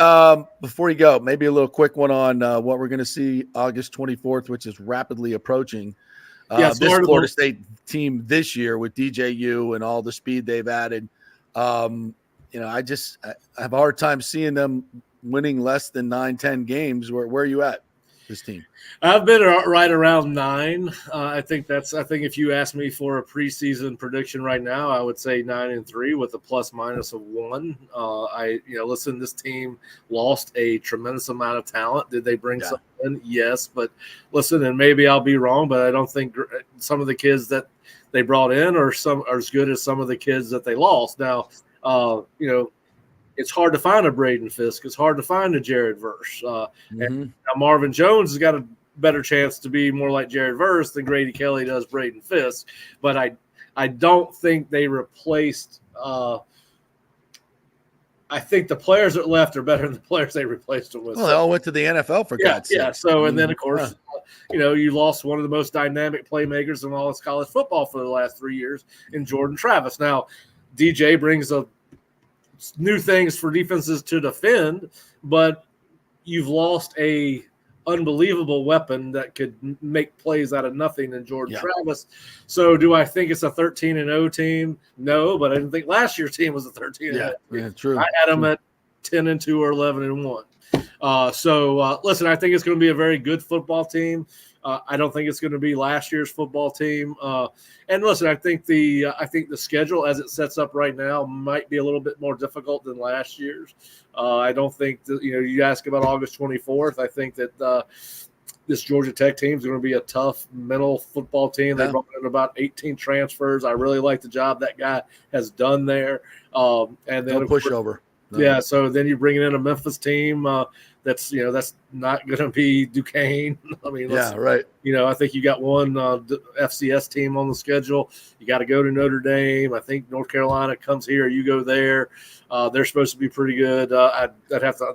before you go, maybe a little quick one on what we're going to see August 24th, which is rapidly approaching. This Florida State team this year with DJU and all the speed they've added. I have a hard time seeing them winning less than 9-10 games. Where are you at? This team? I've been right around 9. I think if you ask me for a preseason prediction right now, I would say 9-3 with a plus minus of 1. Listen, this team lost a tremendous amount of talent. Did they bring something in? Yes, but listen, and maybe I'll be wrong, but I don't think some of the kids that they brought in are as good as some of the kids that they lost. Now, it's hard to find a Braden Fisk. It's hard to find a Jared Verse. And now Marvin Jones has got a better chance to be more like Jared Verse than Grady Kelly does Braden Fisk. But I don't think they replaced I think the players that left are better than the players they replaced them with. Well, they all went to the NFL for God's sake. Yeah. So, and then of course, you lost one of the most dynamic playmakers in all of college football for the last 3 years in Jordan Travis. Now, DJ brings new things for defenses to defend, but you've lost a unbelievable weapon that could make plays out of nothing in Jordan Travis. So do I think it's a 13-0 team? No, but I didn't think last year's team was a 13-0. Yeah, true. I had them at 10-2 or 11-1. Listen, I think it's going to be a very good football team. I don't think it's going to be last year's football team. And listen, I think the schedule as it sets up right now might be a little bit more difficult than last year's. I don't think that, you ask about August 24th. I think that this Georgia Tech team is going to be a tough mental football team. They brought in about 18 transfers. I really like the job that guy has done there. And then no pushover. No. Yeah, so then you're bringing in a Memphis team that's not going to be Duquesne. I mean, right. I think you got one FCS team on the schedule. You got to go to Notre Dame. I think North Carolina comes here. You go there. They're supposed to be pretty good. I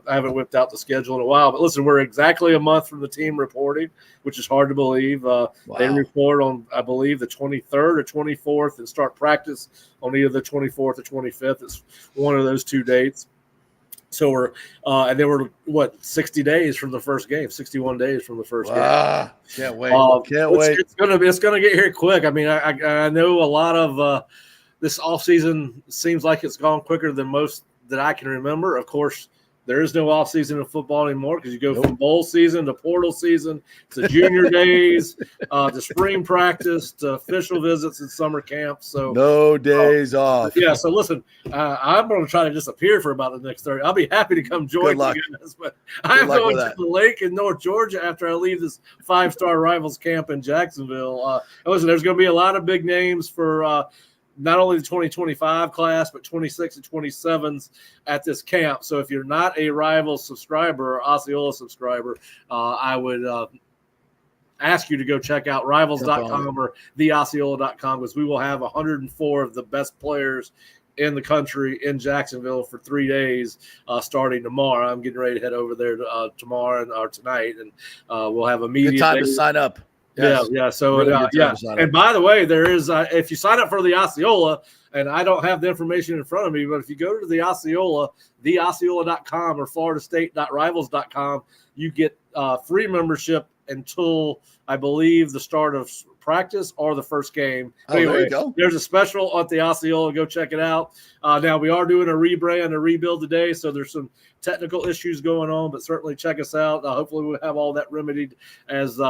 haven't whipped out the schedule in a while. But listen, we're exactly a month from the team reporting, which is hard to believe. They report on, I believe, the 23rd or 24th and start practice on either the 24th or 25th. It's one of those two dates. So we're and then we're 60 days from the first game, 61 days from the first game. Can't wait. Can't wait. It's gonna get here quick. I mean, I know a lot of this offseason seems like it's gone quicker than most that I can remember. Of course, there is no offseason in football anymore because you go from bowl season to portal season to junior days to spring practice to official visits and summer camps. So no days off. Yeah. So listen, I'm going to try to disappear for about the next 30. I'll be happy to come join you guys, but I'm going to the lake in North Georgia after I leave this 5-star Rivals camp in Jacksonville. Listen, there's going to be a lot of big names for not only the 2025 class, but 26 and 27s at this camp. So if you're not a Rivals subscriber or Osceola subscriber, I would ask you to go check out rivals.com or theosceola.com because we will have 104 of the best players in the country in Jacksonville for 3 days starting tomorrow. I'm getting ready to head over there tomorrow or tonight, and we'll have a media. Good time to sign up. Yes. Yeah. So, really and by the way, there is, if you sign up for the Osceola, and I don't have the information in front of me, but if you go to the Osceola, theosceola.com or floridastate.rivals.com, you get free membership until I believe the start of practice or the first game. Anyway, there you go. There's a special at the Osceola. Go check it out. Now, we are doing a rebrand, a rebuild today, so there's some technical issues going on, but certainly check us out. Hopefully we'll have all that remedied as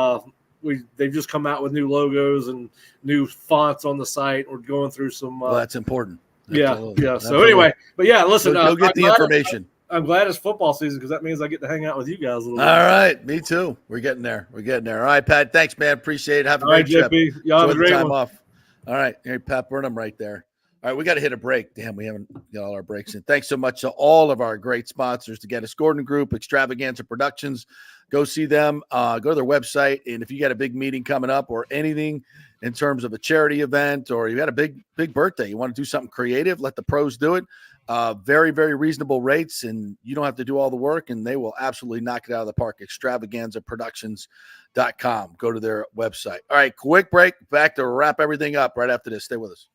they've just come out with new logos and new fonts on the site. We're going through some. Well, that's important. Absolutely. Yeah. So anyway, but yeah, listen. Go get the information. I'm glad it's football season because that means I get to hang out with you guys a little bit. All right, me too. We're getting there. All right, Pat. Thanks, man. Appreciate it. Have a great trip. JP. Y'all have a great time one. off. All right, hey, Pat Burnham right there. All right, we got to hit a break. Damn, we haven't got all our breaks in. Thanks so much to all of our great sponsors, to Gettis Gordon Group, Extravaganza Productions. Go see them. Go to their website, and if you got a big meeting coming up or anything in terms of a charity event, or you got a big birthday, you want to do something creative, let the pros do it. Very, very reasonable rates, and you don't have to do all the work, and they will absolutely knock it out of the park. Extravaganzaproductions.com. Go to their website. All right, quick break. Back to wrap everything up right after this. Stay with us.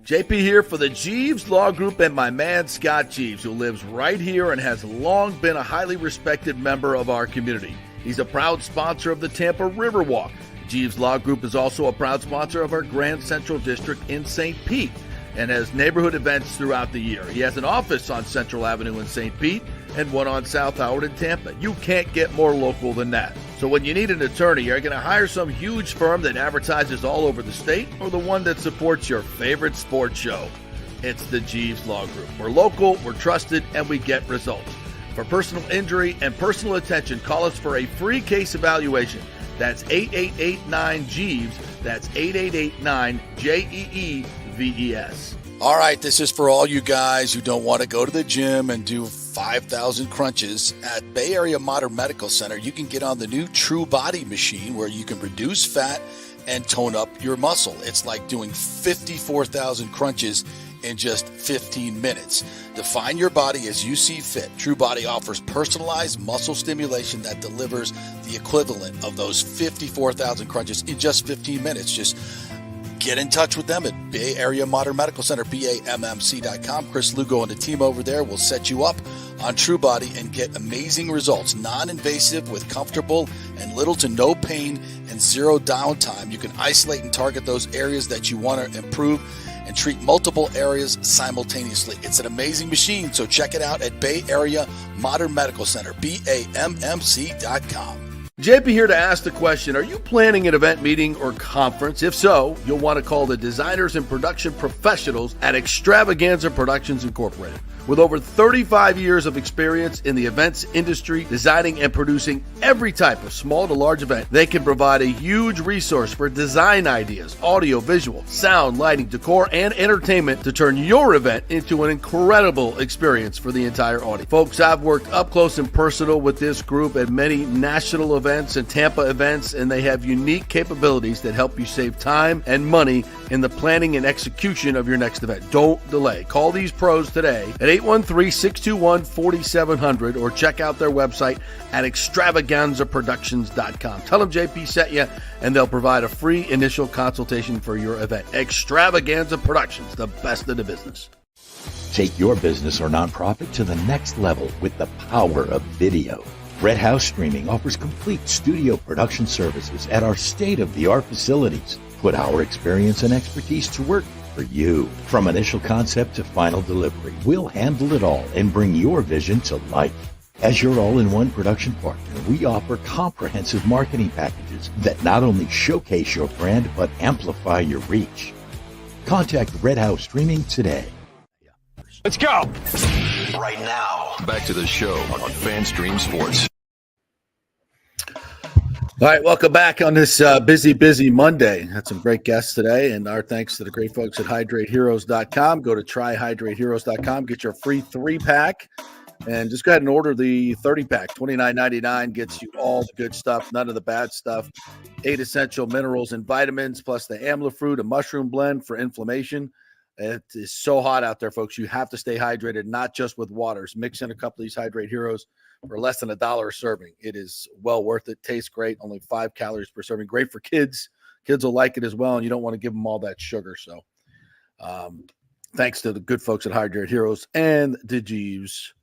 JP here for the Jeeves Law Group and my man Scott Jeeves, who lives right here and has long been a highly respected member of our community. He's a proud sponsor of the Tampa Riverwalk. Jeeves Law Group is also a proud sponsor of our Grand Central District in St. Pete and has neighborhood events throughout the year. He has an office on Central Avenue in St. Pete and one on South Howard in Tampa. You can't get more local than that. So when you need an attorney, you're going to hire some huge firm that advertises all over the state or the one that supports your favorite sports show. It's the Jeeves Law Group. We're local, we're trusted, and we get results. For personal injury and personal attention, call us for a free case evaluation. That's 8889-JEEVES. That's 8889-JEEVES. All right, this is for all you guys who don't want to go to the gym and do 5,000 crunches. At Bay Area Modern Medical Center, you can get on the new True Body machine where you can reduce fat and tone up your muscle. It's like doing 54,000 crunches in just 15 minutes. Define your body as you see fit. TrueBody offers personalized muscle stimulation that delivers the equivalent of those 54,000 crunches in just 15 minutes. Just get in touch with them at Bay Area Modern Medical Center, BAMMC.com. Chris Lugo and the team over there will set you up on TrueBody and get amazing results. Non-invasive with comfortable and little to no pain and zero downtime. You can isolate and target those areas that you want to improve and treat multiple areas simultaneously. It's an amazing machine, so check it out at Bay Area Modern Medical Center, BAMMC.com. JP here to ask the question, are you planning an event, meeting, or conference? If so, you'll want to call the designers and production professionals at Extravaganza Productions Incorporated. With over 35 years of experience in the events industry, designing and producing every type of small to large event, they can provide a huge resource for design ideas, audio, visual, sound, lighting, decor, and entertainment to turn your event into an incredible experience for the entire audience. Folks, I've worked up close and personal with this group at many national events and Tampa events, and they have unique capabilities that help you save time and money in the planning and execution of your next event. Don't delay. Call these pros today at 813-621-4700 or check out their website at extravaganzaproductions.com. Tell them JP sent you, and they'll provide a free initial consultation for your event. Extravaganza Productions, the best in the business. Take your business or nonprofit to the next level with the power of video. Red House Streaming offers complete studio production services at our state-of-the-art facilities. Put our experience and expertise to work for you. From initial concept to final delivery, we'll handle it all and bring your vision to life. As your all-in-one production partner, we offer comprehensive marketing packages that not only showcase your brand, but amplify your reach. Contact Red House Streaming today. Let's go! Right now. Back to the show on FanStream Sports. All right, welcome back on this busy Monday. Had some great guests today, and our thanks to the great folks at HydrateHeroes.com. Go to tryhydrateheroes.com, get your free 3-pack, and just go ahead and order the 30-pack. $29.99 gets you all the good stuff, none of the bad stuff. 8 essential minerals and vitamins, plus the amla fruit, a mushroom blend for inflammation. It is so hot out there, folks. You have to stay hydrated, not just with waters. Mix in a couple of these Hydrate Heroes for less than $1 a serving. It is well worth it. Tastes great. Only 5 calories per serving. Great for kids. Kids will like it as well, and you don't want to give them all that sugar. So thanks to the good folks at Hydrate Heroes and the Jeeves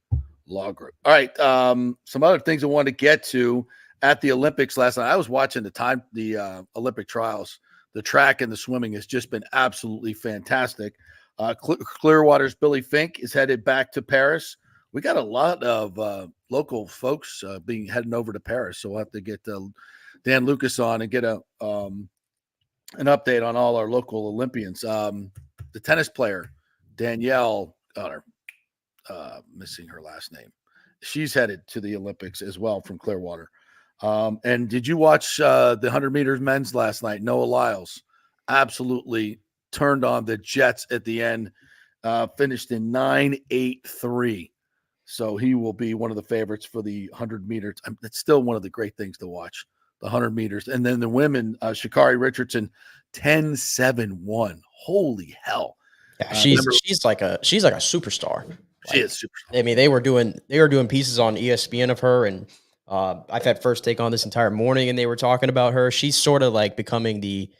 Law Group. All right, some other things I wanted to get to at the Olympics last night. I was watching the Olympic trials. The track and the swimming has just been absolutely fantastic. Clearwater's Billy Fink is headed back to Paris. We got a lot of local folks heading over to Paris, so we'll have to get Dan Lucas on and get an update on all our local Olympians. The tennis player Danielle, missing her last name, she's headed to the Olympics as well from Clearwater. And did you watch the 100 meters men's last night? Noah Lyles absolutely turned on the Jets at the end, finished in 9.83. So he will be one of the favorites for the 100 meters. It's still one of the great things to watch, the 100 meters. And then the women, Sha'Carri Richardson, 10.71. Holy hell. Yeah, she's like a superstar. She is superstar. I mean, they were doing pieces on ESPN of her, and I've had First Take on this entire morning, and they were talking about her. She's sort of like becoming the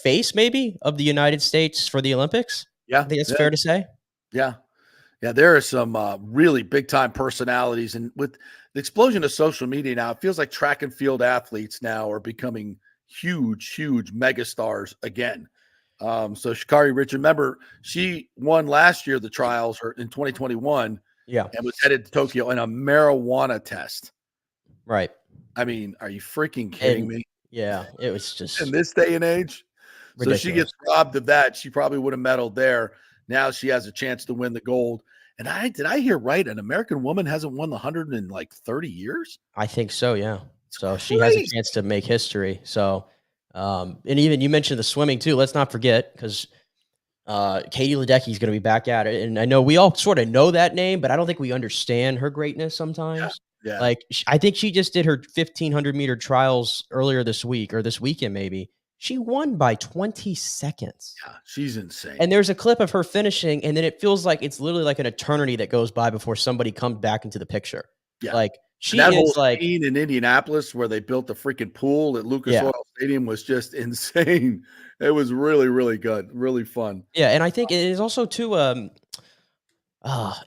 face maybe of the United States for the Olympics. Yeah. I think it's fair to say. Yeah. Yeah, there are some really big-time personalities. And with the explosion of social media now, it feels like track and field athletes now are becoming huge megastars again. So Sha'Carri Richardson, remember, she won last year the trials in 2021 and was headed to Tokyo in a marijuana test. Right. I mean, are you freaking kidding me? Yeah, it was just in this day and age. Ridiculous. So she gets robbed of that. She probably would have medaled there. Now she has a chance to win the gold. And did I hear right? An American woman hasn't won the 100 in like 30 years? I think so, yeah. So she has a chance to make history. So, and even you mentioned the swimming too. Let's not forget, because Katie Ledecky is going to be back at it. And I know we all sort of know that name, but I don't think we understand her greatness sometimes. Yeah. Like, I think she just did her 1,500 meter trials earlier this week or this weekend, maybe. She won by 20 seconds. Yeah, she's insane. And there's a clip of her finishing, and then it feels like it's literally like an eternity that goes by before somebody comes back into the picture. Yeah. Like she that is whole like scene in Indianapolis where they built the freaking pool at Lucas Oil Stadium was just insane. It was really, really good, really fun. Yeah, and I think it is also too.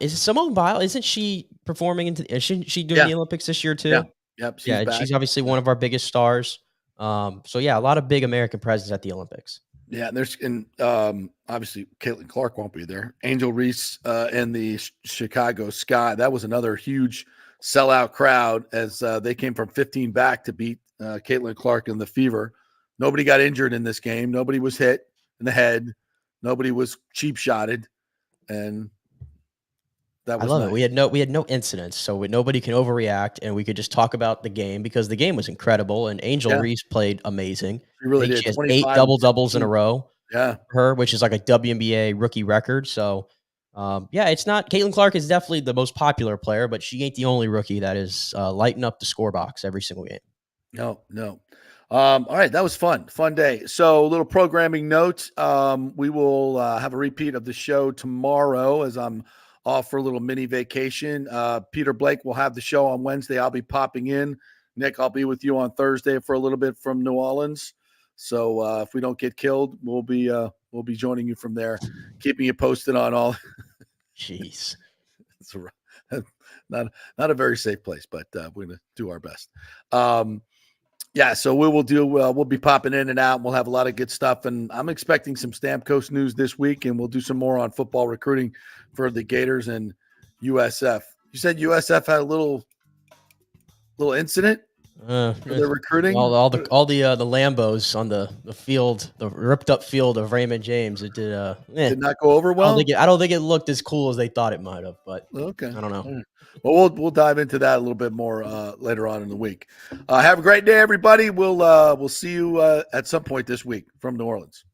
Is Simone Biles? Isn't she performing is she doing the Olympics this year too? Yeah. Yep. She's obviously one of our biggest stars. So yeah, a lot of big American presence at the Olympics. Yeah, obviously Caitlin Clark won't be there. Angel Reese and the Chicago Sky. That was another huge sellout crowd as they came from 15 back to beat Caitlin Clark and the Fever. Nobody got injured in this game. Nobody was hit in the head. Nobody was cheap shotted, and that was I love nice. it. We had no incidents, so nobody can overreact, and we could just talk about the game because the game was incredible. And Angel Reese played amazing. She really did. She has 8 double doubles in a row. Yeah, which is like a WNBA rookie record. So, it's not. Caitlin Clark is definitely the most popular player, but she ain't the only rookie that is lighting up the score box every single game. No. All right, that was fun day. So, a little programming note. We will have a repeat of the show tomorrow as I'm off for a little mini vacation. Peter Blake will have the show on Wednesday. I'll be popping in. Nick, I'll be with you on Thursday for a little bit from New Orleans. So if we don't get killed, we'll be joining you from there, keeping you posted on all. Jeez, it's not a very safe place, but we're gonna do our best. So we'll be popping in and out, and we'll have a lot of good stuff. And I'm expecting some Stamkos news this week, and we'll do some more on football recruiting for the Gators and USF. You said USF had a little incident for their recruiting. All the Lambos on the field, the ripped up field of Raymond James. It did not go over well. I don't think it looked as cool as they thought it might have. But okay, I don't know. Well, we'll dive into that a little bit more later on in the week. Have a great day, everybody. We'll see you at some point this week from New Orleans.